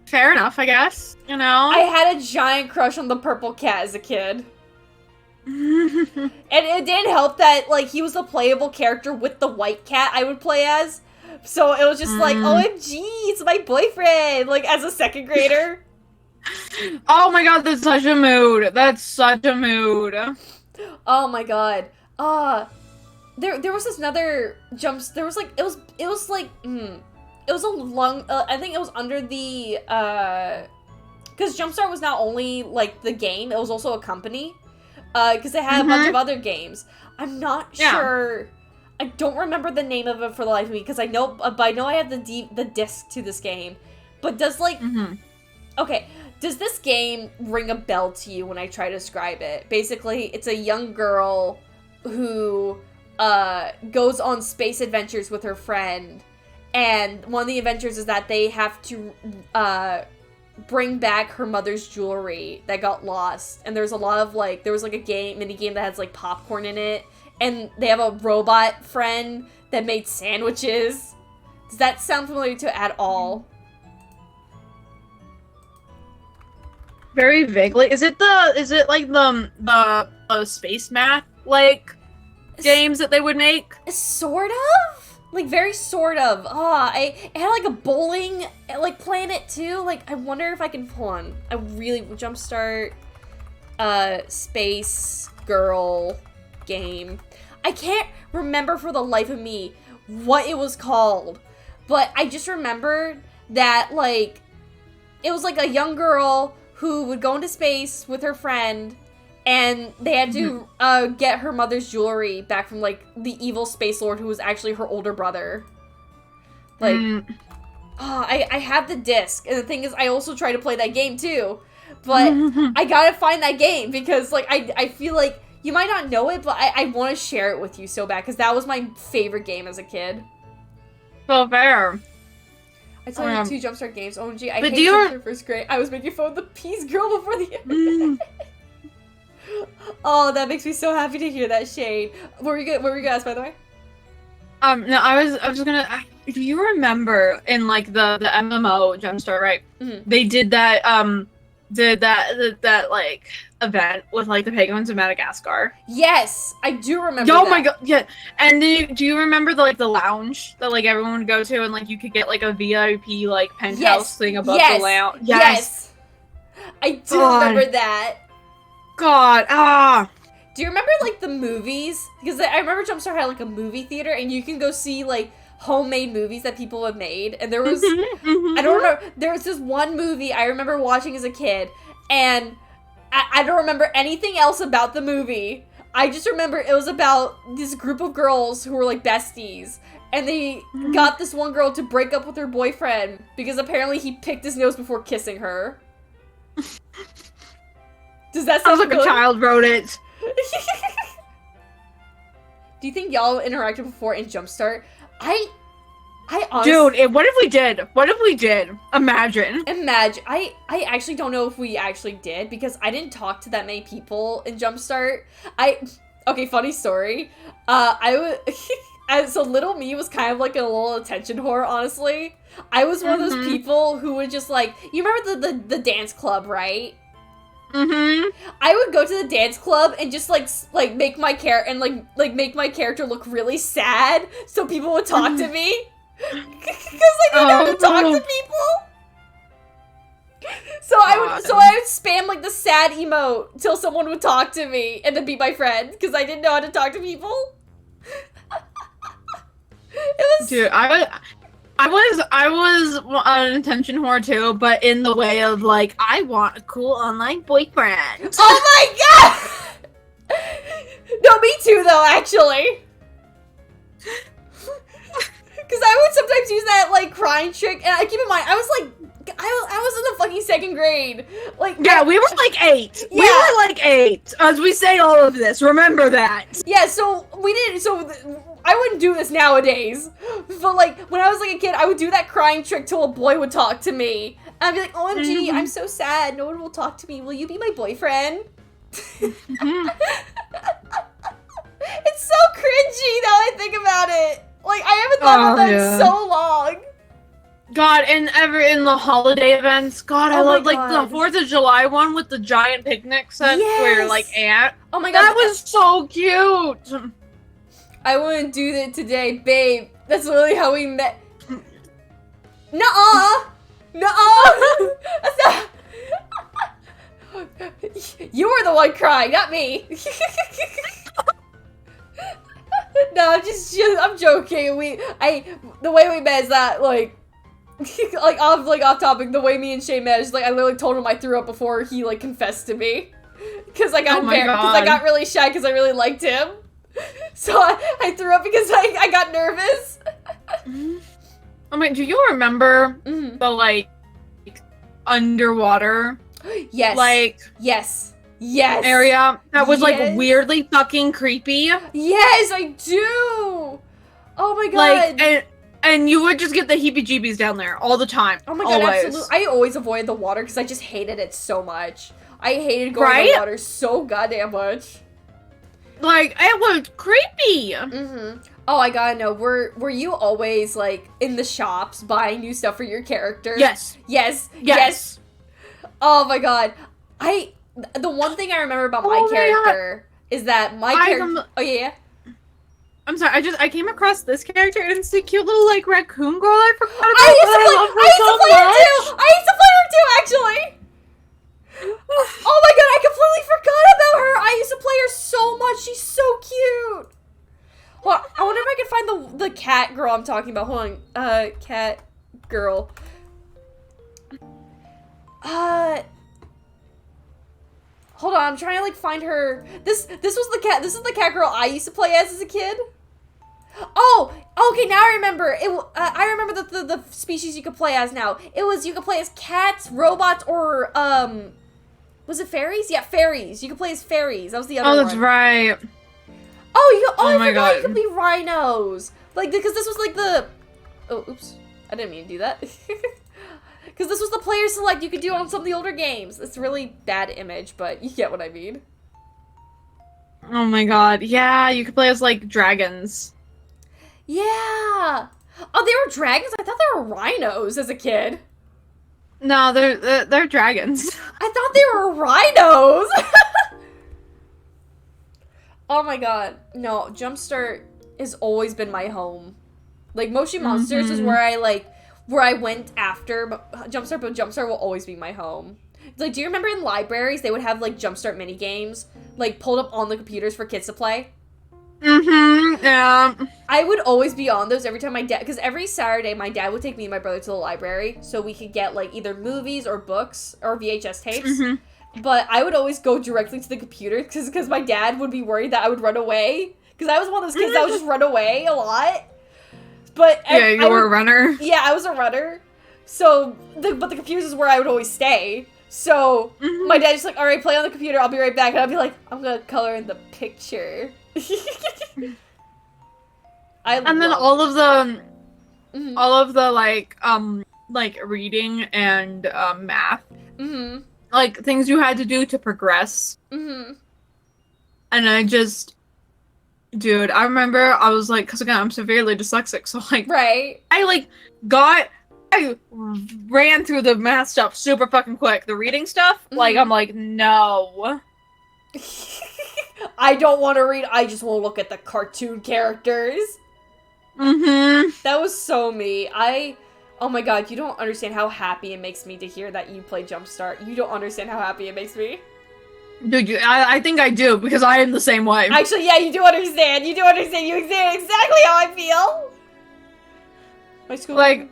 Fair enough, I guess. You know? I had a giant crush on the purple cat as a kid. And it didn't help that, like, he was a playable character with the white cat I would play as. So it was just like, OMG, it's my boyfriend, like, as a second grader. Oh my god, that's such a mood. That's such a mood. Oh my god. there was this another jumps. There was like it was like it was a long. I think it was under the because Jumpstart was not only like the game, it was also a company. Because they had a bunch of other games. I'm not sure. I don't remember the name of it for the life of me because I know, but I know I have the disc to this game. But does like, okay, does this game ring a bell to you when I try to describe it? Basically, it's a young girl who goes on space adventures with her friend, and one of the adventures is that they have to bring back her mother's jewelry that got lost. And there's a lot of like, there was like a mini game that has like popcorn in it, and they have a robot friend that made sandwiches. Does that sound familiar to you at all? Very vaguely. Is it like the space math like games that they would make? Sort of? Like, very sort of. It had, like, a bowling, like, planet, too. Like, I wonder if I can pull on. I really... Jumpstart, space girl game. I can't remember for the life of me what it was called. But I just remembered that, like, it was, like, a young girl who would go into space with her friend, and they had to get her mother's jewelry back from, like, the evil space lord who was actually her older brother. Like, I have the disc. And the thing is, I also try to play that game, too. But I gotta find that game because, like, I feel like you might not know it, but I want to share it with you so bad because that was my favorite game as a kid. So fair. I told you 2 Jumpstart games. OMG, I hate Jumpstart first grade. I was making fun of the Peace Girl before the internet. Oh, that makes me so happy to hear that, Shade. What were you gonna ask, by the way? No, I was gonna. Do you remember in like the MMO Jumpstart, right? They did that like event with like the penguins of Madagascar. Yes, I do remember. Oh my god, yeah. And do you remember the lounge that like everyone would go to and like you could get like a VIP like penthouse thing above the lounge? Yes. I do remember that. God, Do you remember, like, the movies? Because I remember Jumpstart had, like, a movie theater, and you can go see, like, homemade movies that people have made. And there was, I don't remember, there was this one movie I remember watching as a kid, and I don't remember anything else about the movie. I just remember it was about this group of girls who were, like, besties. And they got this one girl to break up with her boyfriend, because apparently he picked his nose before kissing her. Does that sound like a child wrote it? Do you think y'all interacted before in Jumpstart? I honestly... Dude, what if we did? What if we did? Imagine. I actually don't know if we actually did, because I didn't talk to that many people in Jumpstart. Okay, funny story. So little me was kind of like a little attention whore, honestly. I was one of those people who would just like... You remember the dance club, right? I would go to the dance club and just like make my make my character look really sad so people would talk to me because I didn't know how to talk to people. So I would spam like the sad emote till someone would talk to me and then be my friend because I didn't know how to talk to people. It was... Dude, I was an attention whore too, but in the way of like, I want a cool online boyfriend. Oh my god! No, me too though, actually. Because I would sometimes use that like crying trick, and I keep in mind I was in the fucking 2nd grade. Like we were like 8. Yeah. We were like 8 as we say all of this. Remember that. Yeah. So we didn't. I wouldn't do this nowadays, but like when I was like a kid, I would do that crying trick till a boy would talk to me. And I'd be like, "OMG, I'm so sad. No one will talk to me. Will you be my boyfriend?" It's so cringy now I think about it. Like I haven't thought about that in so long. God, and ever in the holiday events, God, I love like the 4th of July one with the giant picnic set where you're like aunt. Oh my god, that was so cute. I wouldn't do that today, babe. That's literally how we met. Nuh-uh! Nuh-uh! That's not... You were the one crying, not me. No, I'm joking. The way we met is that, like, off topic, the way me and Shay met is, like, I literally told him I threw up before he, like, confessed to me. Because I got really shy because I really liked him. So I threw up because I got nervous. I mean, do you remember the, like, underwater? Yes. Like... Yes. Yes. Area that was like weirdly fucking creepy. Yes, I do. Oh my god. Like and you would just get the heebie-jeebies down there all the time. Oh my god, absolutely. I always avoided the water because I just hated it so much. I hated going in the water so goddamn much. Like, it was creepy. Oh, I gotta know. Were you always like in the shops buying new stuff for your character? Yes. Oh my god. The one thing I remember about my character is that my character. Oh yeah. I'm sorry. I came across this character and it's the cute little like raccoon girl. I forgot about. I used to play her too. I used to play her too, actually. Oh my god, I completely forgot about her. I used to play her so much. She's so cute. Hold on, I wonder if I can find the cat girl I'm talking about. Hold on, cat girl. Hold on, I'm trying to like find her. This is the cat girl I used to play as a kid. Oh, okay, now I remember. I remember the species you could play as now. You could play as cats, robots, or was it fairies? Yeah, fairies. You could play as fairies. That was the other one. Oh, that's right. Oh, I my forgot god. you could be rhinos. Like, because this was like the. Oh, oops. I didn't mean to do that. Because this was the player select you could do on some of the older games. It's a really bad image, but you get what I mean. Oh my god. Yeah, you could play as, like, dragons. Yeah. Oh, they were dragons? I thought they were rhinos as a kid. No, they're dragons. I thought they were rhinos. Oh my god. No, Jumpstart has always been my home. Like, Moshi Monsters is where I went after Jumpstart, but Jumpstart will always be my home. Like, do you remember in libraries, they would have, like, Jumpstart minigames, like, pulled up on the computers for kids to play? Yeah. I would always be on those every time my dad, because every Saturday, my dad would take me and my brother to the library, so we could get, like, either movies or books or VHS tapes. But I would always go directly to the computer, because my dad would be worried that I would run away. Because I was one of those kids that would just run away a lot. But yeah, you were a runner. Yeah, I was a runner. So, but the computers is where I would always stay. So, my dad's just like, all right, play on the computer. I'll be right back. And I'll be like, I'm going to color in the picture. And then all of the like reading and math. Like things you had to do to progress. And I just... Dude, I remember I was like, because again, I'm severely dyslexic, so like, I ran through the math stuff super fucking quick. The reading stuff, like, I'm like, no. I don't want to read, I just want to look at the cartoon characters. That was so me. Oh my god, you don't understand how happy it makes me to hear that you play Jumpstart. You don't understand how happy it makes me. Dude, I think I do, because I am the same way. Actually, yeah, you do understand. You do understand. You understand exactly how I feel. My school... Like...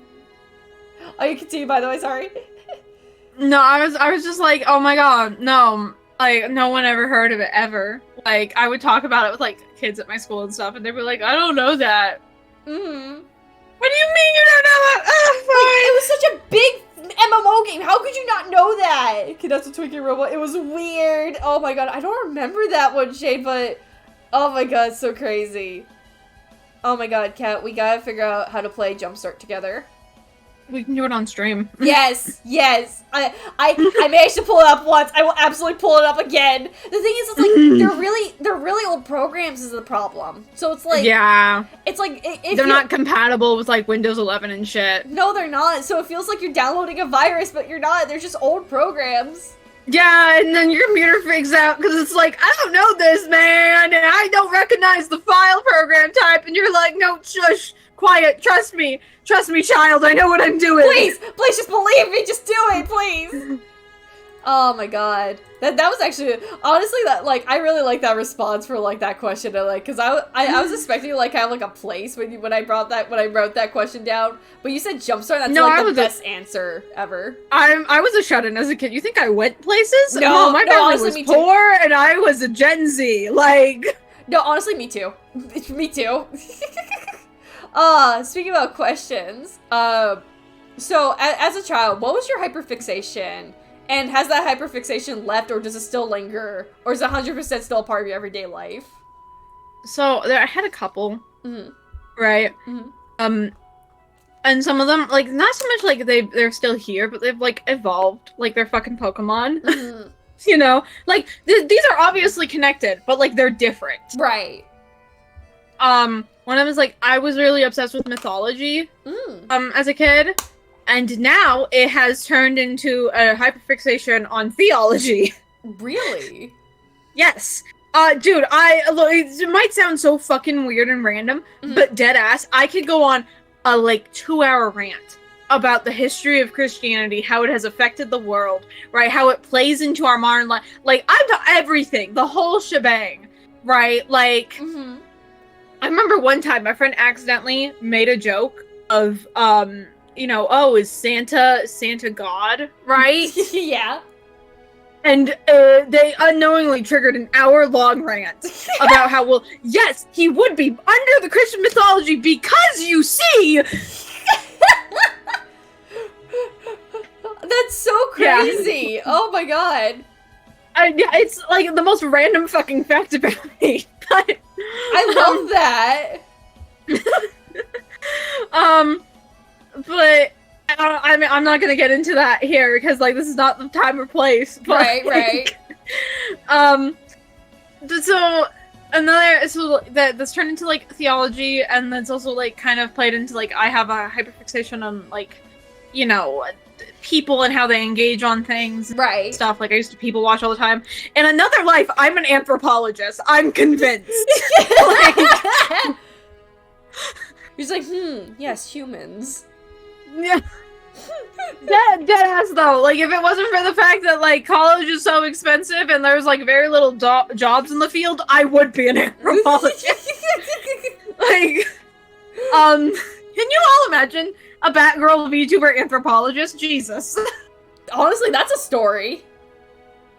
Oh, you continue, by the way, sorry. No, I was just like, oh my god, no. Like, no one ever heard of it, ever. Like, I would talk about it with, like, kids at my school and stuff, and they'd be like, I don't know that. What do you mean you don't know that? Like, it was such a big MMO game. How could you not know that? Okay, that's a Twinkie robot. It was weird. Oh my god, I don't remember that one, Shade, but oh my god, so crazy. Oh my god, Kat, we gotta figure out how to play Jumpstart together. We can do it on stream. Yes, yes. I managed to pull it up once. I will absolutely pull it up again. The thing is, it's like they're really old programs is the problem. So it's like it's like they're not compatible with like Windows 11 and shit. No, they're not. So it feels like you're downloading a virus, but you're not. They're just old programs. Yeah, and then your computer freaks out because it's like, I don't know this, man, and I don't recognize the file program type, and you're like, no, shush, quiet, trust me, child, I know what I'm doing. Please just believe me, just do it, please. Oh my god. That was actually, honestly, that, like, I really like that response for, like, that question, like, because I was expecting to, like, have, like, a place when I wrote that question down, but you said Jumpstart, that's, No, like, the best answer ever. I was a shut-in as a kid. You think I went places? No, my no, family honestly, was poor, and I was a Gen Z, like... No, honestly, me too. Me too. Speaking about questions, so as a child, what was your hyperfixation? And has that hyperfixation left, or does it still linger? Or is it 100% still a part of your everyday life? So, I had a couple, right? Mm-hmm. And some of them, like, not so much like they're still here, but they've, like, evolved. Like, they're fucking Pokemon. Mm-hmm. You know? Like, these are obviously connected, but, like, they're different. Right. One of them is, like, I was really obsessed with mythology, as a kid. And now it has turned into a hyperfixation on theology. Really? Yes. Dude, it might sound so fucking weird and random, but dead ass, I could go on a, like, 2-hour rant about the history of Christianity, how it has affected the world, right? How it plays into our modern life. Like, I've done everything, the whole shebang, right? Like, I remember one time my friend accidentally made a joke of, you know, oh, is Santa God, right? Yeah. And they unknowingly triggered an hour-long rant about how, well, yes, he would be under the Christian mythology because, you see... That's so crazy! Yeah. Oh my god. Yeah, it's, like, the most random fucking fact about me, but... I love that! But... I mean, I'm not gonna get into that here because, like, this is not the time or place. But, right. So that's turned into, like, theology, and that's also, like, kind of played into, like, I have a hyperfixation on, like, you know, people and how they engage on things, right? Stuff like I used to people watch all the time. In another life, I'm an anthropologist. I'm convinced. He's like, yes, humans. Yeah. Dead ass though. Like, if it wasn't for the fact that, like, college is so expensive and there's, like, very little jobs in the field, I would be an anthropologist. Like, can you all imagine a Batgirl VTuber anthropologist? Jesus. Honestly, that's a story.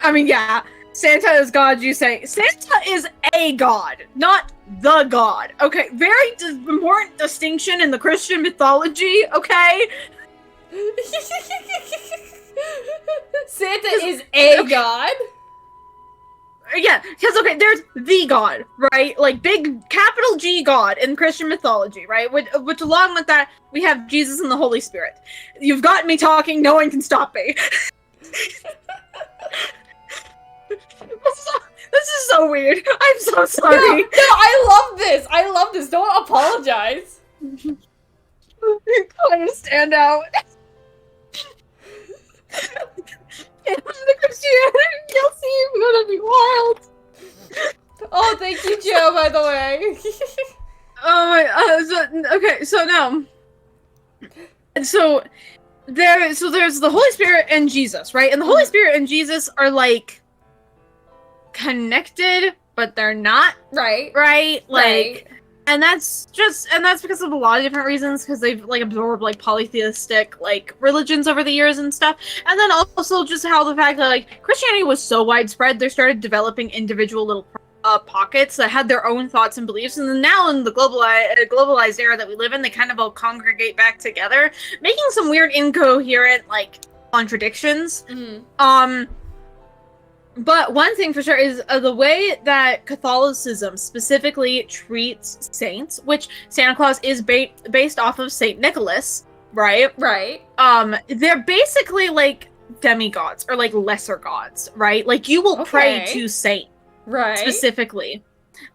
I mean, yeah. Santa is God, you say. Santa is a god, not the god. Okay, very important distinction in the Christian mythology, okay? Santa is a god? Yeah, because, okay, there's the god, right? Like, big capital G god in Christian mythology, right? Which along with that, we have Jesus and the Holy Spirit. You've got me talking, no one can stop me. This is so weird. I'm so sorry. No, I love this. I love this. Don't apologize. I'm gonna stand out. The Christianity, you'll see, it's gonna be wild. Oh, thank you, Joe, by the way. Oh my, okay, so now, so there's the Holy Spirit and Jesus, right? And the Holy Spirit and Jesus are, like, connected, but they're not. Right. Like, right. And that's because of a lot of different reasons, because they've, like, absorbed, like, polytheistic, like, religions over the years and stuff. And then also just how the fact that, like, Christianity was so widespread, they started developing individual little pockets that had their own thoughts and beliefs. And then now in the globalized era that we live in, they kind of all congregate back together, making some weird incoherent, like, contradictions. But one thing for sure is the way that Catholicism specifically treats saints, which Santa Claus is based off of Saint Nicholas, right? Right. They're basically, like, demigods or, like, lesser gods, right? Like, you will pray to saint, right? Specifically,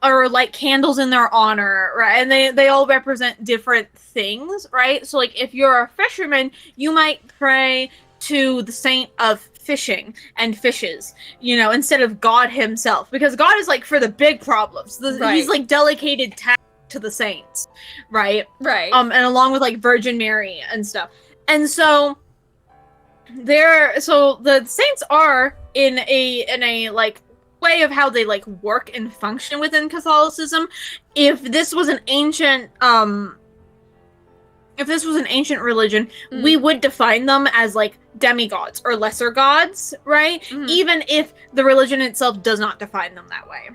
or, like, candles in their honor, right? And they all represent different things, right? So, like, if you're a fisherman, you might pray to the saint of fishing and fishes, you know, instead of God himself, because God is, like, for the big problems. He's, like, delegated task to the saints, right? Right. And along with, like, Virgin Mary and stuff. And so so the saints are in a like way of how they like work and function within Catholicism. If this was an ancient religion, we would define them as like demigods or lesser gods, right? Even if the religion itself does not define them that way.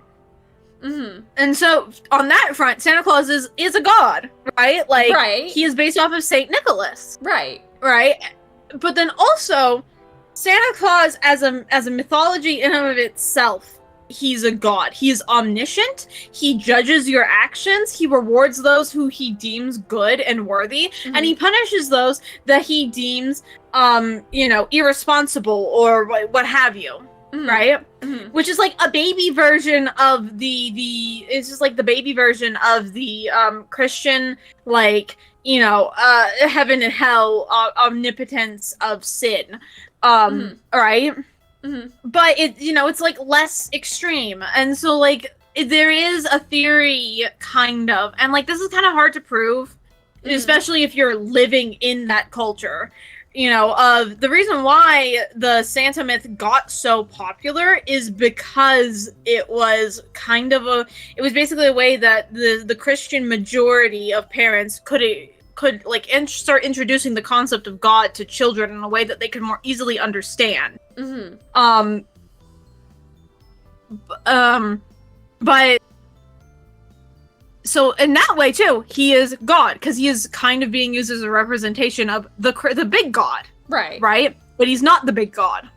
And so on that front, Santa Claus is a god, right? Like he is based off of Saint Nicholas. Right. But then also Santa Claus as a mythology in and of itself, he's a god. He is omniscient. He judges your actions. He rewards those who he deems good and worthy, and he punishes those that he deems irresponsible or what have you. Right? Which is like a baby version of it's just like the baby version of the Christian, like, heaven and hell, omnipotence of sin. Right? But it's like less extreme. And so like there is a theory kind of, and like this is kind of hard to prove, especially if you're living in that culture. Of the reason why the Santa myth got so popular is because it was basically a way that the Christian majority of parents could like start introducing the concept of God to children in a way that they could more easily understand. But so in that way too, he is God, because he is kind of being used as a representation of the big God, right? But he's not the big God,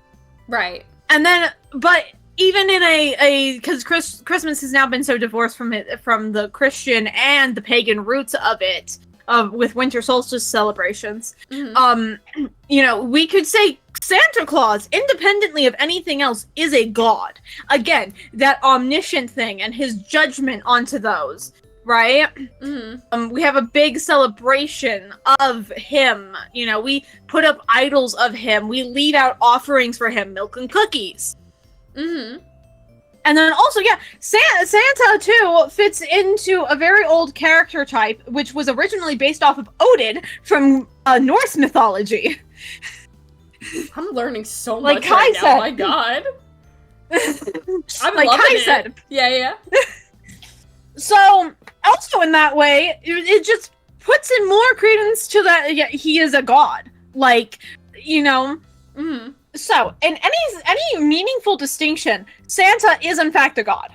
right? And then, but even in because Christmas has now been so divorced from the Christian and the pagan roots of it, with winter solstice celebrations, we could say Santa Claus, independently of anything else, is a god. Again, that omniscient thing and his judgment onto those. Right? We have a big celebration of him. We put up idols of him. We leave out offerings for him, milk and cookies. And then also, Santa too fits into a very old character type, which was originally based off of Odin from Norse mythology. I'm learning so much right now. My God. I'm like loving it. Yeah. So, also in that way, it just puts in more credence to that. Yeah, he is a god. Like, So, in any meaningful distinction, Santa is in fact a god.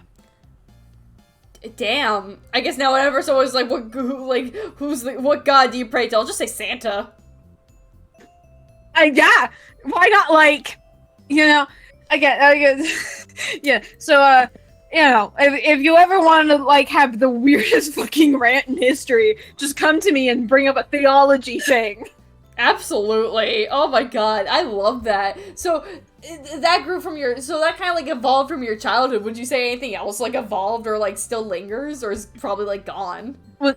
Damn. I guess now whenever someone's like, what god do you pray to? I'll just say Santa. Yeah. Why not? Like, again. Yeah. So, if you ever want to, like, have the weirdest fucking rant in history, just come to me and bring up a theology thing. Absolutely. Oh my God. I love that. So, that grew from that kind of, like, evolved from your childhood. Would you say anything else, like, evolved or, like, still lingers or is probably, like, gone? Well,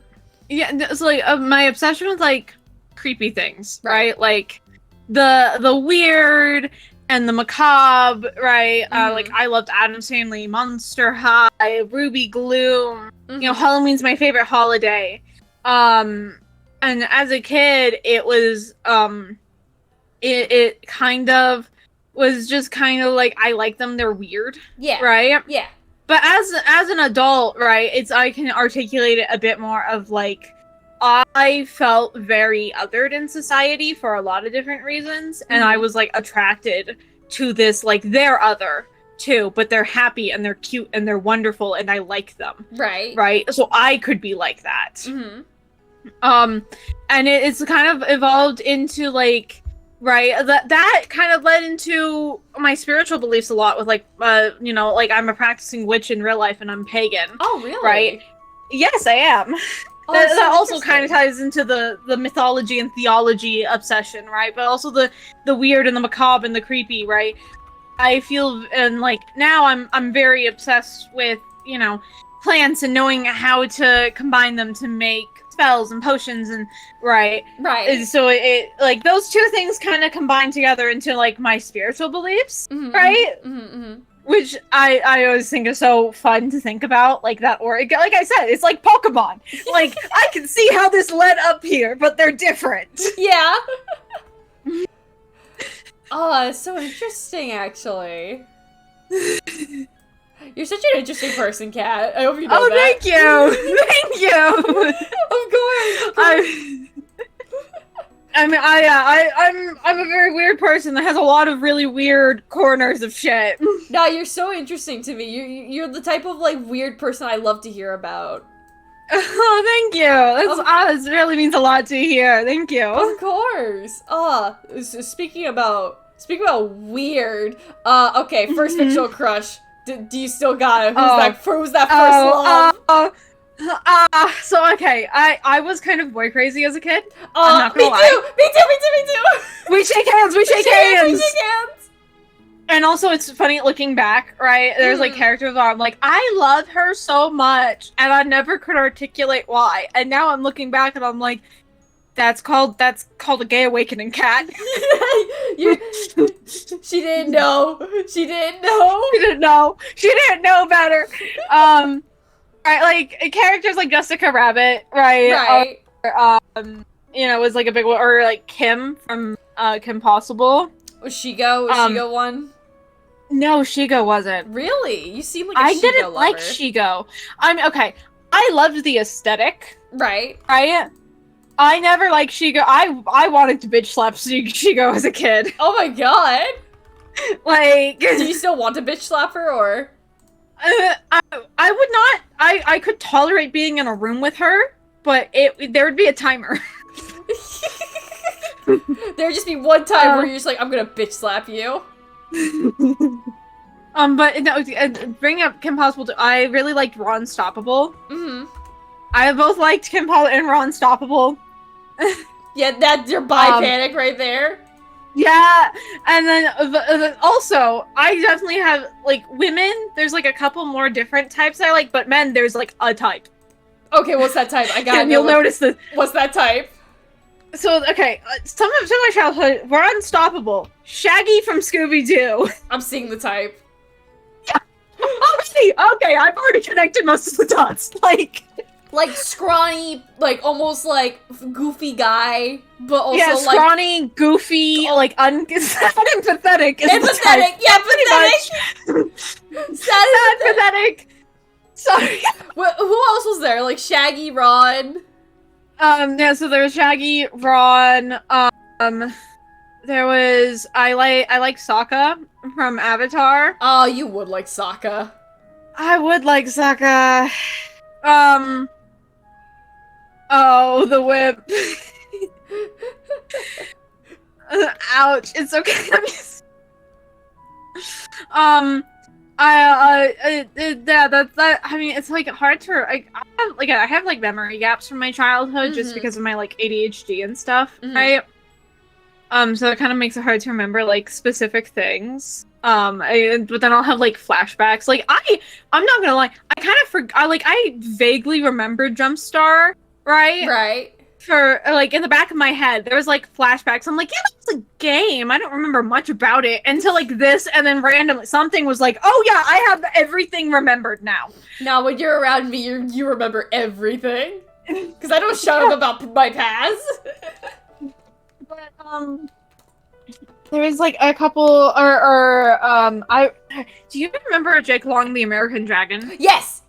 yeah, it's like, my obsession with, like, creepy things, right? Like, the weird and the macabre, right? Like, I loved Addams Family, Monster High, Ruby Gloom. Halloween's my favorite holiday. And as a kid, it was, it kind of was just kind of like, I like them, they're weird. Yeah. Right? Yeah. But as an adult, right, I can articulate it a bit more of, like, I felt very othered in society for a lot of different reasons, and I was, like, attracted to this, like, they're other, too, but they're happy, and they're cute, and they're wonderful, and I like them. Right. Right? So I could be like that. And it's kind of evolved into, like, right, that kind of led into my spiritual beliefs a lot with, like, like, I'm a practicing witch in real life, and I'm pagan. Oh, really? Right? Yes, I am. Oh, that also kind of ties into the mythology and theology obsession, right? But also the weird and the macabre and the creepy, right? I feel, and like now I'm very obsessed with, plants and knowing how to combine them to make spells and potions and right. So it like those two things kind of combine together into like my spiritual beliefs, right? Which I always think is so fun to think about, like that, or like I said, it's like Pokemon. Like, I can see how this led up here, but they're different. Yeah. Oh, it's so interesting, actually. You're such an interesting person, Kat. I hope you know that. Thank you! Thank you! Of course! I mean, I'm a very weird person that has a lot of really weird corners of shit. No, you're so interesting to me. You're the type of, like, weird person I love to hear about. Oh, thank you! This really means a lot to hear. Thank you. Of course! Speaking about weird, okay, first fictional crush. Do you still got it? Who's that first love? So okay, I was kind of boy crazy as a kid. I'm not gonna lie. Me too! We shake hands! We shake hands! hands! And also, it's funny looking back, right? There's like characters where I'm like, I love her so much, and I never could articulate why. And now I'm looking back and I'm like, that's called a gay awakening, Kat. She didn't know. She didn't know better. Right, like characters like Jessica Rabbit, right? Was like a big one, or like Kim from Kim Possible. Was Shigo? Was Shigo one? No, Shigo wasn't. Really? You seem like a Shigo I didn't lover. like Shigo. Okay. I loved the aesthetic. Right. I never liked Shigo. I wanted to bitch slap Shigo as a kid. Oh my god. Like, do you still want to bitch slap her, or? I would not. I could tolerate being in a room with her, but there would be a timer. There would just be one time where you're just like, I'm gonna bitch slap you. But no, bringing up Kim Possible, I really liked Raw Unstoppable. I both liked Kim Possible and Raw Unstoppable. Yeah, that's your bi-panic right there. Yeah, and then also, I definitely have, like, women, there's, like, a couple more different types I like, but men, there's, like, a type. Okay, what's that type? I got it. And you'll notice that. What's that type? So, okay, some of my childhood were Unstoppable. Shaggy from Scooby-Doo. I'm seeing the type. Yeah. Okay, I've already connected most of the dots. Like scrawny, like almost like goofy guy, but also like scrawny, goofy, like sad and pathetic. Yeah, pathetic. Sad, pathetic. Sorry. Who else was there? Like Shaggy, Ron. Yeah. So there was Shaggy, Ron. There was I like Sokka from Avatar. Oh, you would like Sokka. I would like Sokka. Oh, the whip. Ouch. It's okay. That. I mean, it's like hard to. I have like memory gaps from my childhood just because of my like ADHD and stuff, right? So it kind of makes it hard to remember like specific things. But then I'll have like flashbacks. Like I'm not gonna lie, I kind of I vaguely remember Jumpstar, right? Right. For like in the back of my head, there was like flashbacks. I'm like, yeah, that was a game. I don't remember much about it until like this, and then randomly something was like, oh yeah, I have everything remembered now. Now when you're around me, you remember everything, because I don't shut up about my past. But there is like a couple, do you remember Jake Long, the American Dragon? Yes.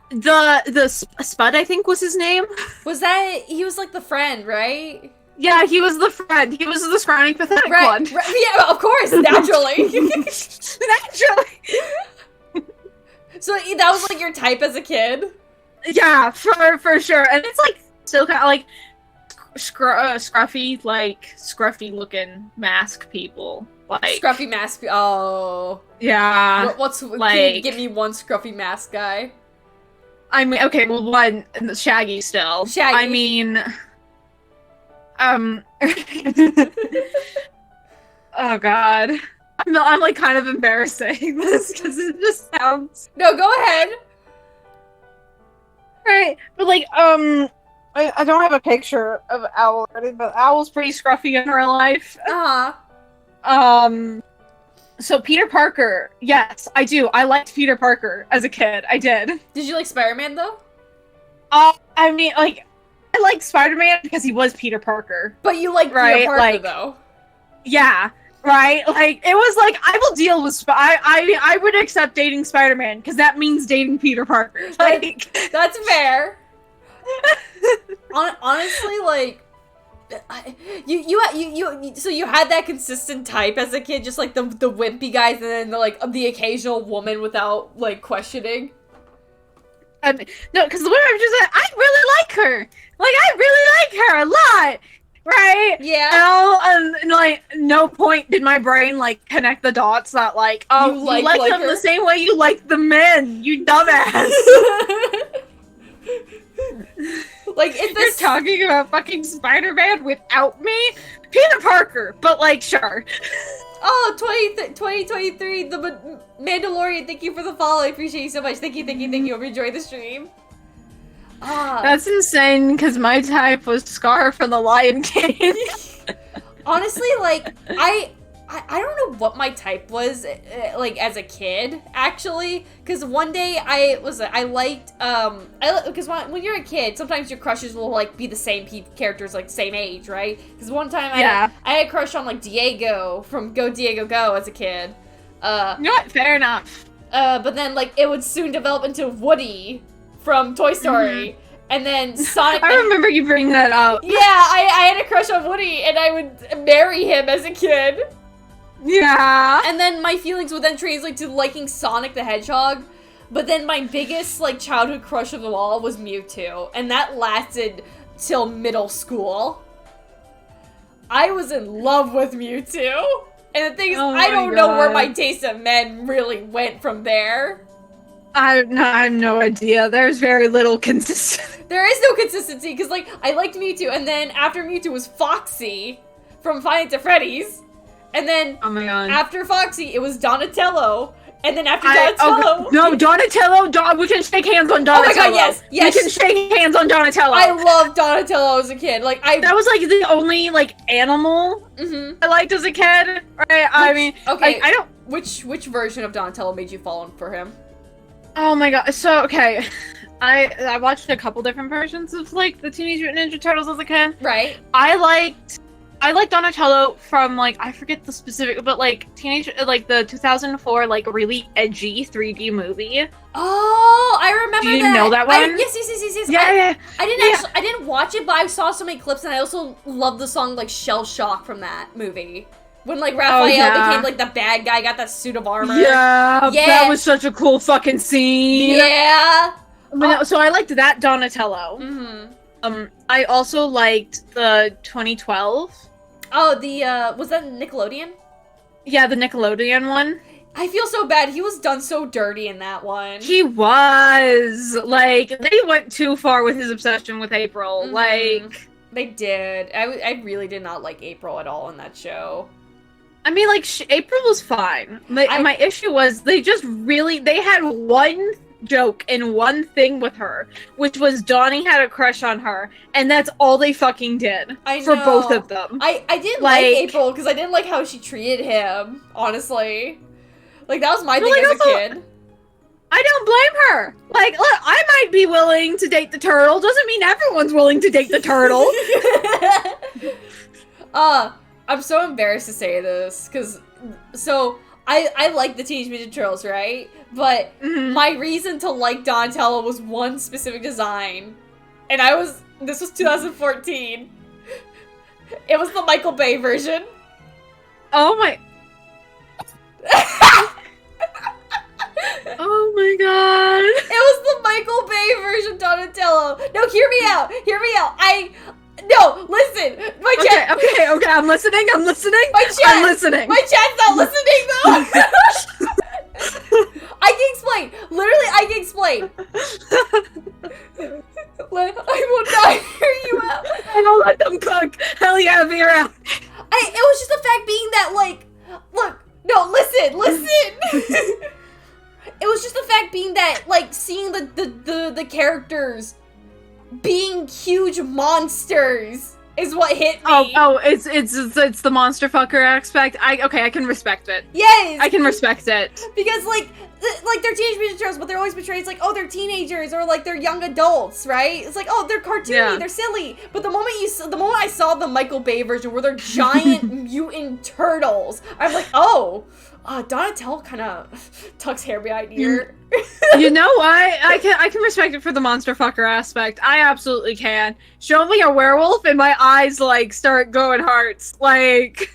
The Spud, I think, was his name. Was that he was like the friend, right? Yeah, he was the friend. He was the scrawny, pathetic one. Right. Yeah, of course, naturally. Naturally. So that was like your type as a kid. Yeah, for sure. And it's like still kind of like scruffy, like scruffy looking mask people. Like scruffy mask. Oh. Yeah. What's like? Can you give me one scruffy mask guy? I mean, okay, well, one, Shaggy still. Shaggy. I mean, oh god. I'm like kind of embarrassed saying this because it just sounds... No, go ahead. Right, but like, I don't have a picture of Owl already, but Owl's pretty scruffy in her life. So Peter Parker, yes, I do. I liked Peter Parker as a kid. I did. Did you like Spider-Man though? I mean, like, I liked Spider-Man because he was Peter Parker. But you like Peter Parker though. Yeah. Right? Like, it was like, I will deal with I would accept dating Spider-Man, because that means dating Peter Parker. Like, that's fair. Honestly, like, so you had that consistent type as a kid, just like the wimpy guys, and then the occasional woman without like questioning. No, because the women are just like, I really like her. Like, I really like her a lot. Right? Yeah. And like, no point did my brain like connect the dots that like, oh, you like them the same way you like the men, you dumbass. Like, you're talking about fucking Spider-Man without me? Peter Parker, but like, sure. Oh, 2023, the Mandalorian, thank you for the follow, I appreciate you so much. Thank you, hope you enjoyed the stream. That's insane, because my type was Scar from The Lion King. Honestly, like, I don't know what my type was, like, as a kid, actually, because one day because when you're a kid, sometimes your crushes will, like, be the same characters, like, same age, right? Because one time I had a crush on, like, Diego from Go Diego Go as a kid. You know what? Fair enough. But then, like, it would soon develop into Woody from Toy Story, and then Sonic. I remember you bringing that up. Yeah, I had a crush on Woody, and I would marry him as a kid. Yeah. And then my feelings would then translate to liking Sonic the Hedgehog, but then my biggest, like, childhood crush of them all was Mewtwo, and that lasted till middle school. I was in love with Mewtwo, and the thing is, I don't know where my taste of men really went from there. I have no idea. There's very little consistency. There is no consistency, because, like, I liked Mewtwo, and then after Mewtwo was Foxy from Five Nights at Freddy's, and then after Foxy, it was Donatello, and then after Donatello... no, Donatello, we can shake hands on Donatello. Oh my god, yes! We can shake hands on Donatello. I loved Donatello as a kid. Like, that was, like, the only, like, animal I liked as a kid, right? I mean, okay, I don't... Which version of Donatello made you fall for him? Oh my god, so, okay, I watched a couple different versions of, like, the Teenage Mutant Ninja Turtles as a kid. Right. I liked Donatello from, like, I forget the specific, but, like, the 2004, like, really edgy 3D movie. Oh, I remember that. Do you know that one? Yes. Yeah. I didn't watch it, but I saw so many clips, and I also loved the song, like, Shell Shock from that movie. When, like, Raphael became, like, the bad guy, got that suit of armor. Yeah, that was such a cool fucking scene. Yeah. So I liked that Donatello. I also liked the 2012. Oh, was that Nickelodeon? Yeah, the Nickelodeon one. I feel so bad. He was done so dirty in that one. He was. Like, they went too far with his obsession with April. Like... They did. I really did not like April at all in that show. I mean, like, April was fine. My issue was they had one joke and one thing with her, which was Donnie had a crush on her, and that's all they fucking did for both of them. I didn't like April because I didn't like how she treated him, honestly. Like, that was my thing as a kid. I don't blame her. Like, look, I might be willing to date the turtle. Doesn't mean everyone's willing to date the turtle. I'm so embarrassed to say this, because, I like the Teenage Mutant Turtles, right? But my reason to like Donatello was one specific design, and this was 2014. It was the Michael Bay version. Oh my... Oh my god. It was the Michael Bay version Donatello. No, hear me out. No, listen. My chat. Okay. I'm listening. My chat. I'm listening. My chat's not listening though. I can explain. Literally, I can explain. I will not hear you out. I don't let them cook. Hell yeah, be around. It was just the fact being that, like, look. No, listen. It was just the fact being that, like, seeing the characters being huge monsters is what hit me. Oh, it's the monster fucker aspect. I can respect it. Yes! I can respect it. Because, like, like they're Teenage Mutant Ninja Turtles, but they're always portrayed as like, oh, they're teenagers or like they're young adults, right? It's like, oh, they're cartoony, they're silly. But the moment I saw the Michael Bay version where they're giant mutant turtles, I'm like, oh, Donatello kind of tucks hair behind ear. You know what? I can respect it for the monster fucker aspect. I absolutely can. Show me a werewolf and my eyes like start going hearts. Like,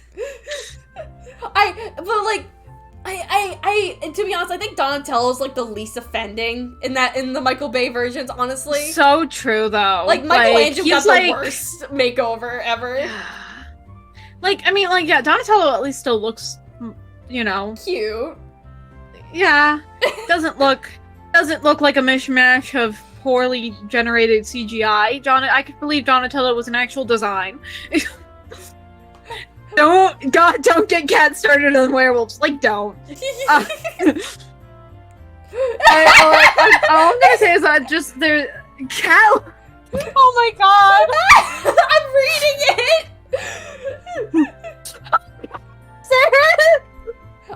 to be honest, I think Donatello's like the least offending in the Michael Bay versions, honestly. So true though. Like Michelangelo got the worst makeover ever. Like, I mean, like, yeah, Donatello at least still looks, you know, cute. Yeah. Doesn't look like a mishmash of poorly generated CGI. I could believe Donatello was an actual design. Don't get Kat started on werewolves. Like, don't. All I'm gonna say is that just there, Kat. Oh my god! I'm reading it.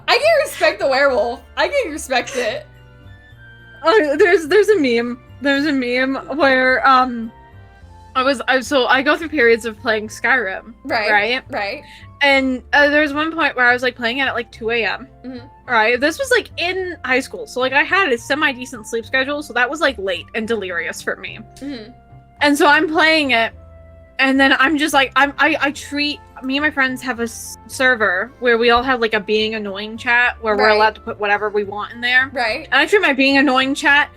I can respect the werewolf. I can respect it. There's a meme. There's a meme where I go through periods of playing Skyrim. Right. And there's one point where I was like playing it at like 2 a.m. Mm-hmm. Right. This was like in high school, so like I had a semi-decent sleep schedule, so that was like late and delirious for me. Mm-hmm. And so I'm playing it, and then I'm just like I treat me and my friends have a server where we all have like a being annoying chat where we're allowed to put whatever we want in there. Right. And I treat my being annoying chat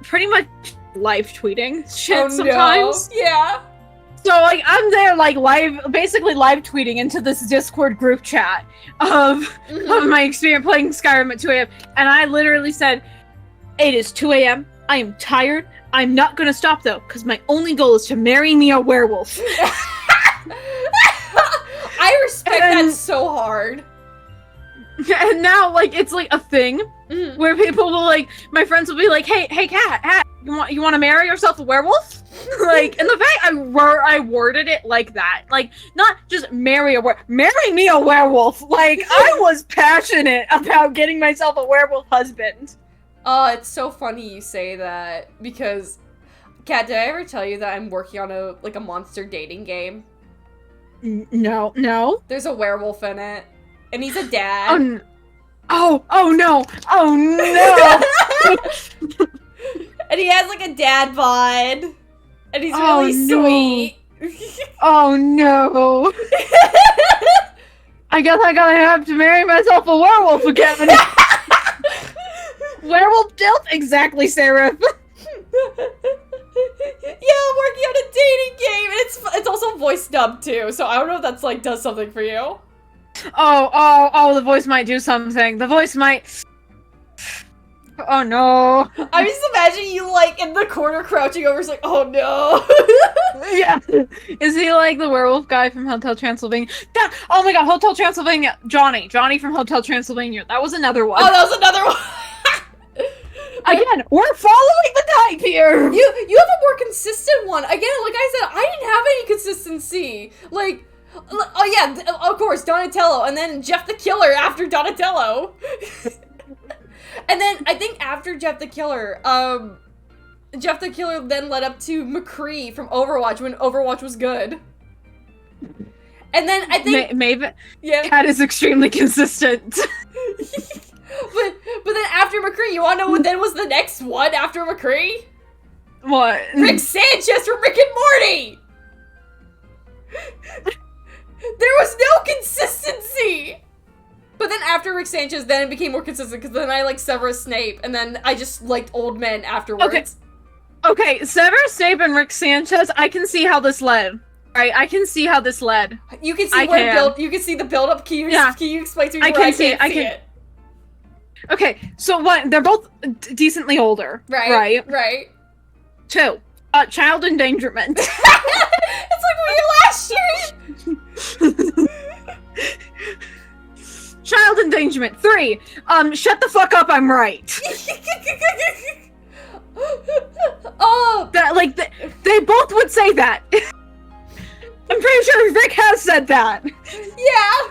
pretty much live tweeting shit sometimes. No. Yeah. So like I'm there like basically live tweeting into this Discord group chat of my experience playing Skyrim at 2 a.m. And I literally said, "It is 2 a.m. I am tired. I'm not gonna stop though, because my only goal is to marry me a werewolf." I respect that so hard. And now, like, it's like a thing where people will like, my friends will be like, "Hey, Kat, you want to marry yourself a werewolf?" Like, and the fact I worded it like that, like, not just marry me a werewolf. Like, I was passionate about getting myself a werewolf husband. It's so funny you say that because, Kat, did I ever tell you that I'm working on a monster dating game? No. There's a werewolf in it, and he's a dad. Oh no! And he has like a dad bod, and he's really sweet. Oh no! I guess I gotta have to marry myself a werewolf again. Werewolf dealt? Exactly, Sarah. Yeah, I'm working on a dating game, and it's also voice dubbed too, so I don't know if that's like does something for you. Oh, the voice might do something. The voice might... Oh no. I'm just imagining you like in the corner crouching over, it's like, oh no. Yeah. Is he like the werewolf guy from Hotel Transylvania? Oh my god, Hotel Transylvania. Johnny from Hotel Transylvania. That was another one. Oh, that was another one. Again, we're following the type here. You have a more consistent one. Again, like I said, I didn't have any consistency. Like, oh yeah, of course, Donatello, and then Jeff the Killer after Donatello. And then I think after Jeff the Killer then led up to McCree from Overwatch when Overwatch was good. And then I think Maven, yeah, Kat is extremely consistent. But then after McCree, you wanna know what then was the next one after McCree? What? Rick Sanchez from Rick and Morty! There was no consistency! But then after Rick Sanchez, then it became more consistent, because then I liked Severus Snape, and then I just liked old men afterwards. Okay, Severus Snape and Rick Sanchez, I can see how this led. Right, I can see how this led. You can see you can see the build-up. Can you explain to me where I can't see it? Okay, so one, they're both decently older. Right. 2, child endangerment. It's like last year. Child endangerment. 3, shut the fuck up, I'm right. Oh, that like they both would say that. I'm pretty sure Rick has said that. Yeah.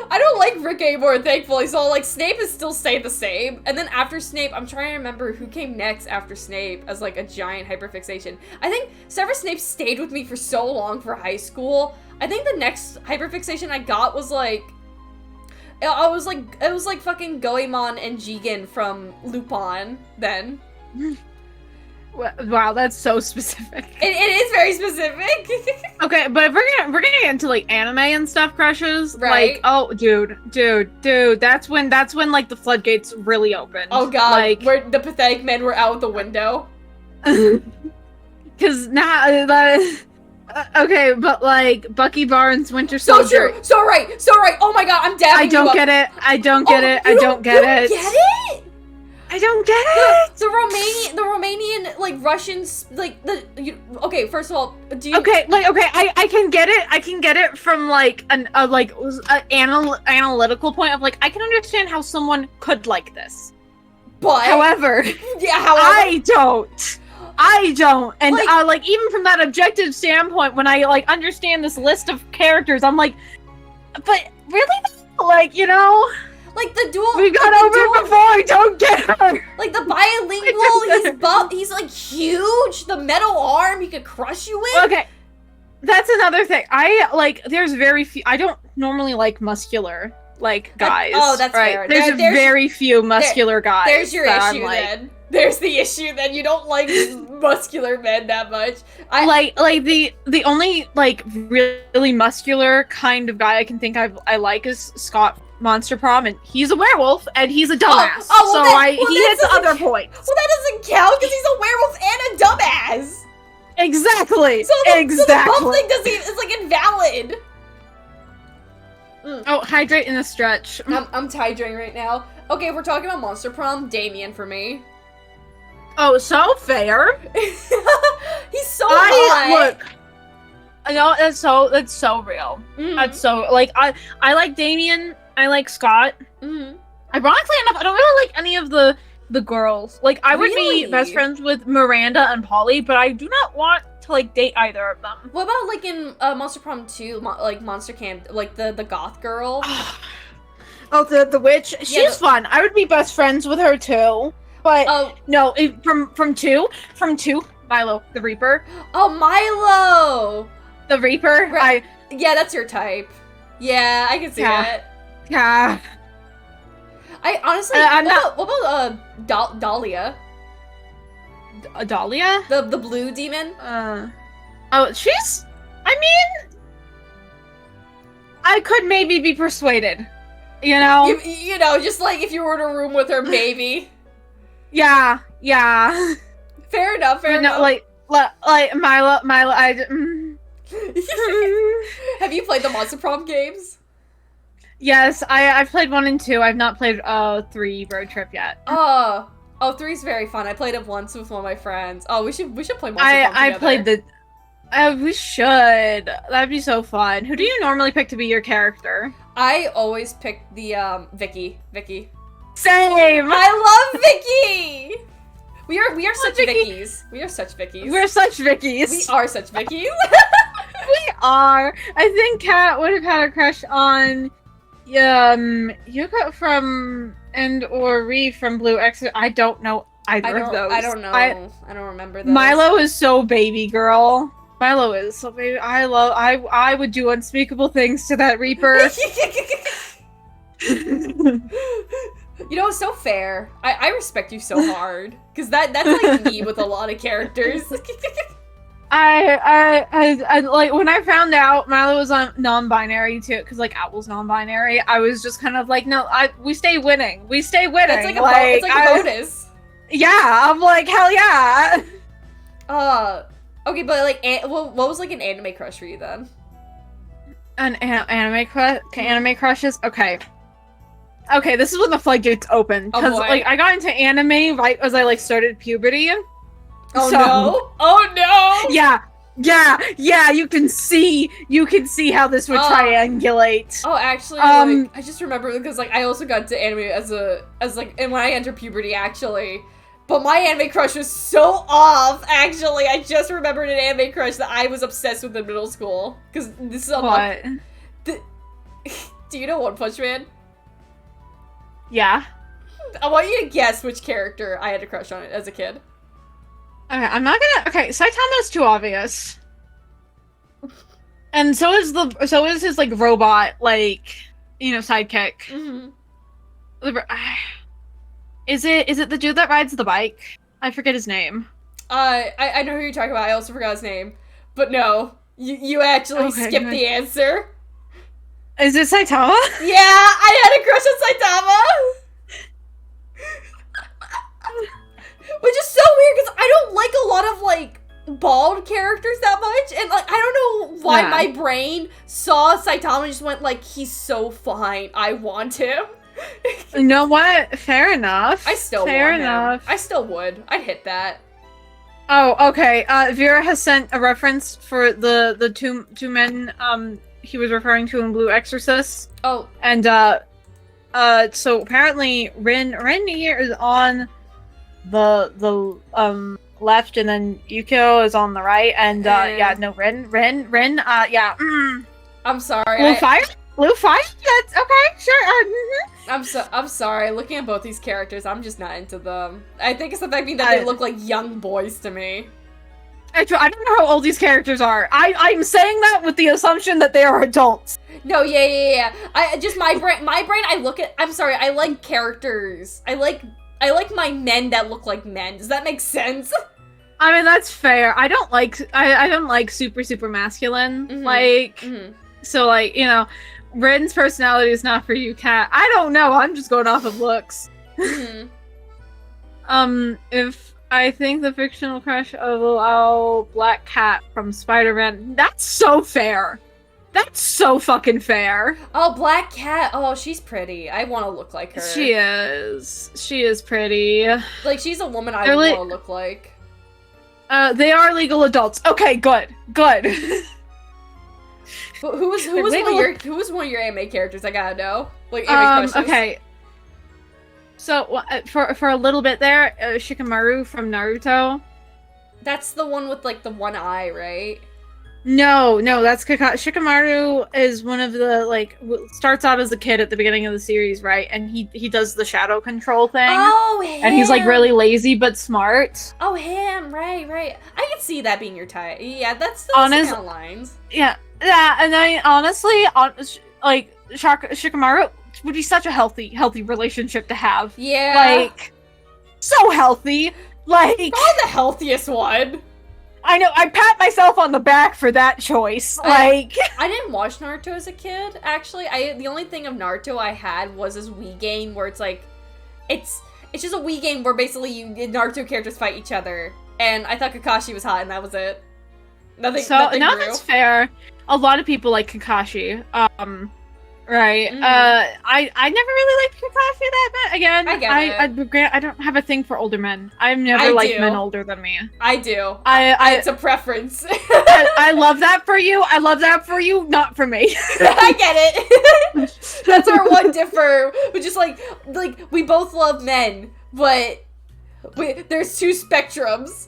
I don't like Rick anymore, thankfully. So like Snape has still stayed the same. And then after Snape, I'm trying to remember who came next after Snape as like a giant hyperfixation. I think Severus Snape stayed with me for so long for high school. I think the next hyperfixation I got was like it was like fucking Goemon and Jigen from Lupin then. Wow, that's so specific. It is very specific. Okay, but if we're gonna get into like anime and stuff crushes, right? Like, oh, dude, that's when like the floodgates really opened. Oh god, like where the pathetic men were out the window. Because now, okay, but like Bucky Barnes, Winter Soldier. So true, so right. Oh my god, I'm dabbing I don't get it. I don't get it. I don't get it. Get it? I don't get it. The Romanian, like Russians, like okay. First of all, do you? Okay, like I can get it. I can get it from like an analytical point of like I can understand how someone could like this. But however, I don't. And like, like even from that objective standpoint, when I like understand this list of characters, I'm like, but really, like like the dual. We got over it before. I don't get her. Like the bilingual, he's like huge. The metal arm he could crush you with. Okay, that's another thing. I like. There's very few. I don't normally like muscular like guys. That's right? fair. There's very few muscular guys. There's your issue then. There's the issue then. You don't like muscular men that much. Like the only like really muscular kind of guy I can think I like is Scott Monster Prom, and he's a werewolf and he's a dumbass. He hits other points. Well, that doesn't count because he's a werewolf and a dumbass. Exactly. So the buff thing is like invalid. Oh, hydrate in a stretch. I'm hydrating right now. Okay, if we're talking about Monster Prom, Damien for me. Oh, so fair. He's so hot. Look. No, that's so real. Mm-hmm. That's so like I like Damien. I like Scott. Mm-hmm. Ironically enough, I don't really like any of the girls. Like I would be best friends with Miranda and Polly, but I do not want to like date either of them. What about like in Monster Prom 2, like Monster Camp, like the goth girl? Oh, the witch. She's fun. I would be best friends with her too. But no, from two, Milo, the Reaper. Oh, Milo, the Reaper. Right. Yeah, that's your type. Yeah, I can see that. Yeah. I honestly, what about Dahlia? Dahlia? The blue demon? Oh, she's. I mean, I could maybe be persuaded. You know. You know, just like if you were in a room with her, maybe. Yeah. Fair enough. No, like Milo. Have you played the Monster Prom games? Yes, I've played 1 and 2. I've not played 3 Road Trip yet. Oh, 3's very fun. I played it once with one of my friends. Oh, we should play Monster Prom together. I played the. We should. That'd be so fun. Who do you normally pick to be your character? I always pick the Vicky. Same. I love Vicky. We are such Vickies. We are such Vickies. We're such Vickies. We are such Vickies. We are. I think Kat would have had a crush on Yuka from or Ree from Blue Exit. I don't know either of those. I don't know. I don't remember those. Milo is so baby girl. Milo is so baby. I would do unspeakable things to that Reaper. You know, it's so fair. I respect you so hard. Because that's like me with a lot of characters. I like when I found out Milo was on non-binary too, because like Owl's non-binary. I was just kind of like, no, we stay winning. We stay winning. It's like a bonus. Yeah, I'm like, hell yeah. Okay, but like, what was like an anime crush for you then? An anime crush? Anime crushes? Okay, this is when the floodgates opened. Because like I got into anime right as I like started puberty. Oh no! Oh no! Yeah. You can see how this would triangulate. Oh, actually, like, I just remember because like I also got into anime as and when I entered puberty actually. But my anime crush was so off. Actually, I just remembered an anime crush that I was obsessed with in middle school. Because this is what? Do you know One Punch Man? Yeah. I want you to guess which character I had a crush on as a kid. Okay, I'm not gonna. Okay, Saitama's too obvious. And so is his like robot sidekick. Mm-hmm. Is it the dude that rides the bike? I forget his name. I know who you're talking about. I also forgot his name, but no, you actually skipped the answer. Is it Saitama? Yeah, I had a crush on Saitama. Which is so weird because I don't like a lot of like bald characters that much, and like I don't know why my brain saw Saitama and just went like, he's so fine, I want him. You know what? Fair enough. I still Fair want enough. him. I still would. I'd hit that. Oh, okay. Vera has sent a reference for the two men he was referring to in Blue Exorcist. Oh. And so apparently Rin here is on the left, and then Yukio is on the right, and Rin, yeah. I'm sorry. Blue fire? That's okay, sure. I'm sorry. Looking at both these characters, I'm just not into them. I think it's the fact that they look like young boys to me. I don't know how old these characters are. I'm saying that with the assumption that they are adults. No, yeah. I just my brain. I'm sorry. I like characters. I like my men that look like men. Does that make sense? I mean, that's fair. I don't like super masculine. Mm-hmm. So Rin's personality is not for you, Kat. I don't know. I'm just going off of looks. Mm-hmm. If I think the fictional crush of Black Cat from Spider-Man, that's so fair. That's so fucking fair. Oh, Black Cat. Oh, she's pretty. I want to look like her. She is. She is pretty. Like, she's a woman I want to look like. They are legal adults. Okay, good. Who was one of your anime characters? I gotta know. Like anime crushes. Okay. So for a little bit there, Shikamaru from Naruto. That's the one with like the one eye, right? No, that's Shikamaru is one of the starts out as a kid at the beginning of the series, right? And he does the shadow control thing. Oh, him. And he's like really lazy but smart. Oh, him, right. I can see that being your type. Yeah, that's kind of lines. Yeah, and I honestly, Shikamaru would be such a healthy relationship to have. Yeah. Like, so healthy. Like, probably the healthiest one. I know, I pat myself on the back for that choice. I didn't watch Naruto as a kid, actually. The only thing of Naruto I had was this Wii game where it's like, it's just a Wii game where basically Naruto characters fight each other. And I thought Kakashi was hot and that was it. Nothing grew. That's fair. A lot of people like Kakashi. Right. Mm-hmm. I never really liked Kakashi that much. Again, I get it. I don't have a thing for older men. I've never liked men older than me. I do. It's a preference. I love that for you. I love that for you, not for me. I get it. That's our one differ. We just like we both love men, but there's two spectrums.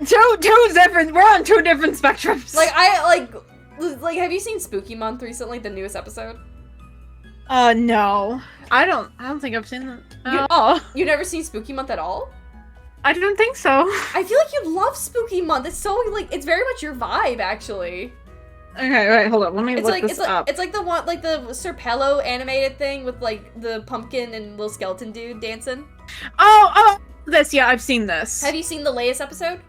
Two different. We're on two different spectrums. Like have you seen Spooky Month recently? The newest episode. No. I don't think I've seen that at all. You never seen Spooky Month at all? I don't think so. I feel like you'd love Spooky Month. It's so it's very much your vibe, actually. Okay, wait, hold on. Let me look this up. It's like the one, like the Serpello animated thing with like the pumpkin and little skeleton dude dancing. Oh, yeah, I've seen this. Have you seen the latest episode?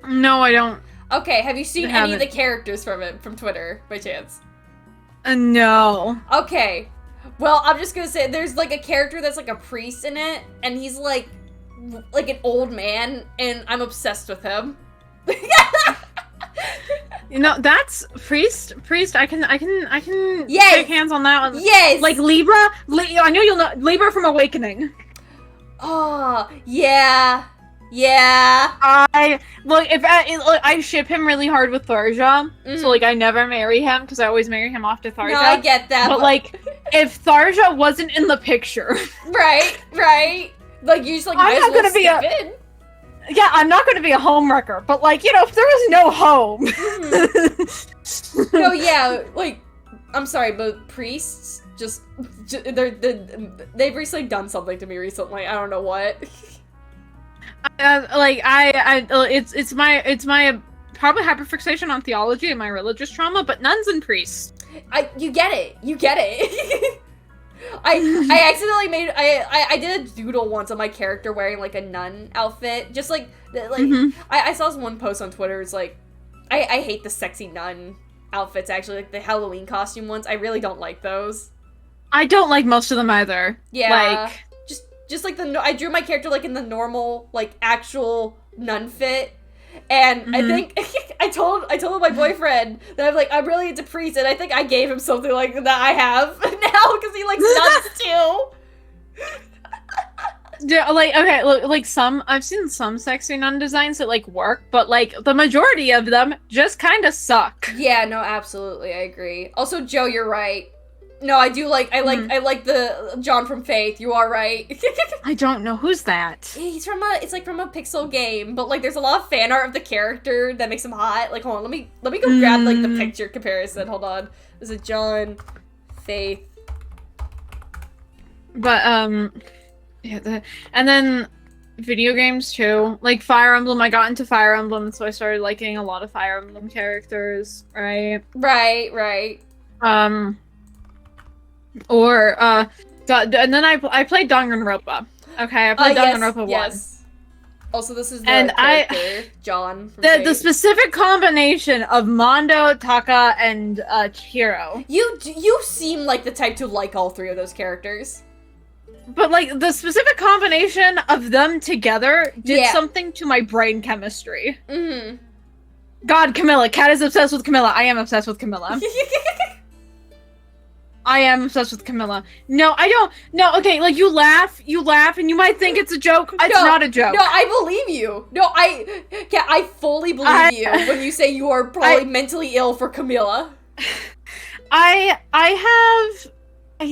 No, I don't. Okay, have you seen any of the characters from it from Twitter by chance? No. Okay. Well, I'm just gonna say there's like a character that's like a priest in it, and he's like an old man, and I'm obsessed with him. You know, that's priest. I can yes! shake hands on that one. Yes. Like Libra. I know you'll know Libra from Awakening. Oh yeah. I ship him really hard with Tharja, so like I never marry him because I always marry him off to Tharja. No, I get that. But like, if Tharja wasn't in the picture, right. Like you just like might as well skip in. Yeah, I'm not going to be a home wrecker, but like, if there was no home. No, yeah, like I'm sorry, but priests they've recently done something to me recently. I don't know what. It's my probably hyperfixation on theology and my religious trauma, but nuns and priests. You get it. I accidentally made I did a doodle once of my character wearing like a nun outfit, just like I saw this one post on Twitter. It's like I hate the sexy nun outfits, actually, like the Halloween costume ones. I really don't like those. I don't like most of them either. Yeah, like just like I drew my character like in the normal like actual nun fit. And I think I told my boyfriend that I'm really into priests, and I think I gave him something like that I have now because he likes nuns too. Yeah, okay, look, I've seen some sexy nun designs that work, but the majority of them just kind of suck. Yeah, no, absolutely, I agree. Also, Joe, you're right. No, I do I like the John from Faith. You are right. I don't know who's that. He's from it's from a pixel game, but there's a lot of fan art of the character that makes him hot. Hold on, let me go grab the picture comparison. Hold on. Is it John Faith? But yeah, and then video games too. Fire Emblem, I got into Fire Emblem, so I started liking a lot of Fire Emblem characters, right? Right. And then I played Danganronpa. Okay, I played Danganronpa 1. Yes. Also, this is the character, John from the specific combination of Mondo, Taka, and Chihiro. You seem like the type to like all three of those characters. But the specific combination of them together did something to my brain chemistry. Mm-hmm. God, Camilla. Kat is obsessed with Camilla. I am obsessed with Camilla. I am obsessed with Camilla. No, I don't. No, okay, you laugh, and you might think it's a joke. It's not a joke. No, I believe you. No, I fully believe you when you say you are probably mentally ill for Camilla. I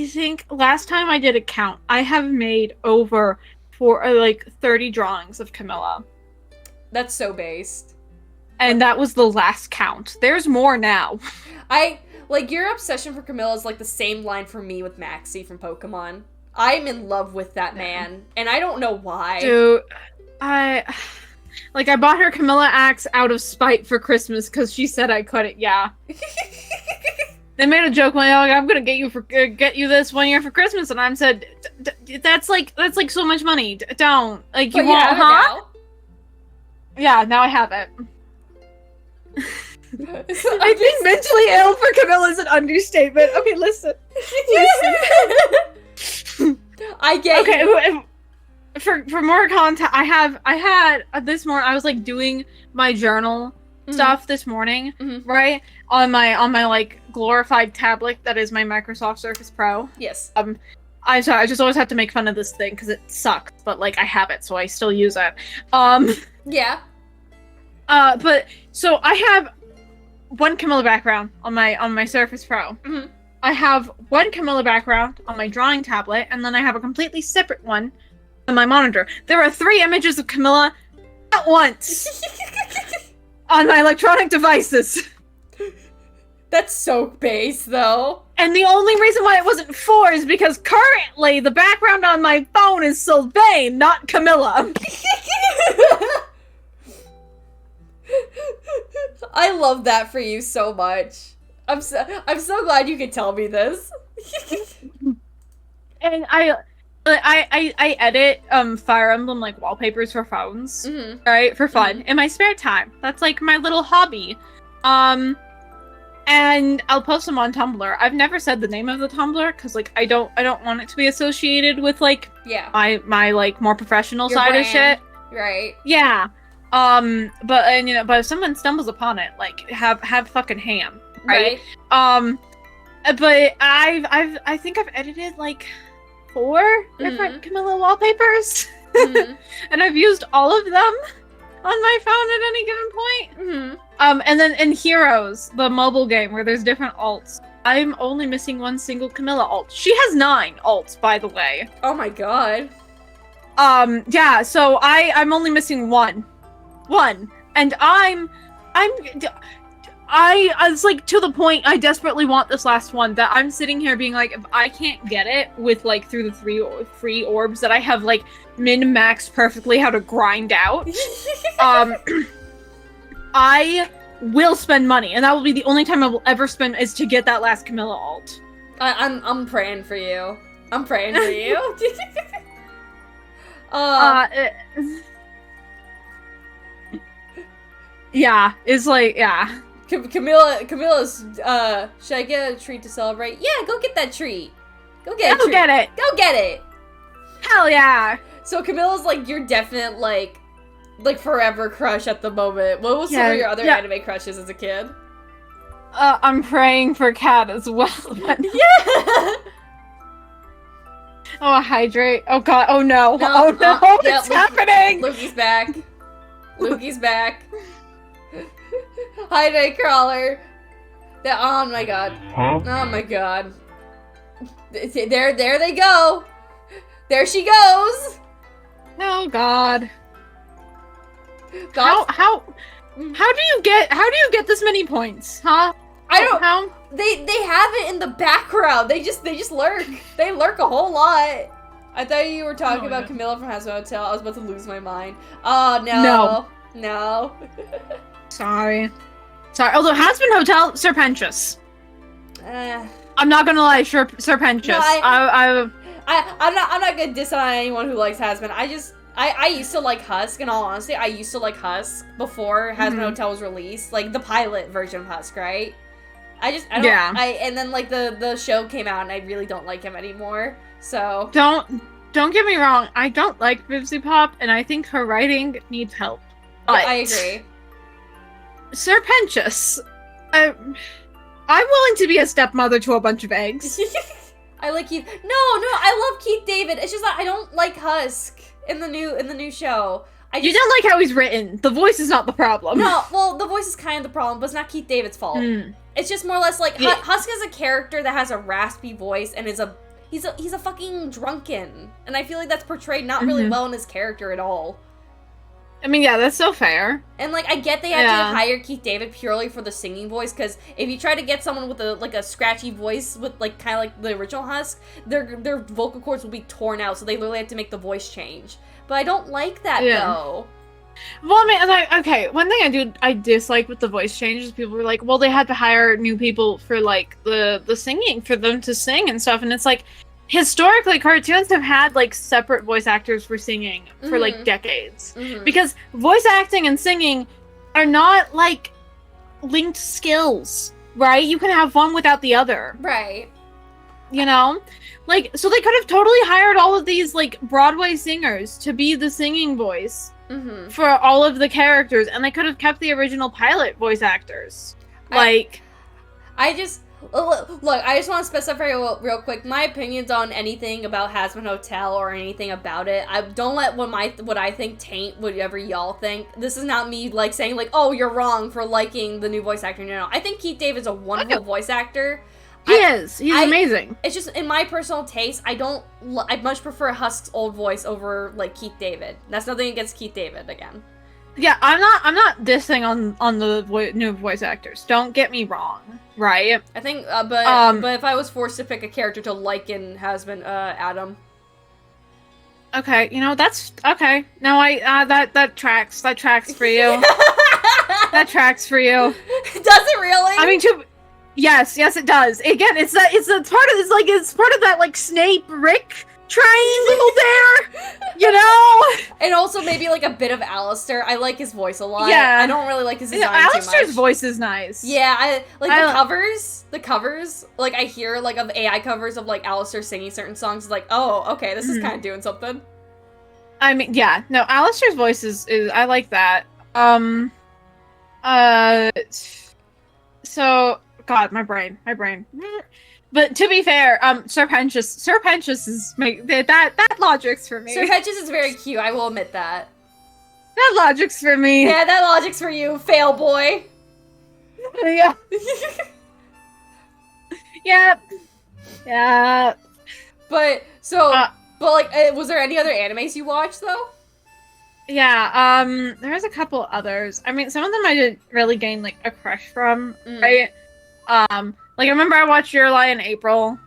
think last time I did a count, I have made over 30 drawings of Camilla. That's so based. And that was the last count. There's more now. Your obsession for Camilla is the same line for me with Maxie from Pokemon. I'm in love with that man, and I don't know why. Dude, I bought her Camilla axe out of spite for Christmas because she said I couldn't. Yeah. They made a joke I'm gonna get you this 1 year for Christmas, and I said, that's so much money. Don't you want, huh? Yeah, now I have it. I think mentally ill for Camilla is an understatement. Okay, listen. I get you. For more content, I had this morning. I was doing my journal stuff this morning, right on my glorified tablet that is my Microsoft Surface Pro. Yes. I just always have to make fun of this thing because it sucks, but I have it, so I still use it. Yeah. But so I have one Camilla background on my Surface Pro. Mm-hmm. I have one Camilla background on my drawing tablet, and then I have a completely separate one on my monitor. There are 3 images of Camilla at once on my electronic devices. That's so base, though. And the only reason why it wasn't 4 is because currently the background on my phone is Sylvain, not Camilla. I love that for you so much. I'm so glad you could tell me this. And I edit Fire Emblem wallpapers for phones, right? For fun in my spare time. That's my little hobby. And I'll post them on Tumblr. I've never said the name of the Tumblr because I don't want it to be associated with my more professional your side brand. of shit. Right. Yeah. But if someone stumbles upon it, have fucking ham, right? But I think I've edited 4 different Camilla wallpapers, and I've used all of them on my phone at any given point. And then in Heroes, the mobile game where there's different alts, I'm only missing one single Camilla alt. She has 9 alts, by the way. Oh my god. Yeah. So I'm only missing one, and I it's like to the point I desperately want this last one that I'm sitting here being like, if I can't get it with like through the three orbs that I have like min-maxed perfectly how to grind out, I will spend money, and that will be the only time I will ever spend is to get that last Camilla alt. I'm praying for you. I'm praying for you. Yeah, it's like, yeah. Camilla's, should I get a treat to celebrate? Yeah, go get that treat. Go get a treat. Get it. Go get it. Hell yeah. So Camilla's like your definite, like forever crush at the moment. What was some of your other anime crushes as a kid? I'm praying for Kat as well. Yeah! Oh, hydrate. Oh god, oh no. Oh no, it's happening! Loki's back. Loki's back. Hydrate crawler. Oh my god. Huh? Oh my god. There they go. There she goes. Oh god. How do you get this many points? Huh? I don't. How? They have it in the background. They just lurk. They lurk a whole lot. I thought you were talking about Camilla from Hazbin Hotel. I was about to lose my mind. Oh no. No. Sorry. Although Hazbin Hotel, Serpentious. I'm not gonna lie, Serpentious. No, I'm not gonna diss on anyone who likes Hazbin. I used to like Husk, in all honesty. I used to like Husk before Hazbin Hotel was released. Like, the pilot version of Husk, right? I don't... Yeah. And then, like, the show came out, and I really don't like him anymore, so... Don't get me wrong, I don't like Bibsy Pop, and I think her writing needs help. But I agree. Serpentious. I'm willing to be a stepmother to a bunch of eggs. I like Keith... No, I love Keith David. It's just that I don't like Husk. In the new show. You don't like how he's written. The voice is not the problem. No, well, the voice is kind of the problem, but it's not Keith David's fault. It's just more or less like Husk is a character that has a raspy voice and he's a fucking drunken, and I feel like that's portrayed not really well in his character at all. I mean, yeah, that's so fair. And like, I get they had to hire Keith David purely for the singing voice, because if you try to get someone with a scratchy voice with like kind of like the original Husk, their vocal cords will be torn out, so they literally have to make the voice change. But I don't like that though. Well, I mean, okay, one thing I dislike with the voice changes, people were like, well, they had to hire new people for like the singing for them to sing and stuff, and it's like, historically, cartoons have had like separate voice actors for singing for like decades, because voice acting and singing are not like linked skills, right? You can have one without the other, right? You know, like, so they could have totally hired all of these like Broadway singers to be the singing voice for all of the characters, and they could have kept the original pilot voice actors. Like, Look, I just want to specify real quick. My opinions on anything about Hazbin Hotel or anything about it, don't let what I think taint whatever y'all think. This is not me like saying like, oh, you're wrong for liking the new voice actor. No, I think Keith David's a wonderful voice actor. He is. He's amazing. It's just in my personal taste, I much prefer Husk's old voice over like Keith David. That's nothing against Keith David again. Yeah, I'm not dissing on the new voice actors. Don't get me wrong, right? I think, but if I was forced to pick a character to like in Hazbin, Adam. Okay, you know, that's okay. No, that tracks. That tracks for you. That tracks for you. Does it really? I mean, yes, it does. Again, it's part of that like Snape Rick triangle there, you know? And also maybe like a bit of Alistair. I like his voice a lot. Yeah. I don't really like his design Alistair's too much. voice is nice. Yeah, the covers, like I hear like of AI covers of like Alistair singing certain songs, like, oh, okay, this is kind of doing something. I mean, yeah, no, Alistair's voice is I like that. So, God, my brain. But to be fair, Serpentious is that logic's for me. Serpentious is very cute. I will admit that. That logic's for me. Yeah, that logic's for you, fail boy. Yeah. Yeah. But like, was there any other animes you watched though? Yeah, there's a couple others. I mean, some of them I didn't really gain like a crush from, right? Like I remember I watched Your Lie in April.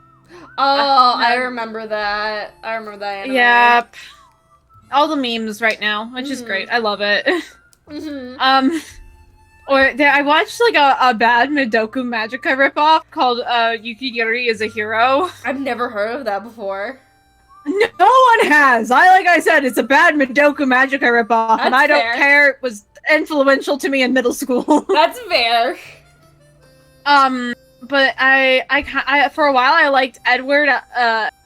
Oh, I remember that. I remember that anime. Yep. All the memes right now, which is great. I love it. I watched like a bad Midoku Magica ripoff called Yukigiri is a Hero. I've never heard of that before. No one has. Like I said, it's a bad Midoku Magica ripoff, and I don't care. It was influential to me in middle school. That's fair. But I for a while I liked Edward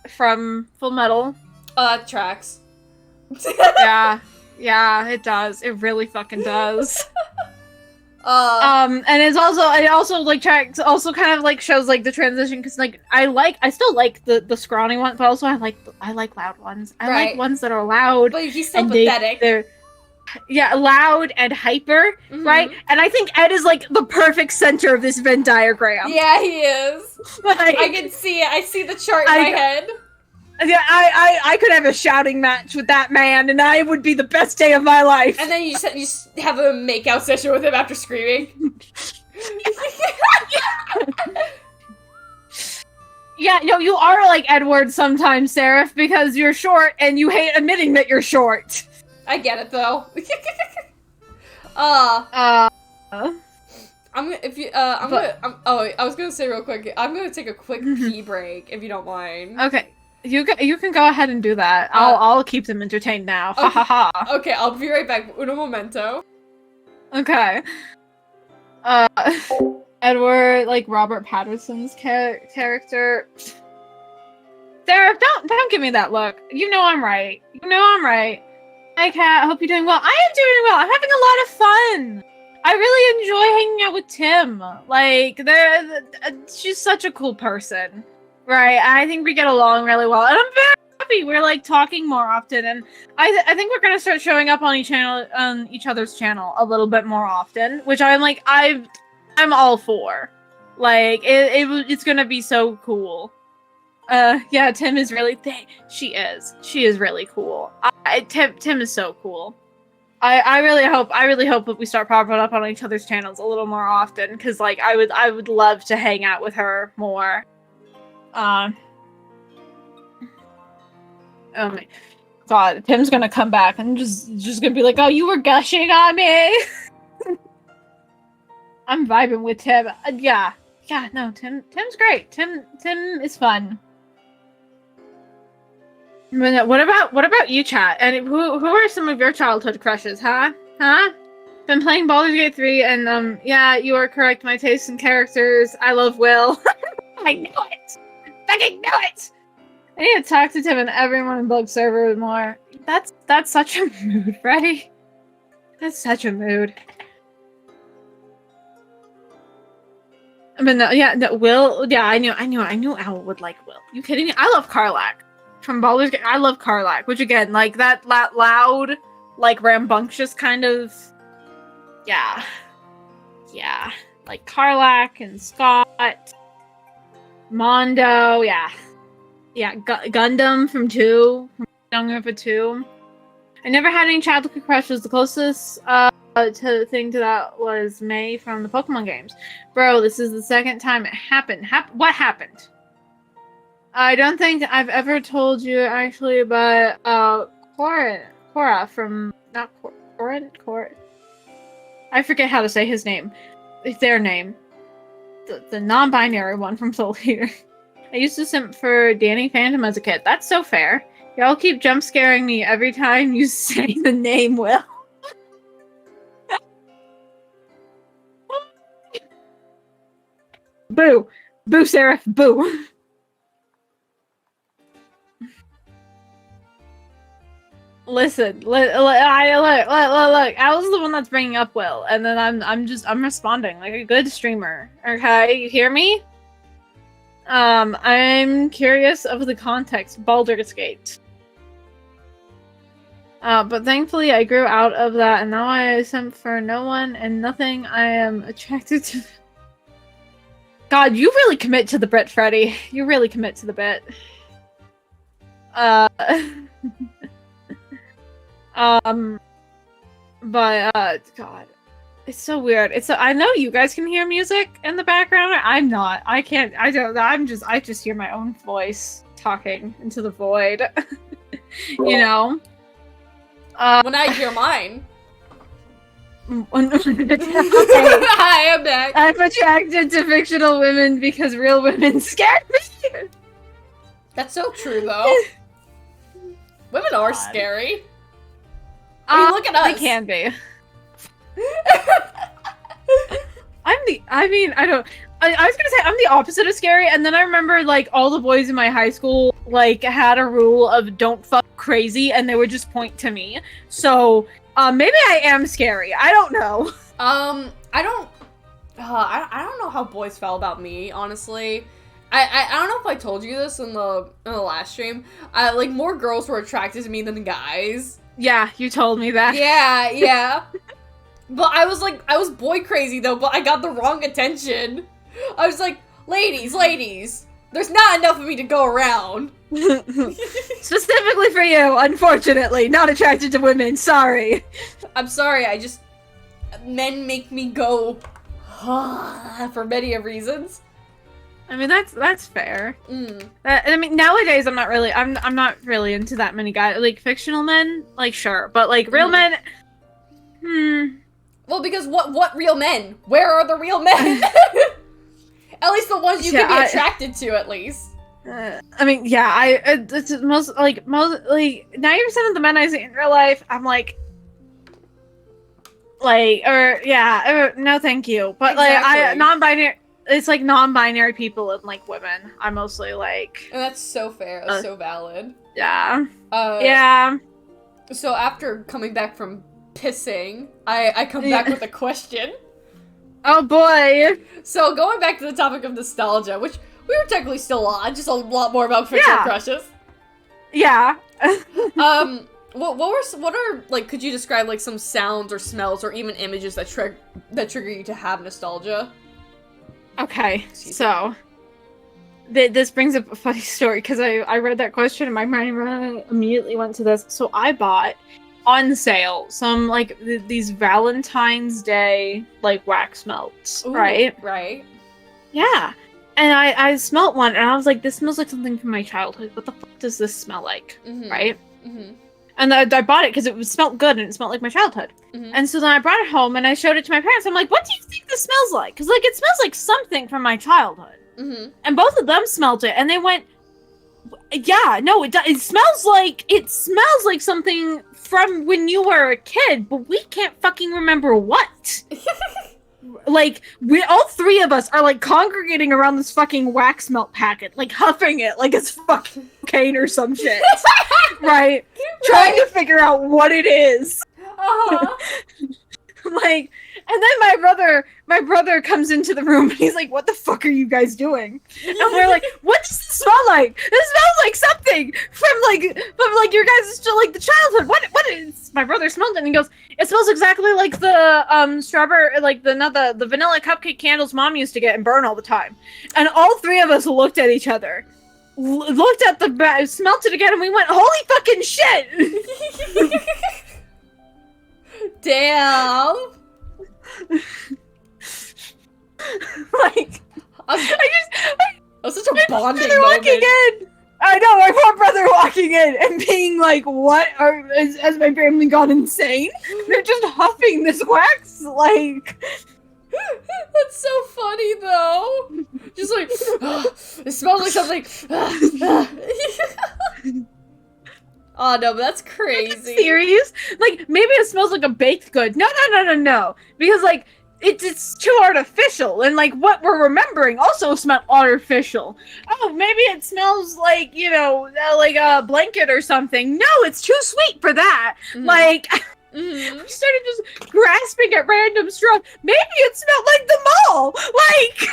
from Full Metal. Oh, that tracks. Yeah, it does. It really fucking does. And it also like tracks, also kind of like shows like the transition, because like I still like the scrawny one, but also I like loud ones. I like ones that are loud. But he's still pathetic. They're loud and hyper, right? And I think Ed is like the perfect center of this Venn diagram. Yeah, he is. Like, I can see it. I see the chart in my head. Yeah, I could have a shouting match with that man, and I would be the best day of my life. And then you just have a makeout session with him after screaming. Yeah, no, you are like Edward sometimes, Seraph, because you're short and you hate admitting that you're short. I get it though. I was gonna say real quick, I'm gonna take a quick pee break if you don't mind. Okay. You can go ahead and do that. I'll keep them entertained now. Okay. Ha ha ha. Okay, I'll be right back. Uno momento. Okay. Edward, like Robert Patterson's character. Sarah, don't give me that look. You know I'm right. Hi, Kat. I hope you're doing well. I am doing well. I'm having a lot of fun. I really enjoy hanging out with Tim. Like, she's such a cool person. Right, I think we get along really well, and I'm very happy we're like talking more often, and I think we're gonna start showing up on each other's channel a little bit more often, which I'm like I'm all for. Like it's gonna be so cool. Yeah, Tim is really she is really cool. Tim is so cool. I really hope that we start popping up on each other's channels a little more often, because like I would love to hang out with her more. Oh my god, Tim's gonna come back and just gonna be like, oh, you were gushing on me. I'm vibing with Tim. Yeah, no, Tim's great. Tim is fun. But what about you, chat? And who are some of your childhood crushes, huh? Been playing Baldur's Gate 3, and yeah, you are correct. My taste in characters. I love Will. I know it. Fucking know it! I need to talk to Tim and everyone in Bug Server more. That's such a mood, right? That's such a mood. But no, Will. Yeah, I knew Owl would like Will. You kidding me? I love Karlach from Baldur's Gate. I love Karlach, which again, like that loud, like rambunctious kind of. Yeah, like Karlach and Scott. Mondo, yeah, Gundam from 2, from Danganronpa 2. I never had any childhood crushes. The closest thing to that was May from the Pokemon games. Bro, this is the second time it happened. What happened? I don't think I've ever told you actually about Cora from Cora. I forget how to say his name. It's their name. The non-binary one from Soul Eater. I used to simp for Danny Phantom as a kid. That's so fair. Y'all keep jump scaring me every time you say the name Will. Boo. Boo, Seraph. Boo. Listen, look. I was the one that's bringing up Will, and then I'm responding like a good streamer. Okay, you hear me? I'm curious of the context. Baldur's Gate. But thankfully I grew out of that, and now I simp for no one and nothing. I am attracted to. God, you really commit to the bit, Freddy. You really commit to the bit. But God, it's so weird. I know you guys can hear music in the background. I'm not. I can't. I don't. I just hear my own voice talking into the void. You know. When I hear mine. Okay. Hi, I'm back. I'm attracted to fictional women because real women scare me. That's so true, though. Women are scary. I mean, look at us. They can be. I was gonna say I'm the opposite of scary, and then I remember like all the boys in my high school like had a rule of don't fuck crazy, and they would just point to me. So maybe I am scary. I don't know. I don't know how boys felt about me, honestly. I don't know if I told you this in the last stream. Like more girls were attracted to me than guys. Yeah, you told me that. Yeah. But I was boy crazy though, but I got the wrong attention. I was like, ladies, there's not enough of me to go around. Specifically for you, unfortunately, not attracted to women, sorry. I'm sorry, men make me go for many reasons. I mean, that's fair. I mean, nowadays I'm not really into that many guys. Like fictional men, like sure, but like real men, Well, because what real men? Where are the real men? At least the ones you can be attracted to, at least. I mean, yeah, it's most 90% of the men I see in real life, I'm like, no, thank you. But exactly. non-binary. It's like non-binary people and like women. I'm mostly like, and that's so fair. That's so valid. Yeah. Yeah. So after coming back from pissing, I come back with a question. Oh boy. So going back to the topic of nostalgia, which we were technically still on, just a lot more about fictional crushes. Yeah. What are like? Could you describe like some sounds or smells or even images that trigger you to have nostalgia? Okay, so this brings up a funny story because I read that question and my mind immediately went to this. So I bought on sale some like these Valentine's Day like wax melts. Ooh, right? Yeah, and I smelt one and I was like, this smells like something from my childhood. What the fuck does this smell like? Right? And I bought it because it smelled good and it smelled like my childhood. And so then I brought it home and I showed it to my parents. I'm like, what do you think this smells like? Because like it smells like something from my childhood. And both of them smelled it and they went, yeah, no, it smells like something from when you were a kid, but we can't fucking remember what. Like, all three of us are like congregating around this fucking wax melt packet, like huffing it like it's fucking cocaine or some shit. Right? Trying to figure out what it is. Like, and then my brother comes into the room and he's like, what the fuck are you guys doing? And we're like, what does this smell like? This smells like something from your guys' still like the childhood. What is? My brother smelled it and he goes, it smells exactly like the strawberry, like the vanilla cupcake candles mom used to get and burn all the time. And all three of us looked at each other, looked at the bag, smelt it again, and we went, holy fucking shit! Damn. Like, that's such a bonding moment. I know, my poor brother walking in and being like, has my family gone insane? They're just huffing this wax, like... That's so funny, though. Just like, it smells like something. Oh no, but that's crazy. Serious? Like, maybe it smells like a baked good. No. Because, like, it's too artificial, and, like, what we're remembering also smelled artificial. Oh, maybe it smells like, like a blanket or something. No, it's too sweet for that. Like, we started just grasping at random straws. Maybe it smelled like the mall! Like...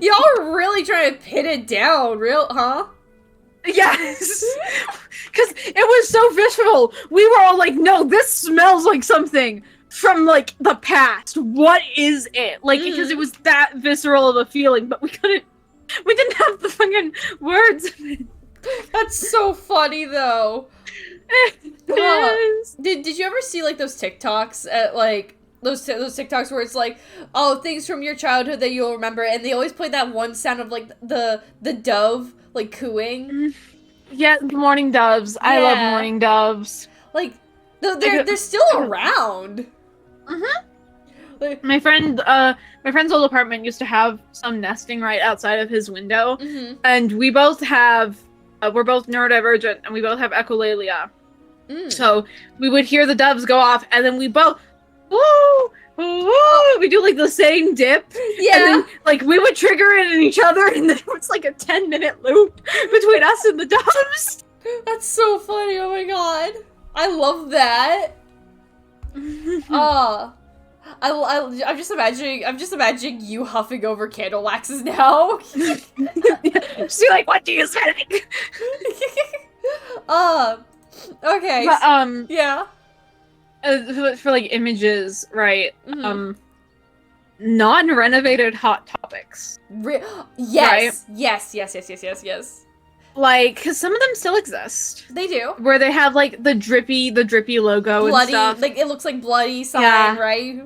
Y'all are really trying to pin it down, huh? Yes! Because it was so visceral. We were all like, no, this smells like something from, like, the past. What is it? Like, because it was that visceral of a feeling, but we didn't have the fucking words. That's so funny, though. Did you ever see like those TikToks at like those TikToks where it's like, oh, things from your childhood that you'll remember, and they always play that one sound of like the dove like cooing. Yeah, morning doves. Yeah. I love morning doves. Like they're still around. Like, my friend's old apartment used to have some nesting right outside of his window, and we both have we're both neurodivergent, and we both have echolalia. So we would hear the doves go off, and then we both woo, woo, we do like the same dip. Yeah. And then, like, we would trigger it in each other, and then it was like a 10-minute loop between us and the doves. That's so funny. Oh my god. I love that. I'm just imagining you huffing over candle waxes now. She's like, what do you think? Okay. But, yeah. For like images, right? Non-renovated Hot Topics. Yes. Right? Yes. Like, because some of them still exist. They do. Where they have like the drippy logo and stuff. Like it looks like bloody sign, right?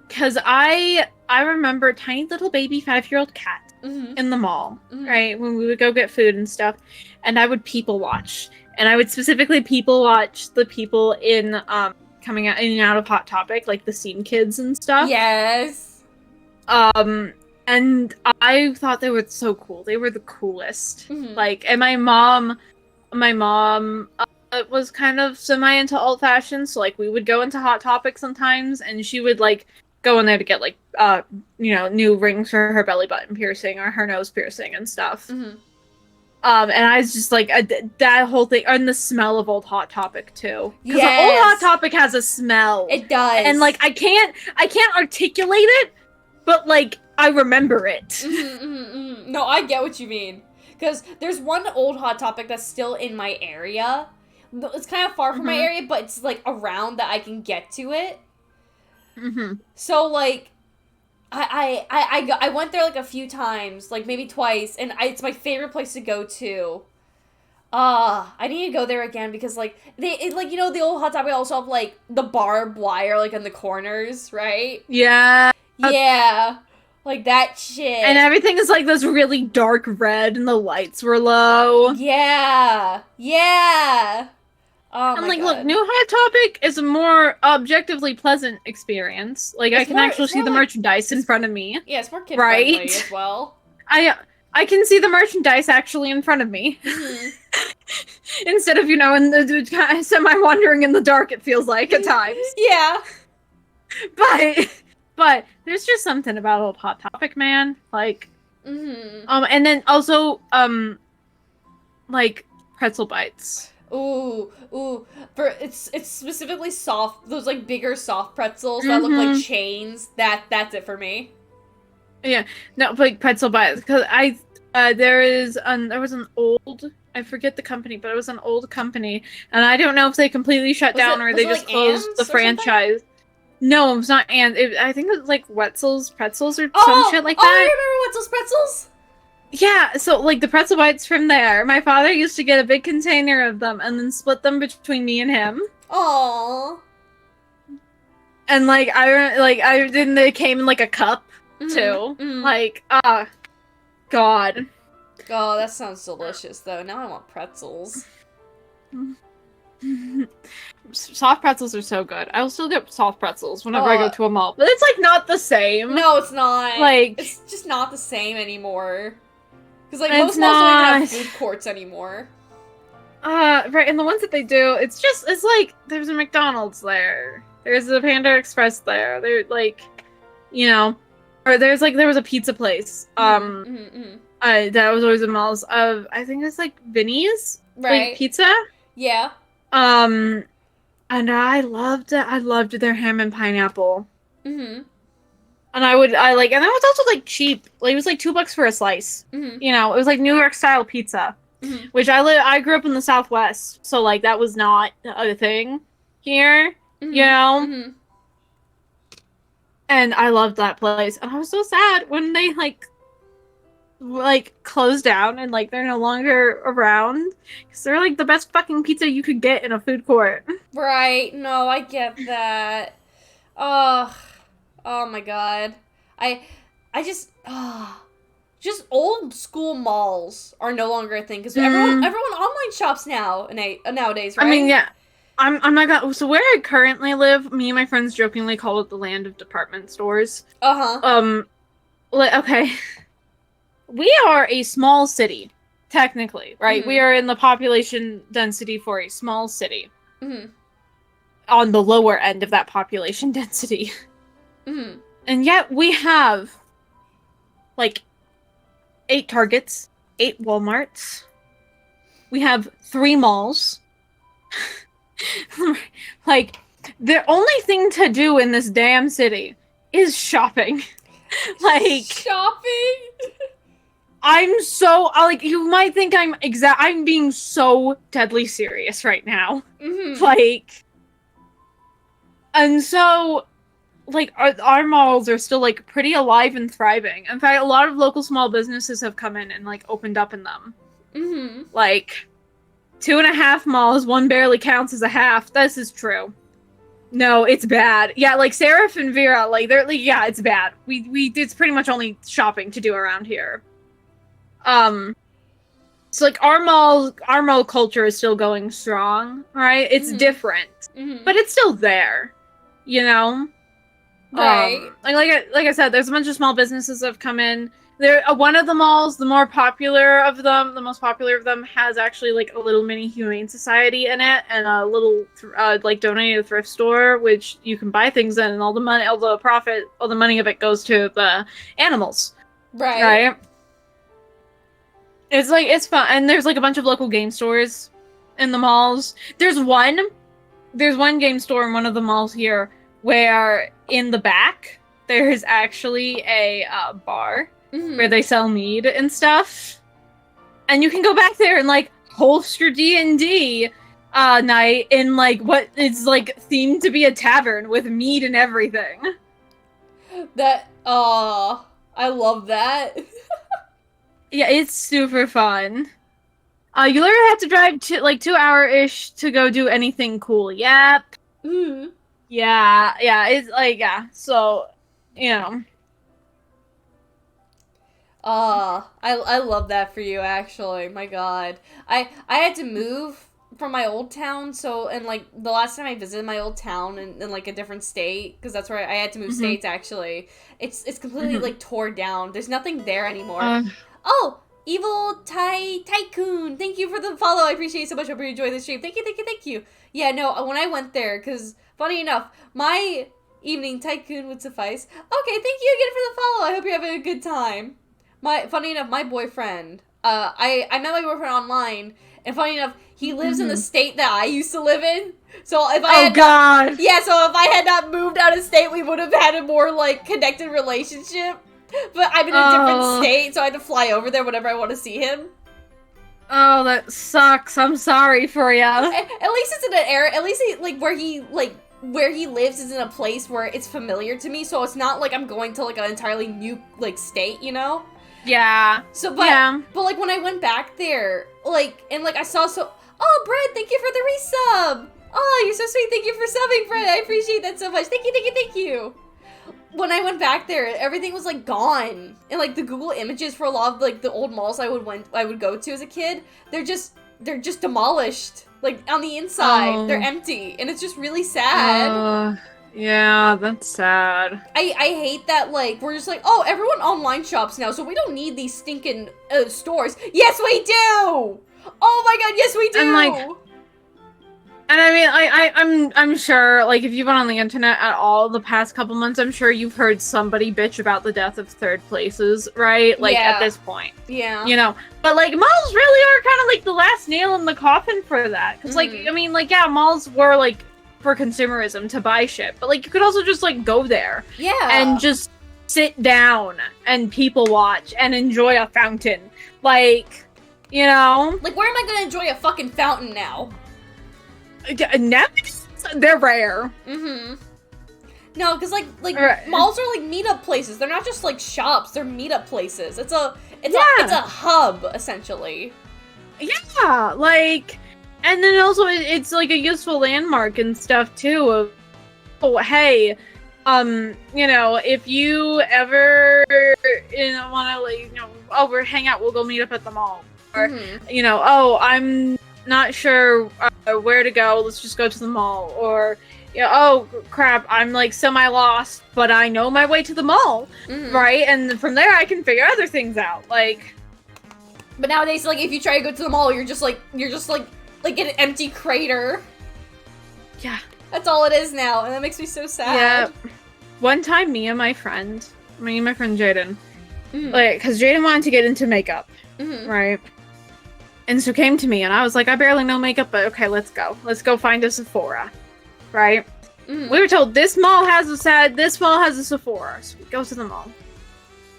Because I remember tiny little baby 5-year-old cat in the mall, right? When we would go get food and stuff, and I would people watch, and I would specifically people watch the people in coming out in and out of Hot Topic, like the scene kids and stuff. Yes. And I thought they were so cool. They were the coolest. Like, and my mom was kind of semi into old fashioned, so like we would go into Hot Topic sometimes, and she would like go in there to get like new rings for her belly button piercing or her nose piercing and stuff. And I was just like that whole thing, and the smell of old Hot Topic too, because old Hot Topic has a smell. It does, and like I can't articulate it, but like I remember it. No, I get what you mean, because there's one old Hot Topic that's still in my area. It's kind of far from my area, but it's like around that I can get to it. So like, I went there like a few times, like maybe twice, and it's my favorite place to go to. I need to go there again because like the old Hot Topic also have like the barbed wire like in the corners, right? Yeah. Yeah. Like that shit. And everything is like this really dark red and the lights were low. Yeah. Oh, I'm like, look, new Hot Topic is a more objectively pleasant experience. Like, I can actually see the merchandise in front of me. Yeah, it's more kid-friendly as well. I can see the merchandise actually in front of me. Instead of, in the semi-wandering in the dark, it feels like, at times. Yeah. But there's just something about old Hot Topic, man. Like, and then also, like, pretzel bites. Ooh. It's specifically soft, those, like, bigger soft pretzels that look like chains. That's it for me. Yeah. No, like, pretzel bites. Because there was an old, I forget the company, but it was an old company. And I don't know if they completely shut down or they just closed the franchise. No, it's not Ann. I think it was like Wetzel's Pretzels or some shit like that. Oh, I remember Wetzel's Pretzels? Yeah, so like the pretzel bites from there. My father used to get a big container of them and then split them between me and him. Aww. And like then they came in like a cup too. Like, God. Oh, that sounds delicious though. Now I want pretzels. Soft pretzels are so good. I will still get soft pretzels whenever I go to a mall. But it's like not the same. No, it's not. Like, it's just not the same anymore. Because like most malls don't even have food courts anymore. Right, and the ones that they do, it's like there's a McDonald's there. There's a Panda Express there. They're like, or there was a pizza place. That was always in malls of, I think it's like Vinny's, right? Like pizza. Yeah. And I loved their ham and pineapple. And and that was also like cheap. Like it was like $2 for a slice. It was like New York style pizza, which I grew up in the Southwest, so like that was not a thing here, And I loved that place, and I was so sad when they like like closed down and like they're no longer around because they're like the best fucking pizza you could get in a food court. Right. No, I get that. Oh, oh my god. I just old school malls are no longer a thing because everyone online shops nowadays, right? I mean, yeah. I'm not gonna. So where I currently live, me and my friends jokingly call it the land of department stores. Okay. We are a small city, technically, right? We are in the population density for a small city. On the lower end of that population density. And yet we have, like, 8 Targets, 8 Walmarts. We have 3 malls. Like, the only thing to do in this damn city is shopping. Like... Shopping? I'm so, like, you might think I'm being so deadly serious right now. Like... And so, like, our malls are still, like, pretty alive and thriving. In fact, a lot of local small businesses have come in and, like, opened up in them. Like, 2.5 malls, 1 barely counts as a half. This is true. No, it's bad. Yeah, like, Seraph and Vera, like, they're, like, yeah, it's bad. It's pretty much only shopping to do around here. So, like, our mall culture is still going strong, right? It's different. But it's still there. You know? Right. Like I said, there's a bunch of small businesses that have come in. There, one of the malls, the most popular of them, has actually like a little mini humane society in it, and a little like donated thrift store, which you can buy things in, and all the money of it goes to the animals. Right. It's like it's fun, and there's like a bunch of local game stores in the malls. There's one game store in one of the malls here where in the back there's actually a bar where they sell mead and stuff, and you can go back there and like host your D&D night in like what is like themed to be a tavern with mead and everything. I love that. Yeah, it's super fun. You literally have to drive 2 hour-ish to go do anything cool. Yep. Yeah, it's like, yeah, so, you know. I love that for you, actually. My god. I had to move from my old town, so, and, like, the last time I visited my old town in like, a different state, because that's where I had to move states, actually, it's completely, like, tore down. There's nothing there anymore. Oh! Evil Tycoon, thank you for the follow. I appreciate it so much. Hope you enjoy the stream. Thank you. Yeah, no, when I went there, because, funny enough, my evening Tycoon would suffice. Okay, thank you again for the follow. I hope you're having a good time. Funny enough, my boyfriend, I met my boyfriend online, and funny enough, he lives in the state that I used to live in. So if I so if I had not moved out of state, we would have had a more, like, connected relationship. But I'm in a different state, so I had to fly over there whenever I want to see him. Oh, that sucks. I'm sorry for ya. At least it's in an area. At least where he lives is in a place where it's familiar to me. So it's not like I'm going to like an entirely new like state, you know? Yeah. So, but like when I went back there, like I saw oh, Brett, thank you for the resub. Oh, you're so sweet. Thank you for subbing, Brett. I appreciate that so much. Thank you. When I went back there, everything was like gone, and like the Google images for a lot of like the old malls I would go to as a kid, they're just demolished. Like on the inside, they're empty, and it's just really sad. Yeah, that's sad. I hate that like we're just like, oh, everyone online shops now, so we don't need these stinking stores. Yes, we do. Oh my god, yes we do. And I mean, I'm sure, like, if you've been on the internet at all the past couple months, I'm sure you've heard somebody bitch about the death of third places, right? Like, at this point. Yeah. You know? But, like, malls really are kind of, like, the last nail in the coffin for that. Because, like, I mean, like, yeah, malls were, like, for consumerism to buy shit. But, like, you could also just, like, go there. Yeah. And just sit down and people watch and enjoy a fountain. Like, you know? Like, where am I gonna enjoy a fucking fountain now? Now they're rare. No, because like Right. malls are like meetup places. They're not just like shops. They're meetup places. It's a hub essentially. Yeah, like, and then also it's like a useful landmark and stuff too. Of, oh, hey, you know, if you ever want to like, oh, we're hang out, we'll go meet up at the mall, or you know, oh, I'm not sure where to go. Let's just go to the mall, or. Yeah, oh crap, I'm like semi-lost, but I know my way to the mall, right? And from there I can figure other things out, like... But nowadays, like, if you try to go to the mall, you're just like an empty crater. Yeah. That's all it is now, and that makes me so sad. Yeah. One time, me and my friend Jaden, like, because Jaden wanted to get into makeup, right? And so came to me, and I was like, I barely know makeup, but okay, let's go. Let's go find a Sephora. Right? We were told this mall has a Sephora. So we go to the mall.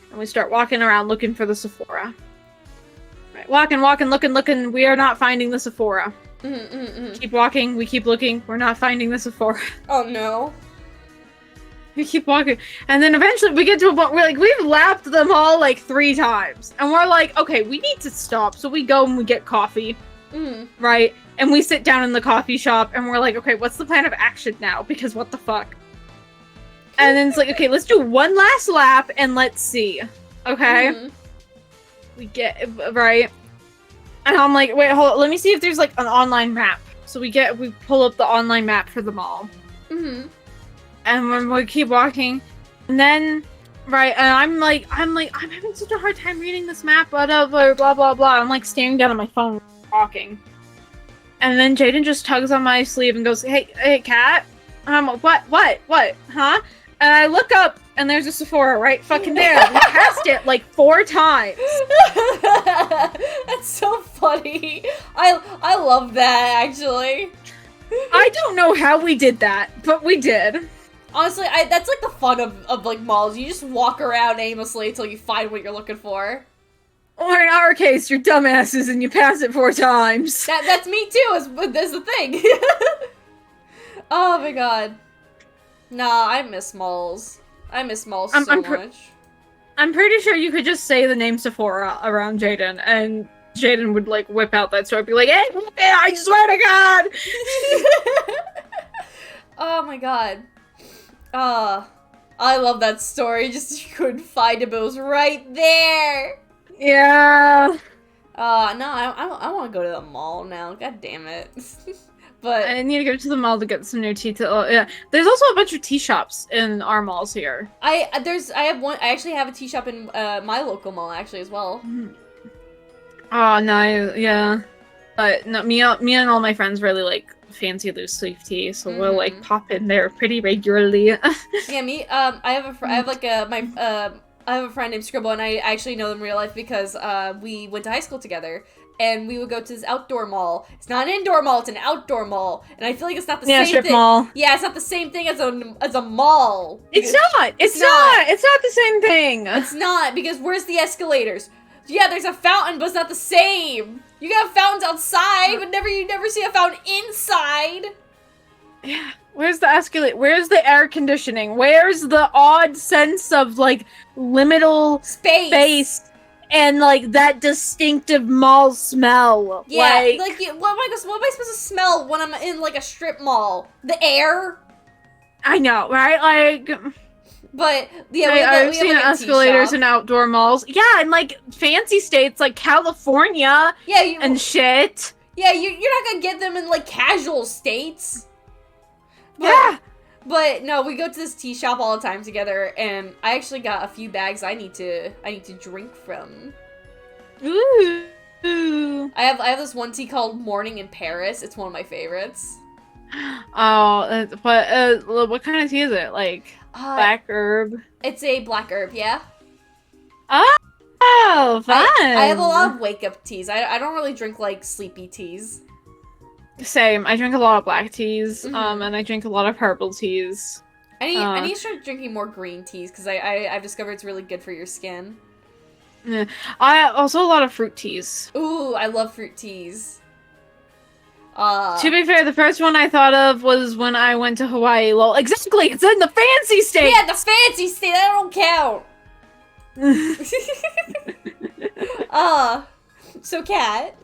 And we start walking around looking for the Sephora. Right. Walking, looking. We are not finding the Sephora. Keep walking, we keep looking. We're not finding the Sephora. Oh no. We keep walking. And then eventually we get to a point where we've lapped them all like 3 times. And we're like, okay, we need to stop. So we go and we get coffee. Right? And we sit down in the coffee shop and we're like, okay, what's the plan of action now? Because what the fuck? And then it's like, okay, let's do one last lap and let's see. Okay? We get, right? And I'm like, wait, hold on, let me see if there's like an online map. So we pull up the online map for the mall. And when we keep walking, and then, right, and I'm having such a hard time reading this map, whatever, blah, blah, blah. I'm like staring down at my phone, walking. And then Jaden just tugs on my sleeve and goes, hey, Kat. And I'm like, what, huh? And I look up, and there's a Sephora right fucking there. We passed it like 4 times. That's so funny. I love that, actually. I don't know how we did that, but we did. Honestly, that's like the fun of like malls. You just walk around aimlessly until you find what you're looking for. Or in our case, you're dumbasses and you pass it 4 times. That's me too, is the thing. Oh my god. Nah, I miss malls. I miss malls so much. I'm pretty sure you could just say the name Sephora around Jaden, and Jaden would like whip out that store and be like, hey, I swear to God! Oh my god. I love that story, just you couldn't find it, but it was right there! Yeah. No, I want to go to the mall now. God damn it. But I need to go to the mall to get some new tea. Yeah, there's also a bunch of tea shops in our malls here. I actually have a tea shop in my local mall actually as well. Oh no, yeah. But no, me and all my friends really like fancy loose leaf tea, so we'll like pop in there pretty regularly. Yeah, me. I have a friend named Scribble, and I actually know them in real life because we went to high school together, and we would go to this outdoor mall. It's not an indoor mall; it's an outdoor mall, and I feel like it's not the same strip thing. Mall. Yeah, it's not the same thing as a mall. It's not. It's not the same thing. It's not, because where's the escalators? Yeah, there's a fountain, but it's not the same. You got fountains outside, but you never see a fountain inside. Yeah. Where's the escalator? Where's the air conditioning? Where's the odd sense of like liminal space and like that distinctive mall smell? Yeah, what am I supposed to smell when I'm in like a strip mall? The air? I know, right? Like, but yeah, I've seen escalators in outdoor malls. Yeah, in like fancy states like California. Yeah, and shit. Yeah, you're not gonna get them in like casual states. Yeah. But no, we go to this tea shop all the time together, and I actually got a few bags I need to drink from. Ooh. I have this one tea called Morning in Paris. It's one of my favorites. Oh, what kind of tea is it? Like black herb? It's a black herb, yeah. Oh, fun! I have a lot of wake up teas. I don't really drink like sleepy teas. Same. I drink a lot of black teas, and I drink a lot of herbal teas. I need to start drinking more green teas because I've discovered it's really good for your skin. Yeah. I also a lot of fruit teas. Ooh, I love fruit teas. To be fair, the first one I thought of was when I went to Hawaii. Well, exactly, it's in the fancy state! Yeah, the fancy state, that don't count! So Kat.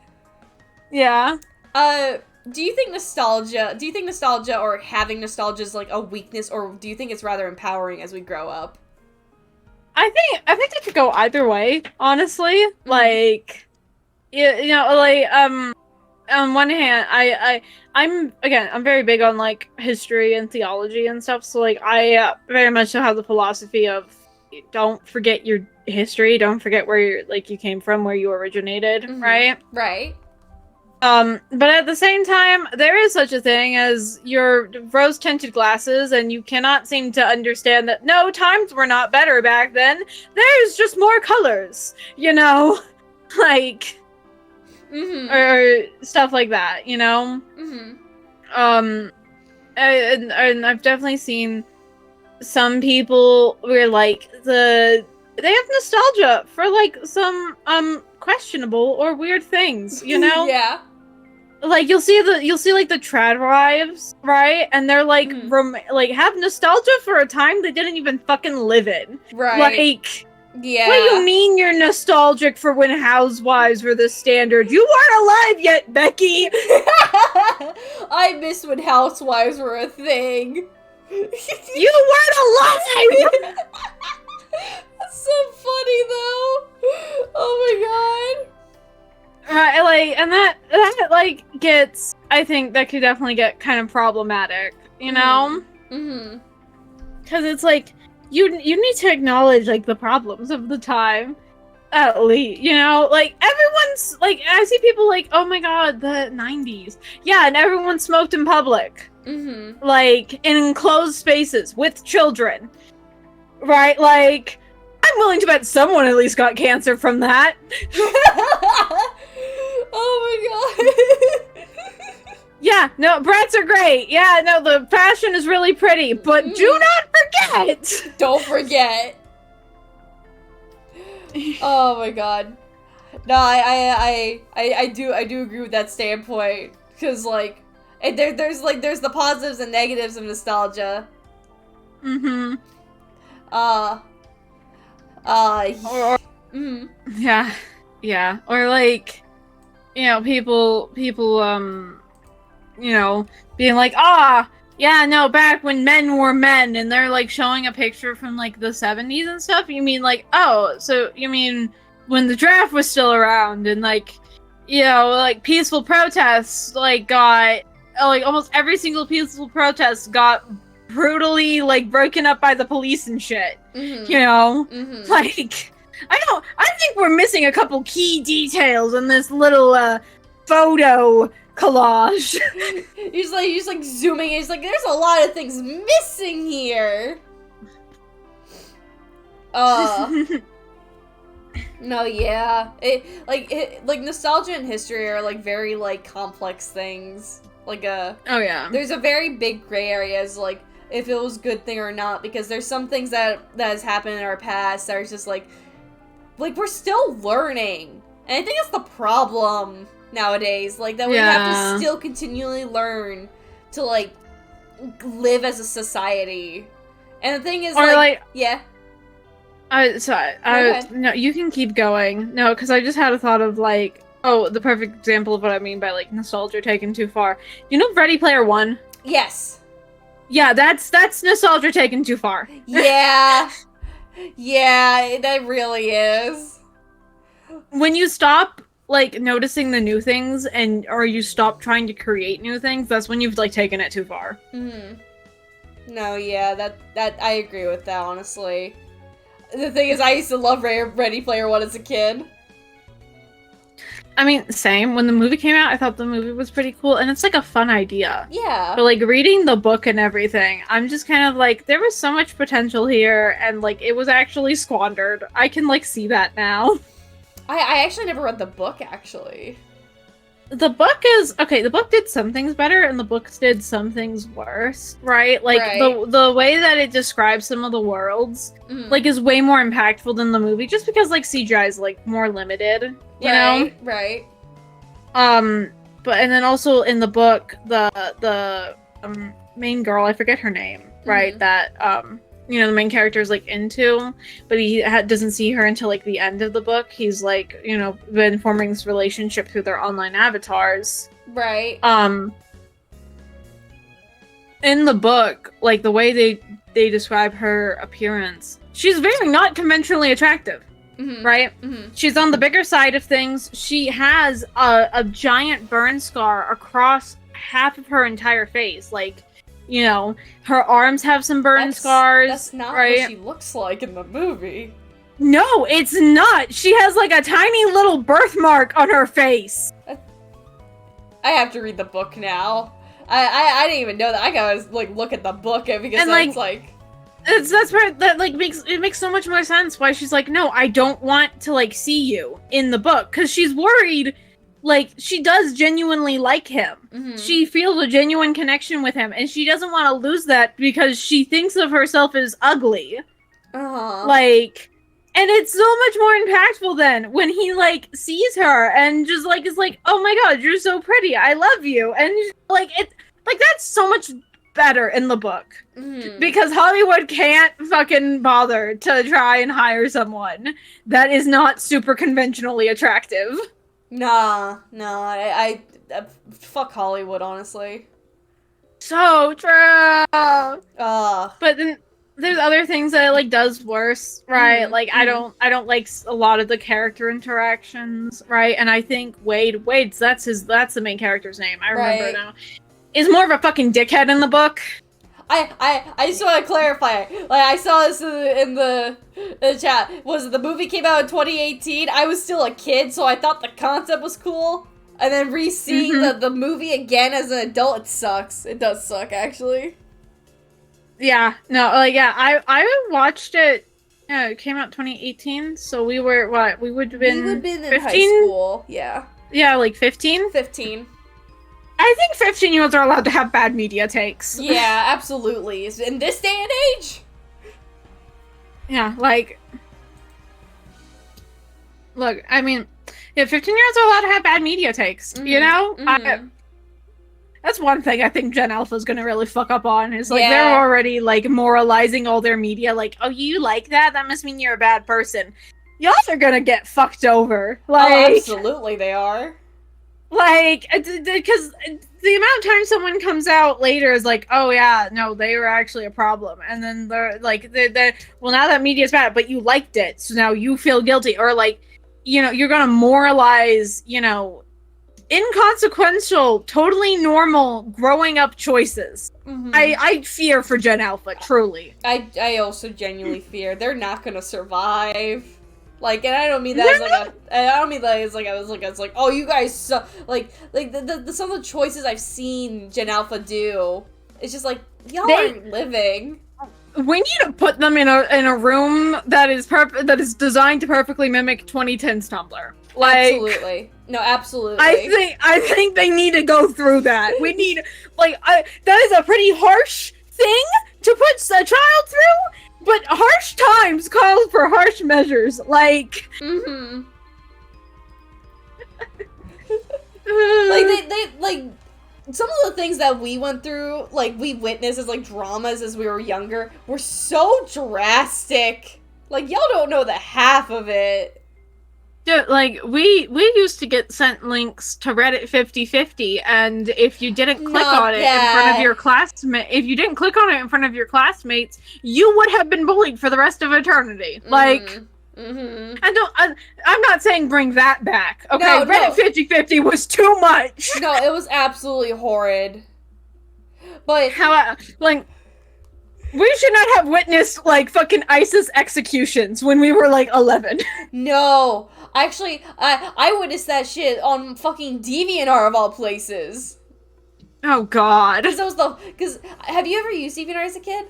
Yeah? Do you think nostalgia or having nostalgia is like a weakness, or do you think it's rather empowering as we grow up? I think it could go either way, honestly. Like, you know, like, on one hand, I'm very big on like history and theology and stuff. So like, I very much so have the philosophy of don't forget your history, don't forget where you came from, where you originated, right? Right. But at the same time, there is such a thing as your rose-tinted glasses, and you cannot seem to understand that no, times were not better back then. There's just more colors, you know, like. Or stuff like that, you know? And I've definitely seen some people where, like, they have nostalgia for, like, some, questionable or weird things, you know? Yeah. Like, you'll see, like, the trad wives, right? And they're, like, have nostalgia for a time they didn't even fucking live in. Right. Like... Yeah. What do you mean you're nostalgic for when housewives were the standard? You weren't alive yet, Becky! I miss when housewives were a thing. You weren't alive! That's so funny, though. Oh my god. Right, like, and that like, gets... I think that could definitely get kind of problematic, you know? Because it's like... You need to acknowledge, like, the problems of the time, at least, you know? Like, everyone's, like, I see people like, oh my god, the 90s. Yeah, and everyone smoked in public. Like, in enclosed spaces, with children. Right? Like, I'm willing to bet someone at least got cancer from that. Oh my god. Yeah, no, brats are great. Yeah, no, the fashion is really pretty, but do not forget! Don't forget. Oh my god. No, I do agree with that standpoint, because like, there's the positives and negatives of nostalgia. Yeah, or like, you know, people, you know, being like, yeah, no, back when men were men, and they're, like, showing a picture from, like, the 70s and stuff. You mean, like, oh, so you mean when the draft was still around, and, like, you know, like, peaceful protests, like, got, like, almost every single peaceful protest got brutally, like, broken up by the police and shit, you know? Like, I think we're missing a couple key details in this little, photo collage. He's just like zooming in. He's like, there's a lot of things missing here. No, yeah. Like nostalgia and history are like very like complex things. Like oh yeah. There's a very big gray area as like if it was a good thing or not, because there's some things that has happened in our past that are just like we're still learning. And I think that's the problem nowadays, like that we have to still continually learn to like live as a society. And the thing is, yeah. No, you can keep going. No, because I just had a thought of like, the perfect example of what I mean by like nostalgia taken too far. You know, Ready Player One. Yes. Yeah, that's nostalgia taken too far. Yeah. Yeah, that really is. When you stop like noticing the new things or you stop trying to create new things, that's when you've like taken it too far. No, yeah, that I agree with that, honestly. The thing is, I used to love Ready Player One as a kid. I mean, same. When the movie came out, I thought the movie was pretty cool, and it's like a fun idea. Yeah. But like reading the book and everything, I'm just kind of like, there was so much potential here, and like it was actually squandered. I can like see that now. I actually never read the book, actually. The book the book did some things better, and the book did some things worse, right? Like, the way that it describes some of the worlds, like, is way more impactful than the movie, just because, like, CGI is, like, more limited, you know? Right. but and then also in the book, the main girl, I forget her name, right? That you know, the main character is like into, but he doesn't see her until like the end of the book. He's like, you know, been forming this relationship through their online avatars. Right. In the book, like the way they describe her appearance, she's very not conventionally attractive. Right? She's on the bigger side of things. She has a giant burn scar across half of her entire face. Like, you know, her arms have some burn scars. That's not what she looks like in the movie. No, it's not. She has like a tiny little birthmark on her face. I have to read the book now. I didn't even know that. I gotta like look at the book because it's like that's where that like makes so much more sense why she's like, no, I don't want to like see you in the book, because she's worried. Like, she does genuinely like him. She feels a genuine connection with him, and she doesn't want to lose that because she thinks of herself as ugly. Like, and it's so much more impactful then when he like sees her and just like is like, oh my god, you're so pretty, I love you, and like it, like that's so much better in the book because Hollywood can't fucking bother to try and hire someone that is not super conventionally attractive. Nah, I fuck Hollywood, honestly. So true. But then there's other things that it like does worse, right? Like I don't like a lot of the character interactions, right? And I think Wade's that's the main character's name. I remember now. Is more of a fucking dickhead in the book. I just want to clarify. Like, I saw this in the chat. The movie came out in 2018? I was still a kid, so I thought the concept was cool. And then re-seeing the movie again as an adult, it sucks. It does suck, actually. Yeah, no, like, yeah, I watched it. Yeah, it came out 2018, so we were, what? We would have been 15? In high school, yeah. Yeah, like 15? 15. I think 15-year-olds are allowed to have bad media takes. Yeah, absolutely. In this day and age? Yeah, like... Look, I mean, yeah, 15-year-olds are allowed to have bad media takes, you know? That's one thing I think Gen Alpha's gonna really fuck up on, is, like, they're already, like, moralizing all their media, like, oh, you like that? That must mean you're a bad person. Y'all are gonna get fucked over. Like, oh, absolutely they are. Like, because the amount of time someone comes out later is like, oh yeah, no, they were actually a problem. And then they're like, well, now that media's bad, but you liked it, so now you feel guilty. Or like, you know, you're gonna moralize, you know, inconsequential, totally normal growing up choices. I fear for Gen Alpha, truly. I also genuinely fear they're not gonna survive. Like, and I don't mean that as like I don't mean that as like I was like, oh, you guys suck. Like the some of the choices I've seen Gen Alpha do, it's just like, y'all aren't living. We need to put them in a room that is designed to perfectly mimic 2010's Tumblr. Like, absolutely. No, absolutely. I think they need to go through that. We need, like, that is a pretty harsh thing to put a child through. But harsh times call for harsh measures, like... Like, they, like, some of the things that we went through, like, we witnessed as, like, dramas as we were younger, were so drastic. Like, y'all don't know the half of it. Dude, like, we used to get sent links to Reddit 50/50, and if you didn't click on it in front of your classmates, you would have been bullied for the rest of eternity. Like, I'm not saying bring that back, okay? No, Reddit 50/50 was too much! No, it was absolutely horrid. But... like... We should not have witnessed, like, fucking ISIS executions when we were, like, 11. No. Actually, I witnessed that shit on fucking DeviantArt of all places. Oh, God. Because have you ever used DeviantArt as a kid?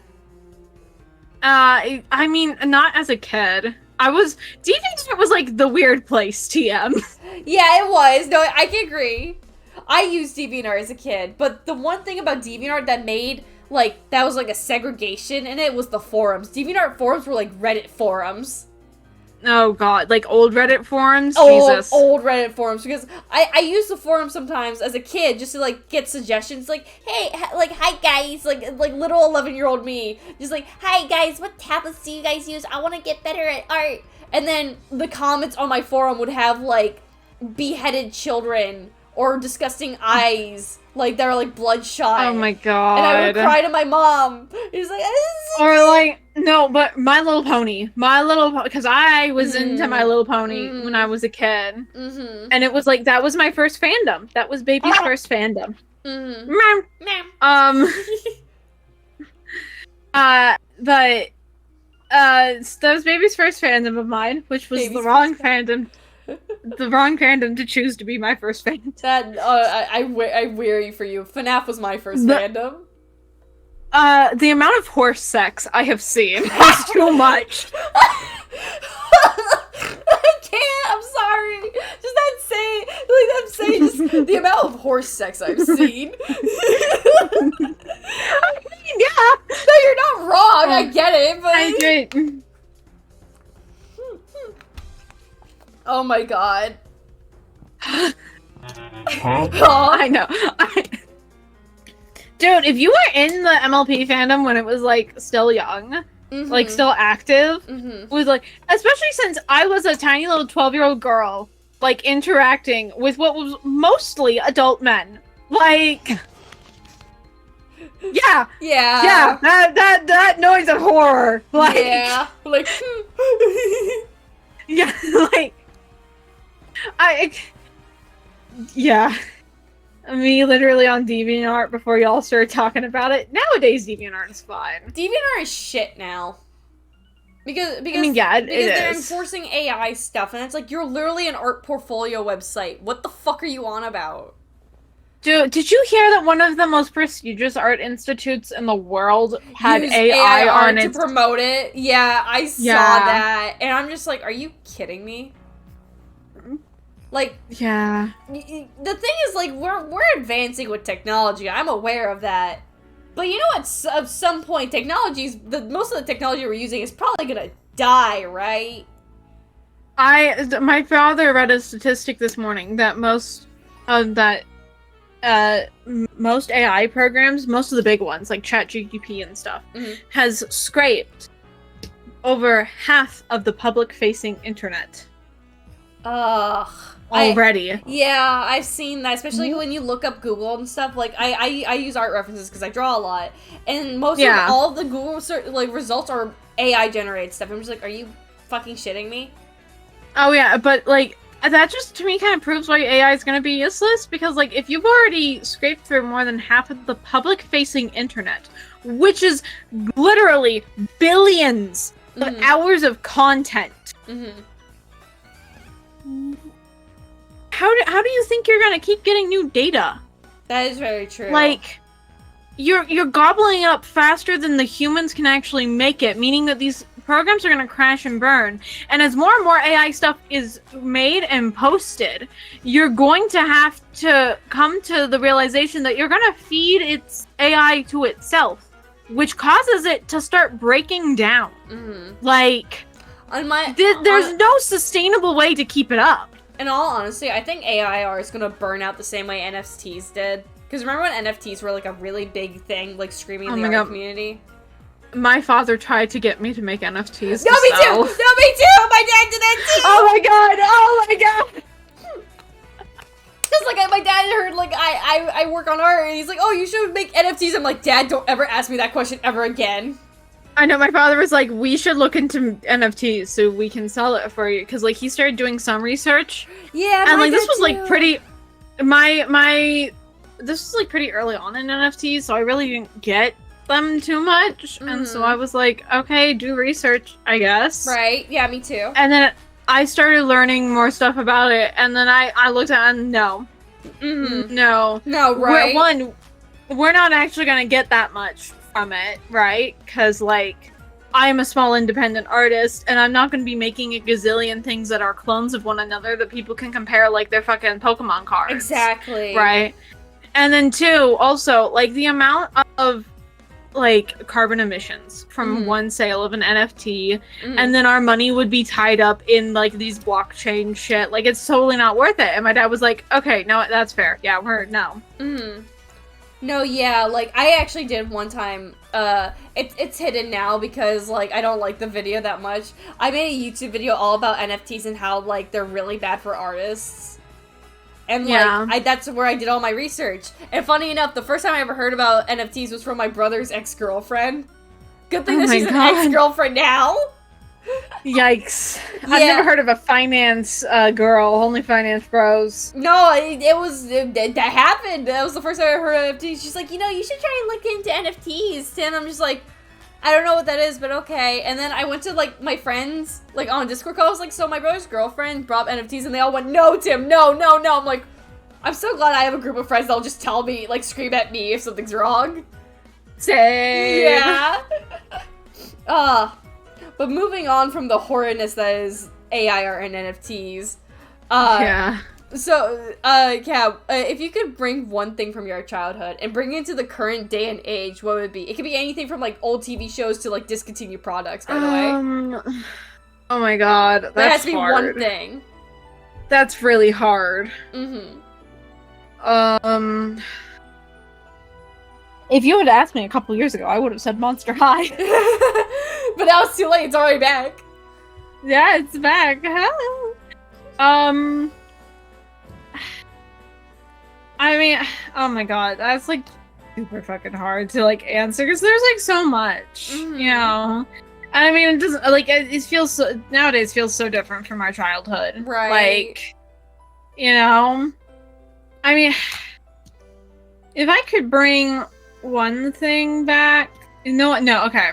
I mean, not as a kid. DeviantArt was, like, the weird place, TM. Yeah, it was. No, I can agree. I used DeviantArt as a kid, but the one thing about DeviantArt that made... like, that was, like, a segregation, and it was the forums. DeviantArt forums were, like, Reddit forums. Oh god, like old Reddit forums? Jesus. Old Reddit forums, because I use the forum sometimes as a kid just to, like, get suggestions, like, hey, like, hi guys, like little 11-year-old me, just like, hi guys, what tablets do you guys use? I want to get better at art. And then the comments on my forum would have, like, beheaded children or disgusting eyes, like, that are, like, bloodshot. Oh my god. And I would cry to my mom. He's like, or, like, no, but My Little Pony. Because I was into My Little Pony when I was a kid. And it was, like, that was my first fandom. That was baby's first fandom. But that was baby's first fandom of mine, which was the wrong fandom. The wrong fandom to choose to be my first fandom. That, I weary for you. FNAF was my first fandom. The amount of horse sex I have seen is too much. I can't, I'm sorry. I'm saying just the amount of horse sex I've seen. Yeah. No, you're not wrong, I get it, but... I agree. Oh my god. Huh? I know. Dude, if you were in the MLP fandom when it was, like, still young, like, still active, was, like, especially since I was a tiny little 12-year-old girl, like, interacting with what was mostly adult men. Like... Yeah. That noise of horror. Like, yeah. Like. Yeah. Like. Yeah. Me literally on DeviantArt before y'all started talking about it. Nowadays, DeviantArt is fine. DeviantArt is shit now. Because they're enforcing AI stuff, and it's like, you're literally an art portfolio website. What the fuck are you on about? Dude, did you hear that one of the most prestigious art institutes in the world had AI on it to promote it? Yeah, I saw that, and I'm just like, are you kidding me? Like, yeah. The thing is, like, we're advancing with technology. I'm aware of that, but you know, at some point, most of the technology we're using is probably gonna die, right? My father read a statistic this morning that most AI programs, most of the big ones, like ChatGPT and stuff, has scraped over half of the public-facing internet. Ugh. Already. I've seen that, especially when you look up Google and stuff. Like, I use art references because I draw a lot, and most of all of the Google results are AI-generated stuff. I'm just like, are you fucking shitting me? Oh yeah, but, like, that just, to me, kind of proves why AI is going to be useless, because, like, if you've already scraped through more than half of the public-facing internet, which is literally billions of hours of content, how do you think you're going to keep getting new data? That is very true. Like, you're gobbling up faster than the humans can actually make it, meaning that these programs are going to crash and burn. And as more and more AI stuff is made and posted, you're going to have to come to the realization that you're going to feed its AI to itself, which causes it to start breaking down. Like, there's no sustainable way to keep it up. In all honesty, I think AI is going to burn out the same way NFTs did. Because remember when NFTs were, like, a really big thing, like, screaming in the art community? My father tried to get me to make NFTs. No, me too! No, me too! My dad did that too! Oh my god! Oh my god! Because, like, my dad heard, like, I work on art, and he's like, oh, you should make NFTs. I'm like, Dad, don't ever ask me that question ever again. I know, my father was like, we should look into NFTs so we can sell it for you. Because, like, he started doing some research. Yeah, and, like, this was, like, pretty... This was, like, pretty early on in NFTs, so I really didn't get them too much. And so I was like, okay, do research, I guess. Right, yeah, me too. And then I started learning more stuff about it, and then I looked at it and no. No, right? We're not actually going to get that much from it, right? Because, like, I'm a small independent artist, and I'm not going to be making a gazillion things that are clones of one another that people can compare, like, their fucking Pokemon cards. Exactly. Right? And then, two, also, like, the amount of, like carbon emissions from one sale of an NFT, and then our money would be tied up in like these blockchain shit. Like it's totally not worth it. And my dad was like, okay, no, that's fair. Yeah, no. No, yeah, like I actually did one time. It's hidden now because like I don't like the video that much. I made a YouTube video all about NFTs and how like they're really bad for artists. And, like, that's where I did all my research. And funny enough, the first time I ever heard about NFTs was from my brother's ex-girlfriend. Good thing that she's an ex-girlfriend now. Yikes. I've never heard of a finance girl, only finance bros. No, that happened. That was the first time I heard of NFTs. She's like, you should try and look into NFTs. And I'm just like, I don't know what that is, but okay. And then I went to, like, my friends, like, on Discord call. I was like, so my brother's girlfriend brought up NFTs, and they all went, no, Tim, no. I'm like, I'm so glad I have a group of friends that'll just tell me, like, scream at me if something's wrong. Same. Yeah. But moving on from the horrendous that is AI art and NFTs. So, Cab, if you could bring one thing from your childhood and bring it into the current day and age, what would it be? It could be anything from, like, old TV shows to, like, discontinued products, by the way. Oh my god, that's hard. There has to be one thing. That's really hard. If you had asked me a couple years ago, I would have said Monster High. But now it's too late, it's already back. Yeah, it's back. I mean, oh my god, that's like super fucking hard to like answer because there's like so much, you know. I mean, it doesn't like it feels so nowadays feels so different from our childhood, right? Like, you know, I mean, if I could bring one thing back, no, okay.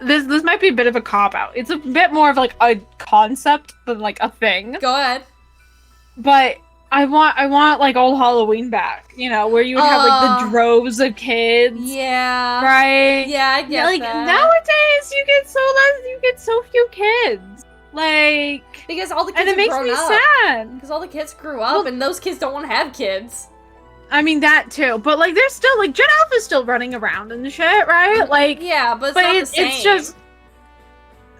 This might be a bit of a cop out. It's a bit more of like a concept than like a thing. Go ahead. But I want like old Halloween back, you know, where you would have like the droves of kids. Yeah. Right? Yeah, I get like, that. Nowadays you get so few kids. Like, because all the kids and it makes me sad. Because all the kids grew up and those kids don't want to have kids. I mean that too, but like there's still like Gen Alpha's still running around and shit, right? Like, yeah, but it's not the same. It's just,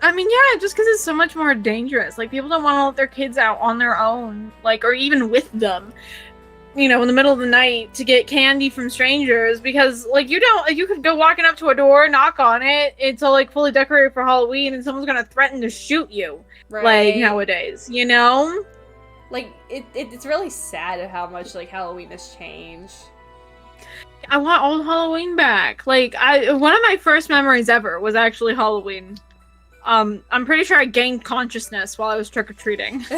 I mean, yeah, just because it's so much more dangerous. Like, people don't want to let their kids out on their own, like, or even with them, you know, in the middle of the night to get candy from strangers because, like, you could go walking up to a door, knock on it, it's all like fully decorated for Halloween, and someone's gonna threaten to shoot you, right? Like nowadays, you know. Like, it's really sad how much, like, Halloween has changed. I want old Halloween back. Like, one of my first memories ever was actually Halloween. I'm pretty sure I gained consciousness while I was trick-or-treating. Honestly,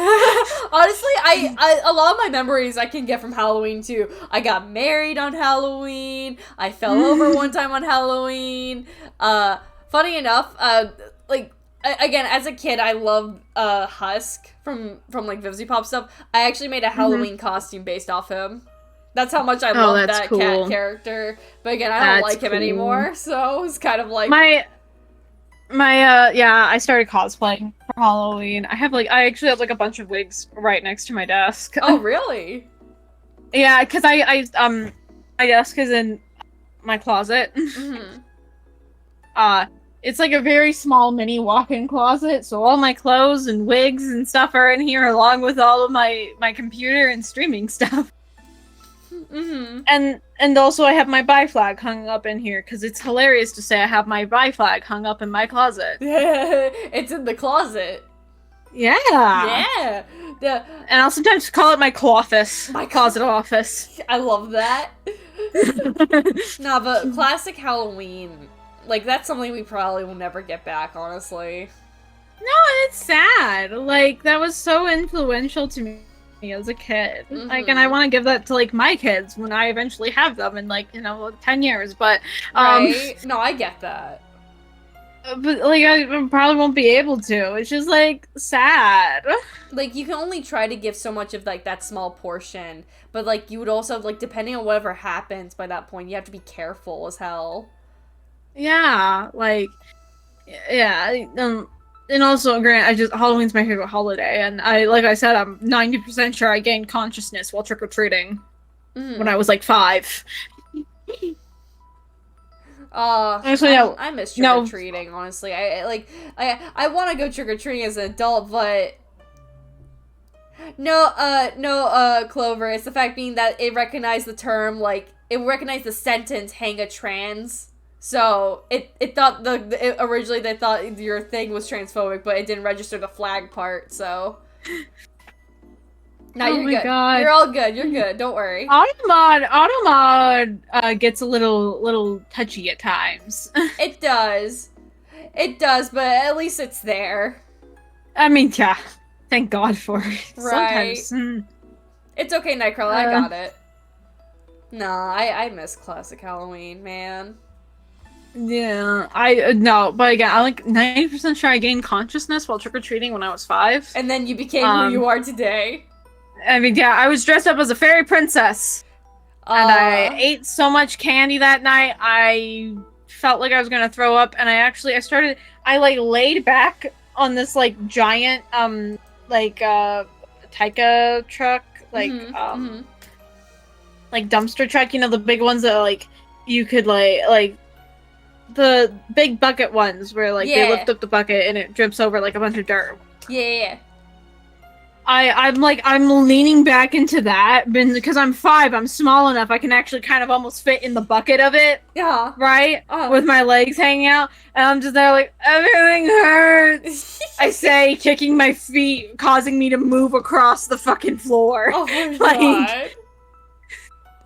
I a lot of my memories I can get from Halloween, too. I got married on Halloween. I fell over one time on Halloween. Funny enough, again, as a kid, I loved Husk from like Vivzy Pop stuff. I actually made a Halloween costume based off him. That's how much I love that cool. cat character. But again, I don't like him anymore, so it's kind of like I started cosplaying for Halloween. I actually have like a bunch of wigs right next to my desk. Oh, really? Yeah, because my desk is in my closet. It's like a very small mini walk-in closet, so all my clothes and wigs and stuff are in here along with all of my computer and streaming stuff. And also I have my bi flag hung up in here because it's hilarious to say I have my bi flag hung up in my closet. It's in the closet. Yeah. Yeah. And I'll sometimes call it my clothis. My closet office. I love that. Nah, but classic Halloween, like, that's something we probably will never get back, honestly. No, it's sad. Like, that was so influential to me as a kid. Like, and I want to give that to, like, my kids when I eventually have them in, like, 10 years, but, right? No, I get that. But, like, I probably won't be able to. It's just, like, sad. Like, you can only try to give so much of, like, that small portion, but, like, you would also, like, depending on whatever happens by that point, you have to be careful as hell. Yeah, like, yeah, and also, Halloween's my favorite holiday, and like I said, I'm 90% sure I gained consciousness while trick-or-treating when I was, like, 5. Actually, no. I miss trick-or-treating, honestly. I want to go trick-or-treating as an adult, but... No, Clover. It's the fact being that it recognized the term, like, it recognized the sentence, hang a trans. So, it thought, originally they thought your thing was transphobic, but it didn't register the flag part, so... No, you're good. God. You're all good. You're good. Don't worry. Automod gets a little touchy at times. It does. It does, but at least it's there. I mean, yeah. Thank God for it. Right. Sometimes. It's okay, Nightcrawler. I got it. Nah, I miss classic Halloween, man. Yeah, no, but again, I'm like 90% sure I gained consciousness while trick-or-treating when I was 5. And then you became who you are today. I mean, yeah, I was dressed up as a fairy princess. And I ate so much candy that night, I felt like I was gonna throw up, and I laid back on this, like, giant, Taika truck, like dumpster truck, you know, the big ones that, like, you could, like, the big bucket ones where, like, they lift up the bucket and it drips over, like, a bunch of dirt. Yeah. I'm leaning back into that, because I'm 5, I'm small enough, I can actually kind of almost fit in the bucket of it. Yeah. Right? With my legs hanging out, and I'm just there like, everything hurts! I say, kicking my feet, causing me to move across the fucking floor. Oh my god.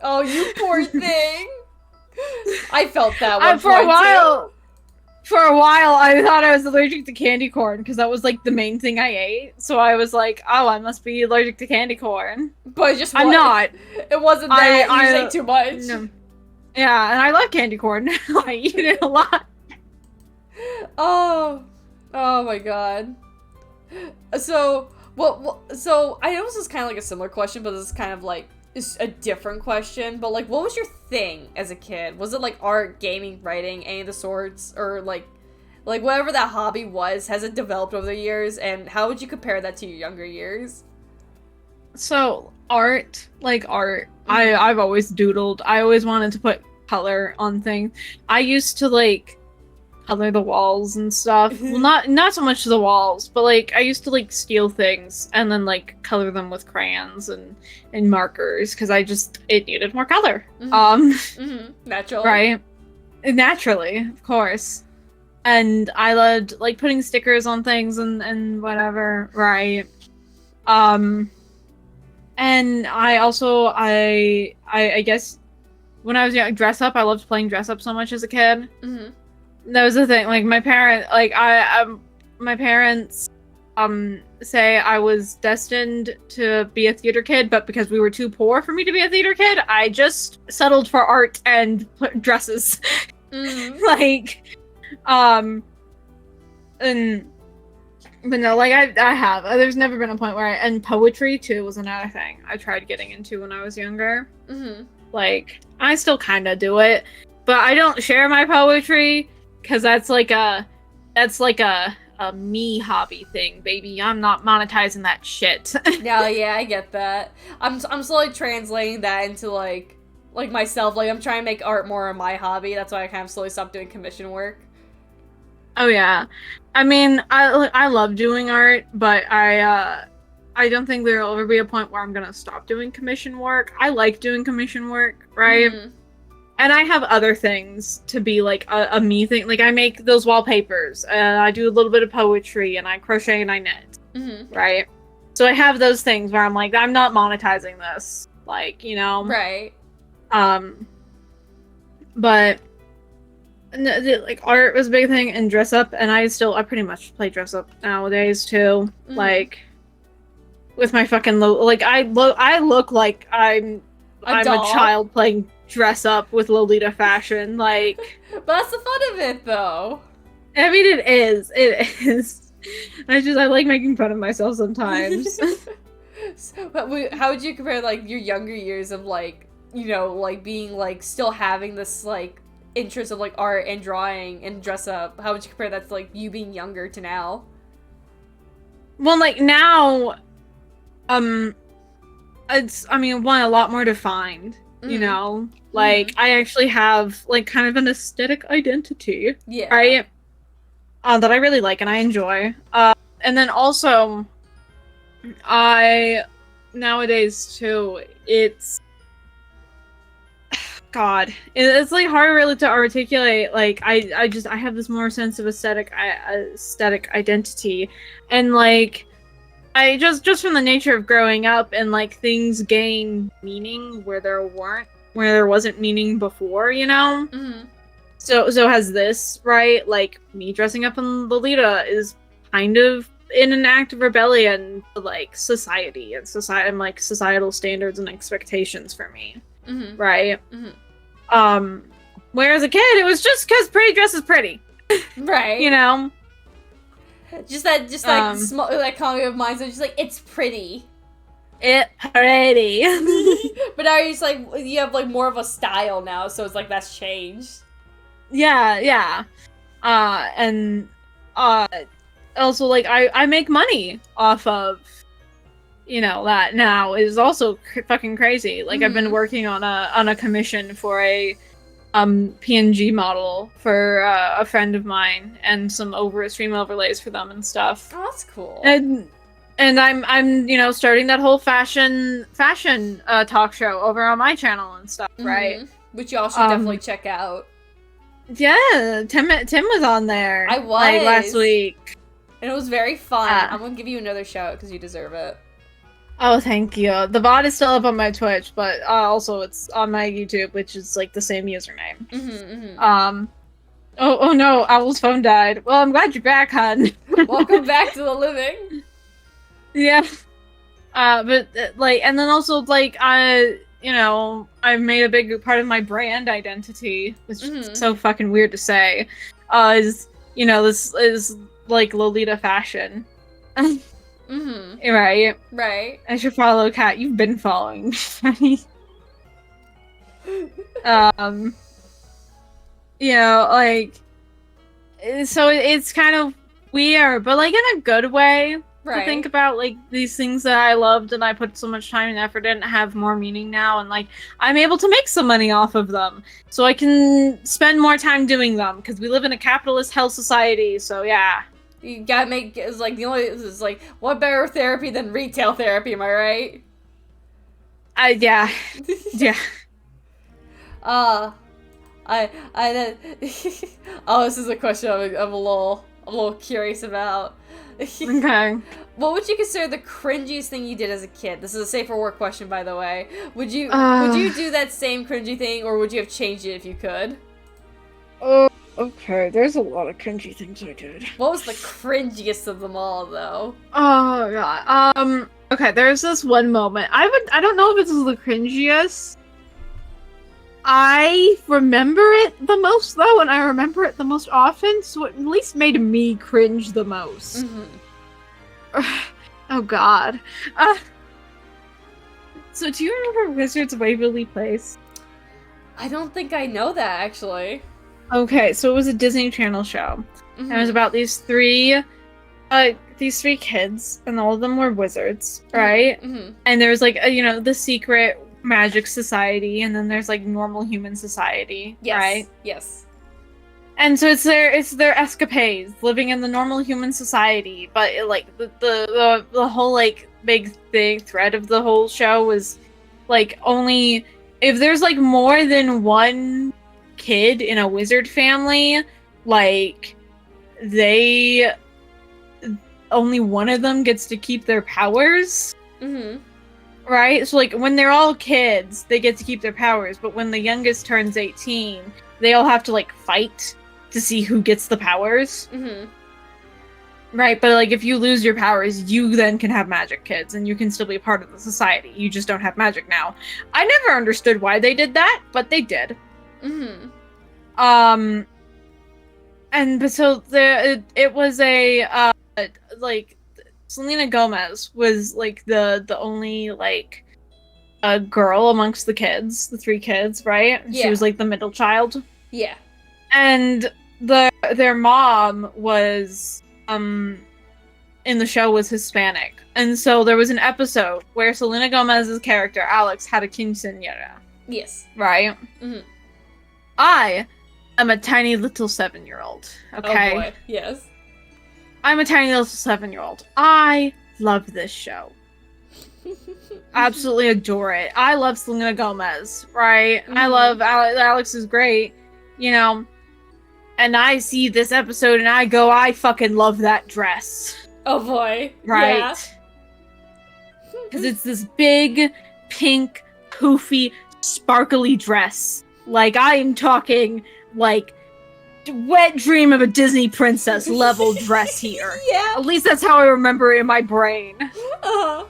Oh, you poor thing! I felt that one For a while, I thought I was allergic to candy corn, because that was, like, the main thing I ate. So I was like, oh, I must be allergic to candy corn. But I'm not. It wasn't that you ate too much. No. Yeah, and I like candy corn. I eat it a lot. Oh my god. So, so, I know this is kind of like a similar question, but this is kind of like, it's a different question, but, like, what was your thing as a kid? Was it, like, art, gaming, writing, any of the sorts? Or, like, whatever that hobby was, has it developed over the years? And how would you compare that to your younger years? So, art. I've always doodled. I always wanted to put color on things. I used to, like, color the walls and stuff. Well, not so much the walls, but, like, I used to, like, steal things and then, like, color them with crayons and markers, because it needed more color. Naturally. Right? Naturally, of course. And I loved, like, putting stickers on things and whatever, right? And I also, I guess, when I was young, dress up, I loved playing dress up so much as a kid. That was the thing. Like, my parents say I was destined to be a theater kid, but because we were too poor for me to be a theater kid, I just settled for art and dresses. But no, like, I have. There's never been a point where and poetry, too, was another thing I tried getting into when I was younger. Like, I still kind of do it, but I don't share my poetry, because that's like a me hobby thing, baby. I'm not monetizing that shit. Yeah, I get that. I'm slowly translating that into, like myself. Like, I'm trying to make art more of my hobby. That's why I kind of slowly stopped doing commission work. Oh, yeah. I mean, I love doing art, but I don't think there'll ever be a point where I'm gonna stop doing commission work. I like doing commission work, right? And I have other things to be, like, a me thing. Like, I make those wallpapers, and I do a little bit of poetry, and I crochet and I knit, right? So I have those things where I'm like, I'm not monetizing this, like, you know? Right. But, like, art was a big thing, and dress up, and I pretty much play dress up nowadays, too. Like, with my fucking, I look like I'm a child playing dress up with Lolita fashion, like. But that's the fun of it, though. I mean, it is. I like making fun of myself sometimes. But how would you compare, like, your younger years of, like, you know, like, being, like, still having this, like, interest of, like, art and drawing and dress up? How would you compare that to, like, you being younger to now? Well, like, now, it's, I mean, one, a lot more defined. you know? Like, I actually have, like, kind of an aesthetic identity. Yeah. Right? That I really like and I enjoy. And then also, nowadays, too, it's... God, it's like hard really to articulate. Like I have this more sense of aesthetic identity, and like I just from the nature of growing up and like things gain meaning where there wasn't meaning before, you know. So has this, right? Like me dressing up in Lolita is kind of in an act of rebellion to like society and like societal standards and expectations for me. Right? Whereas a kid, it was just because pretty dress is pretty. Right. You know? Just that small, that cognitive mindset, just like, it's pretty. It pretty. But now you're just like, you have like more of a style now, so it's like that's changed. Yeah. And also like I make money off of, you know, that now is also fucking crazy. Like I've been working on a commission for a PNG model for a friend of mine and some stream overlays for them and stuff. Oh, that's cool. And I'm you know starting that whole fashion talk show over on my channel and stuff, right? Which y'all should definitely check out. Yeah, Tim was on there. I was like last week, and it was very fun. I'm gonna give you another shout because you deserve it. Oh, thank you. The VOD is still up on my Twitch, but also it's on my YouTube, which is like the same username. Oh no, Owl's phone died. Well, I'm glad you're back, hon. Welcome back to the living. Yeah. But like, and then also like, you know, I've made a big part of my brand identity, which is so fucking weird to say. Is, you know, this is like Lolita fashion. Right. I should follow Kat. You've been following me. You know, like, so it's kind of weird, but like in a good way. To think about like these things that I loved and I put so much time and effort in have more meaning now, and like I'm able to make some money off of them, so I can spend more time doing them because we live in a capitalist hell society. So yeah. You gotta make, it's like, the only, it's like, what better therapy than retail therapy, am I right? Yeah. Yeah. Oh, this is a question I'm a little curious about. Okay. What would you consider the cringiest thing you did as a kid? This is a safe for work question, by the way. Would you do that same cringy thing, or would you have changed it if you could? Okay, there's a lot of cringy things I did. What was the cringiest of them all, though? Oh god. Okay, there's this one moment. I don't know if this is the cringiest. I remember it the most though, and I remember it the most often, so it at least made me cringe the most. Oh god. So do you remember Wizards of Waverly Place? I don't think I know that, actually. Okay, so it was a Disney Channel show. And it was about these three kids, and all of them were wizards, right? And there was like you know, the secret magic society, and then there's like normal human society, right? Yes. And so it's their escapades living in the normal human society, but like the whole like big thread of the whole show was like only if there's like more than one kid in a wizard family, like only one of them gets to keep their powers. Right? So like when they're all kids, they get to keep their powers, but when the youngest turns 18, they all have to like fight to see who gets the powers. Right, but like if you lose your powers, you then can have magic kids and you can still be a part of the society. You just don't have magic now. I never understood why they did that, but they did. And so it was a like Selena Gomez was like the only like a girl amongst the kids, the three kids, right? Yeah. She was like the middle child. Yeah. And their mom was in the show was Hispanic. And so there was an episode where Selena Gomez's character, Alex, had a quinceañera. Yes. Right? Mm-hmm. I am a tiny little 7-year-old. Okay? Oh boy, yes. I'm a tiny little 7-year-old. I love this show. Absolutely adore it. I love Selena Gomez, right? Mm-hmm. I love Alex is great, you know. And I see this episode and I go, I fucking love that dress. Oh boy. Right? Yeah. Because it's this big, pink, poofy, sparkly dress. Like, I am talking, like, wet dream of a Disney princess level dress here. Yeah. At least that's how I remember it in my brain. Uh-huh.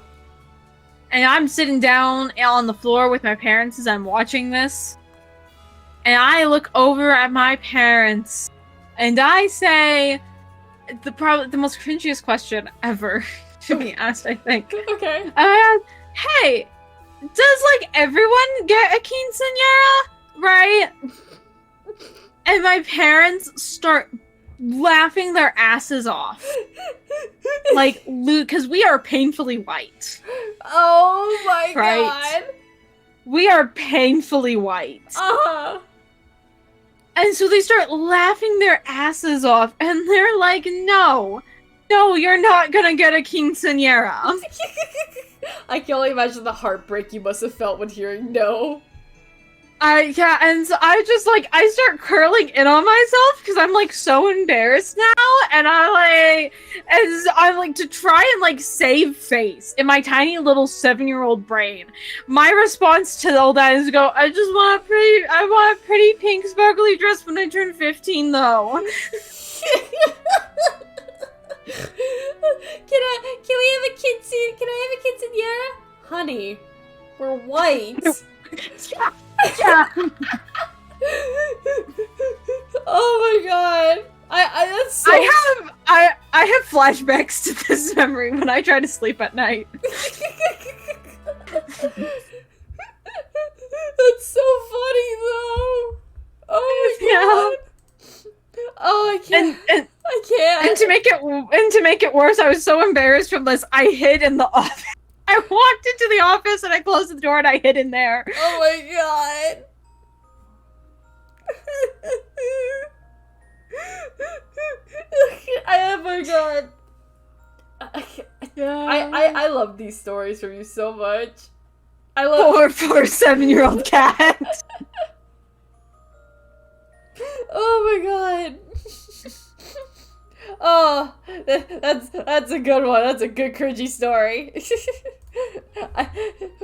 And I'm sitting down on the floor with my parents as I'm watching this. And I look over at my parents and I say the most cringiest question ever to be asked, I think. Okay. I asked, hey, does like everyone get a quinceañera? Right? And my parents start laughing their asses off. Like, because we are painfully white. Oh my Right? god. We are painfully white. Uh-huh. And so they start laughing their asses off, and they're like, no, you're not gonna get a quinceañera. I can only imagine the heartbreak you must have felt when hearing no. Yeah, and so I just, like, I start curling in on myself, because I'm, like, so embarrassed now, and I'm like, to try and, like, save face in my tiny little 7-year-old brain, my response to all that is to go, I want a pretty pink sparkly dress when I turn 15, though. Can I have a quinceañera? Honey, we're white. Yeah. Oh my god. That's so I have flashbacks to this memory when I try to sleep at night. That's so funny though. Oh my god. Oh, I can't. I can't. And to make it worse, I was so embarrassed from this. I hid in the office. I walked into the office and I closed the door and I hid in there. Oh my god. Oh my god. I love these stories from you so much. I love Poor 7-year-old cat. Oh my god. Oh, that's a good one. That's a good cringy story.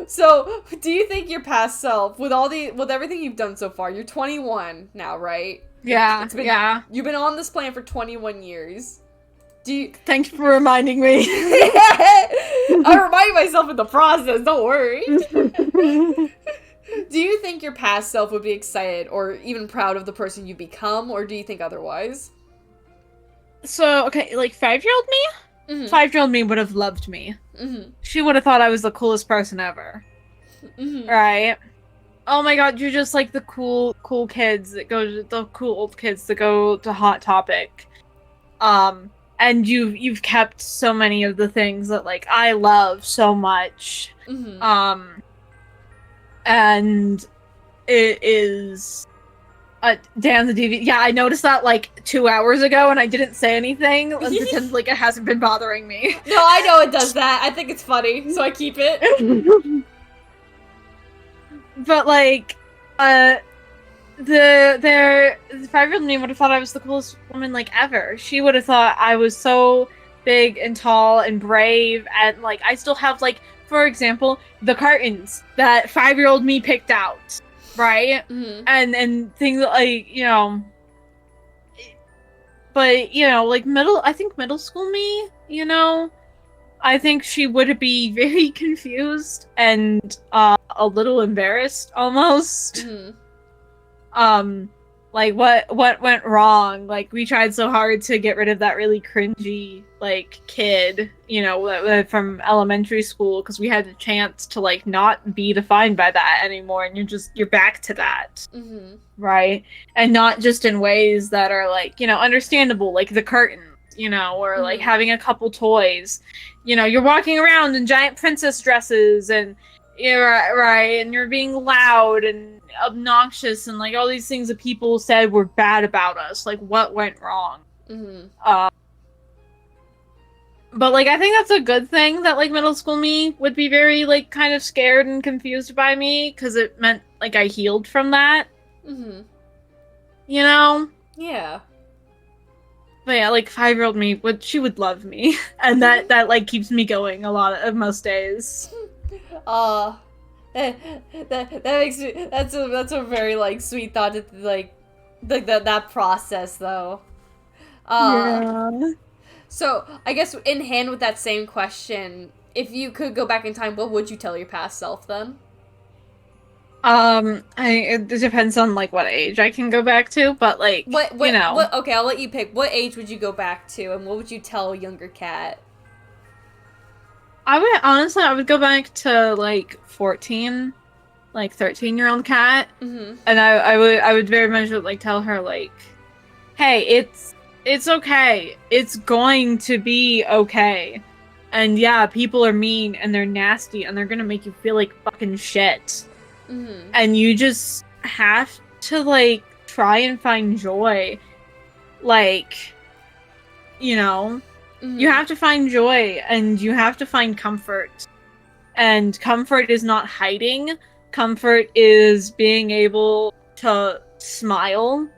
So, do you think your past self, with everything you've done so far, you're 21 now, right? Yeah, yeah. You've been on this planet for 21 years. Thanks for reminding me. I remind myself in the process, don't worry. Do you think your past self would be excited or even proud of the person you become, or do you think otherwise? So, okay, like 5-year-old me? Mm-hmm. 5-year-old me would have loved me. Mm-hmm. She would have thought I was the coolest person ever. Mm-hmm. Right? Oh my god, you're just like the cool kids that go to the cool old kids that go to Hot Topic. And you've kept so many of the things that like I love so much. Mm-hmm. And it is damn the DVD. Yeah, I noticed that like 2 hours ago and I didn't say anything and pretend like it hasn't been bothering me. No, I know it does that. I think it's funny, so I keep it. But like, the 5-year-old me would have thought I was the coolest woman like ever. She would have thought I was so big and tall and brave, and like I still have like, for example, the cartons that 5-year-old me picked out, right? Mm-hmm. And things like, you know, but you know, like middle school me, you know, I think she would be very confused and a little embarrassed almost. Mm-hmm. Like what went wrong? Like we tried so hard to get rid of that really cringy like kid, you know, from elementary school because we had the chance to like not be defined by that anymore, and you're back to that, mm-hmm. right? And not just in ways that are like, you know, understandable, like the curtains, you know, or like having a couple toys. You know, you're walking around in giant princess dresses and You're right, and you're being loud and obnoxious, and like all these things that people said were bad about us. Like, what went wrong? But like, I think that's a good thing that like middle school me would be very like kind of scared and confused by me, because it meant like I healed from that. You know? Yeah. But yeah, like 5-year-old me she would love me, and that like keeps me going a lot of most days. That makes me, that's a very like sweet thought to like that process though. Yeah. So I guess in hand with that same question, if you could go back in time, what would you tell your past self then? It depends on like what age I can go back to, but like you know. Okay, I'll let you pick. What age would you go back to, and what would you tell younger Kat? I would go back to like 14, like 13-year-old Kat, and I would very much like tell her like, hey, it's okay, it's going to be okay, and yeah, people are mean and they're nasty and they're gonna make you feel like fucking shit. And you just have to like try and find joy, like, you know, you have to find joy and you have to find comfort, and comfort is not hiding. Comfort is being able to smile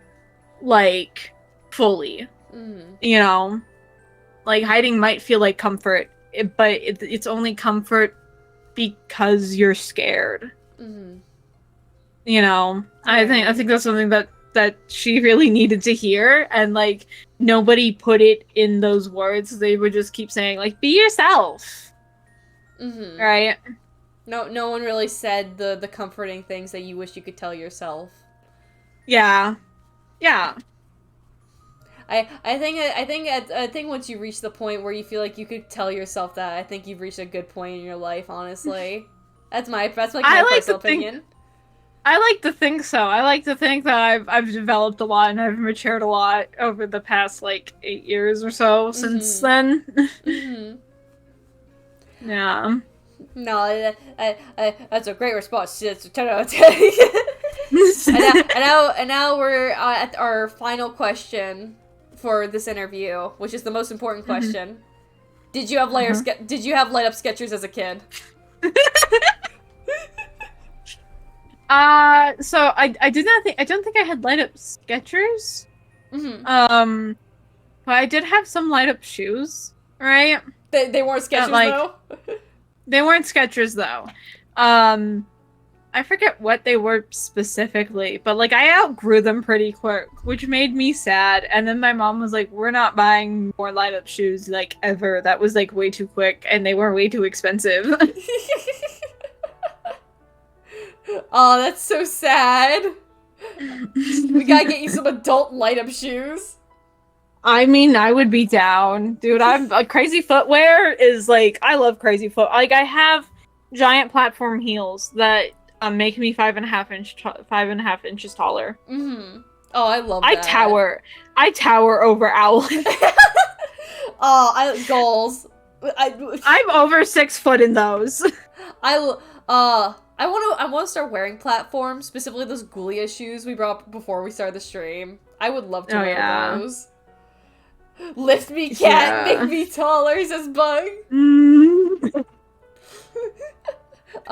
like fully. You know, like hiding might feel like comfort, but it's only comfort because you're scared. You know, I think that's something that she really needed to hear, and like nobody put it in those words. They would just keep saying like, be yourself. Right? No one really said the comforting things that you wish you could tell yourself. Yeah. I think once you reach the point where you feel like you could tell yourself that, I think you've reached a good point in your life, honestly. That's my personal opinion. I like to think so. I like to think that I've developed a lot and I've matured a lot over the past like 8 years or so since then. Yeah. No, that's a great response. It's 10 out of 10. and now we're at our final question for this interview, which is the most important question. Did you have Did you have light up Skechers as a kid? So I don't think I had light up Skechers. But I did have some light up shoes, right? They weren't Skechers though? They weren't Skechers though. I forget what they were specifically, but like I outgrew them pretty quick, which made me sad. And then my mom was like, we're not buying more light up shoes like ever. That was like way too quick and they were way too expensive. Oh, that's so sad. We gotta get you some adult light up shoes. I mean, I would be down. Dude, crazy footwear is like, I love crazy foot. Like, I have giant platform heels that make me 5.5 inches taller. Oh, I love that. I tower over owlets. Goals. I'm over 6 foot in those. I want to start wearing platforms, specifically those Ghoulia shoes we brought up before we started the stream. I would love to wear those. Lift me, cat, make me taller, says Bug.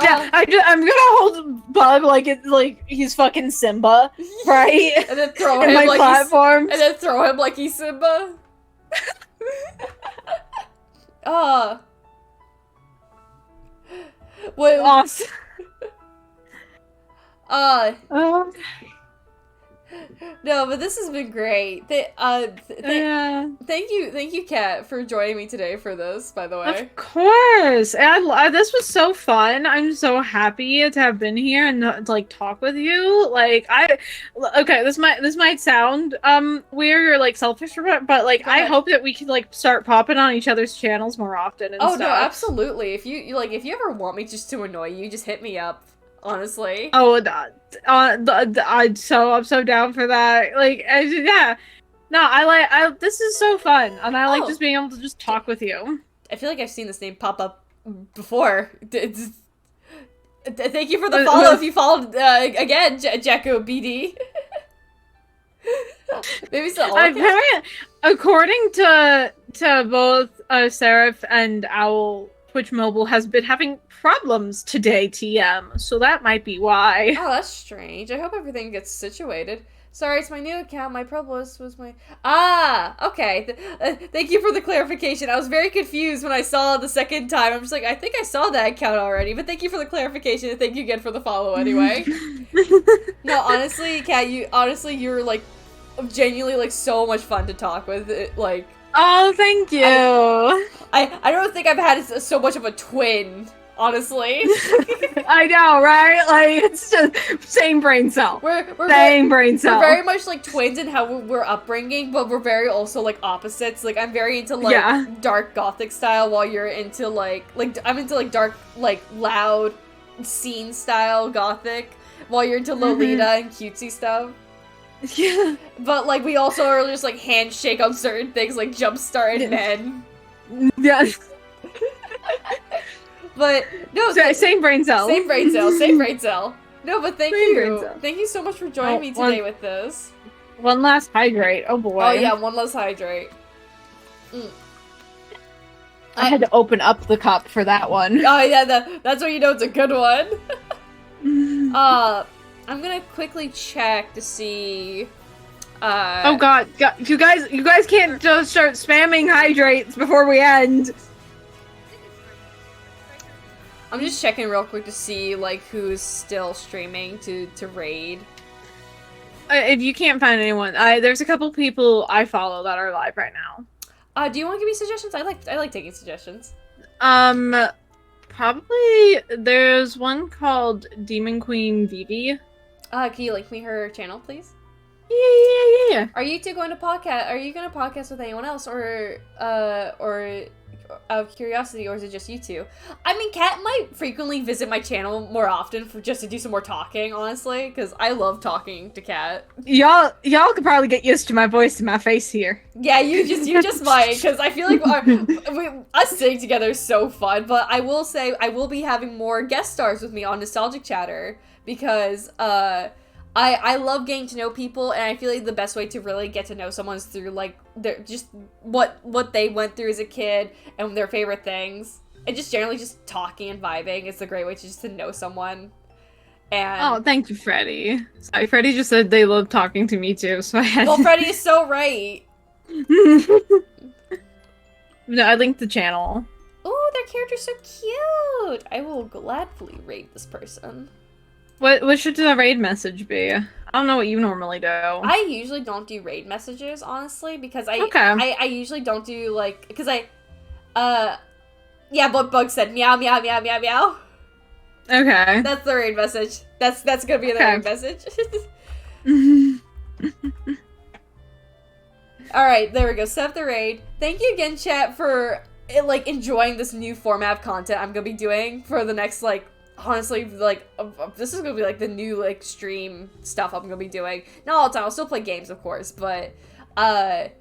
Yeah, I'm gonna hold Bug like it's like he's fucking Simba, right? And then throw him like platforms. And then throw him like he's Simba. Wait, awesome. No, but this has been great. Thank you, Kat, for joining me today for this, by the way. Of course! And this was so fun. I'm so happy to have been here and to, like, talk with you. Like, okay, this might sound, weird or, like, selfish, but, like, I hope that we can, like, start popping on each other's channels more often and stuff. No, absolutely. If you ever want me just to annoy you, just hit me up. Honestly. Oh, I'm so down for that. Like, yeah. No, this is so fun, and I like just being able to just talk with you. I feel like I've seen this name pop up before. Thank you for the follow if you followed, again, Jekko BD. Maybe so. According to both Seraph and Owl, Twitch Mobile has been having problems today, TM, so that might be why. Oh, that's strange. I hope everything gets situated. Sorry, it's my new account. My Probos was my... Ah! Okay. Thank you for the clarification. I was very confused when I saw it the second time. I'm just like, I think I saw that account already, but thank you for the clarification, and thank you again for the follow anyway. No, honestly, Kat, you're, like, genuinely, like, so much fun to talk with. Like... Oh, thank you! I don't think I've had so much of a twin, honestly. I know, right? Like, it's just same brain cell. We're brain cell. We're very much like twins in how we're upbringing, but we're very also like opposites. Like, I'm very into like dark gothic style, while you're into like I'm into like dark, like loud scene style gothic, while you're into Lolita and cutesy stuff. Yeah. But like we also are just like handshake on certain things, like jumpstart men. Yeah. But no, same brain cell. Same brain cell. Same brain cell. No, but thank you. Thank you so much for joining me today with this. One last hydrate. Oh boy. Oh yeah, one last hydrate. I had to open up the cup for that one. Oh yeah, that's when you know it's a good one. I'm gonna quickly check to see. Oh god, you guys can't just start spamming hydrates before we end. I'm just checking real quick to see like who's still streaming to raid. If you can't find anyone, there's a couple people I follow that are live right now. Do you want to give me suggestions? I like taking suggestions. Probably there's one called Demon Queen Vivi. Can you link me her channel, please? Yeah. Are you two going to podcast? Are you going to podcast with anyone else, or out of curiosity, or is it just you two? I mean, Kat might frequently visit my channel more often just to do some more talking, honestly, because I love talking to Kat. Y'all could probably get used to my voice and my face here. Yeah, you just might, because I feel like us sitting together is so fun. But I will say I will be having more guest stars with me on Nostalgic Chatter, because I love getting to know people, and I feel like the best way to really get to know someone is through like their just what they went through as a kid and their favorite things, and just generally just talking and vibing. It's a great way to know someone. And oh, thank you, Freddie. Sorry, Freddie just said they love talking to me too, so I had. Well, Freddie is so right. No, I linked the channel. Oh, their character's so cute. I will gladly raid this person. What should the raid message be? I don't know what you normally do. I usually don't do raid messages, honestly, because I usually don't do, like, because yeah, but Bug said meow, meow, meow, meow, meow. Okay. That's the raid message. That's gonna be the raid message. Alright, there we go. Set up the raid. Thank you again, chat, for, like, enjoying this new format of content I'm gonna be doing for the next, like, honestly, like, this is gonna be, like, the new, like, stream stuff I'm gonna be doing. Not all the time, I'll still play games, of course, but, I'm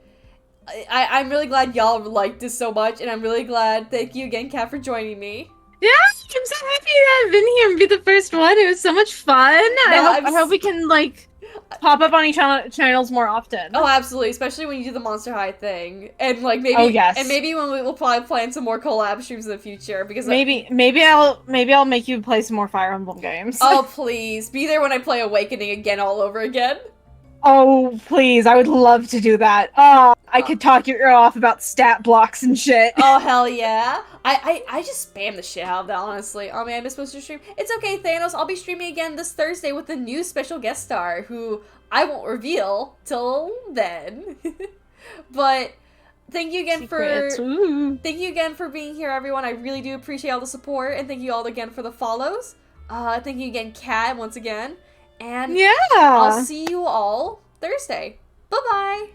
really glad y'all liked this so much, and I'm really glad, thank you again, Kat, for joining me. Yeah, I'm so happy to have been here and be the first one. It was so much fun. I hope we can, like, pop up on each channels more often. Oh, absolutely, especially when you do the Monster High thing, and like maybe, and maybe when we'll probably plan some more collab streams in the future, because maybe I'll make you play some more Fire Emblem games. Oh please, be there when I play Awakening again all over again. Oh please, I would love to do that. Oh, I could talk your ear off about stat blocks and shit. Oh hell yeah. I just spam the shit out of that, honestly. Oh man, I'm supposed to stream. It's okay, Thanos. I'll be streaming again this Thursday with a new special guest star who I won't reveal till then. But thank you again thank you again for being here, everyone. I really do appreciate all the support, and thank you all again for the follows. Thank you again, Kat, once again. And yeah, I'll see you all Thursday. Bye-bye.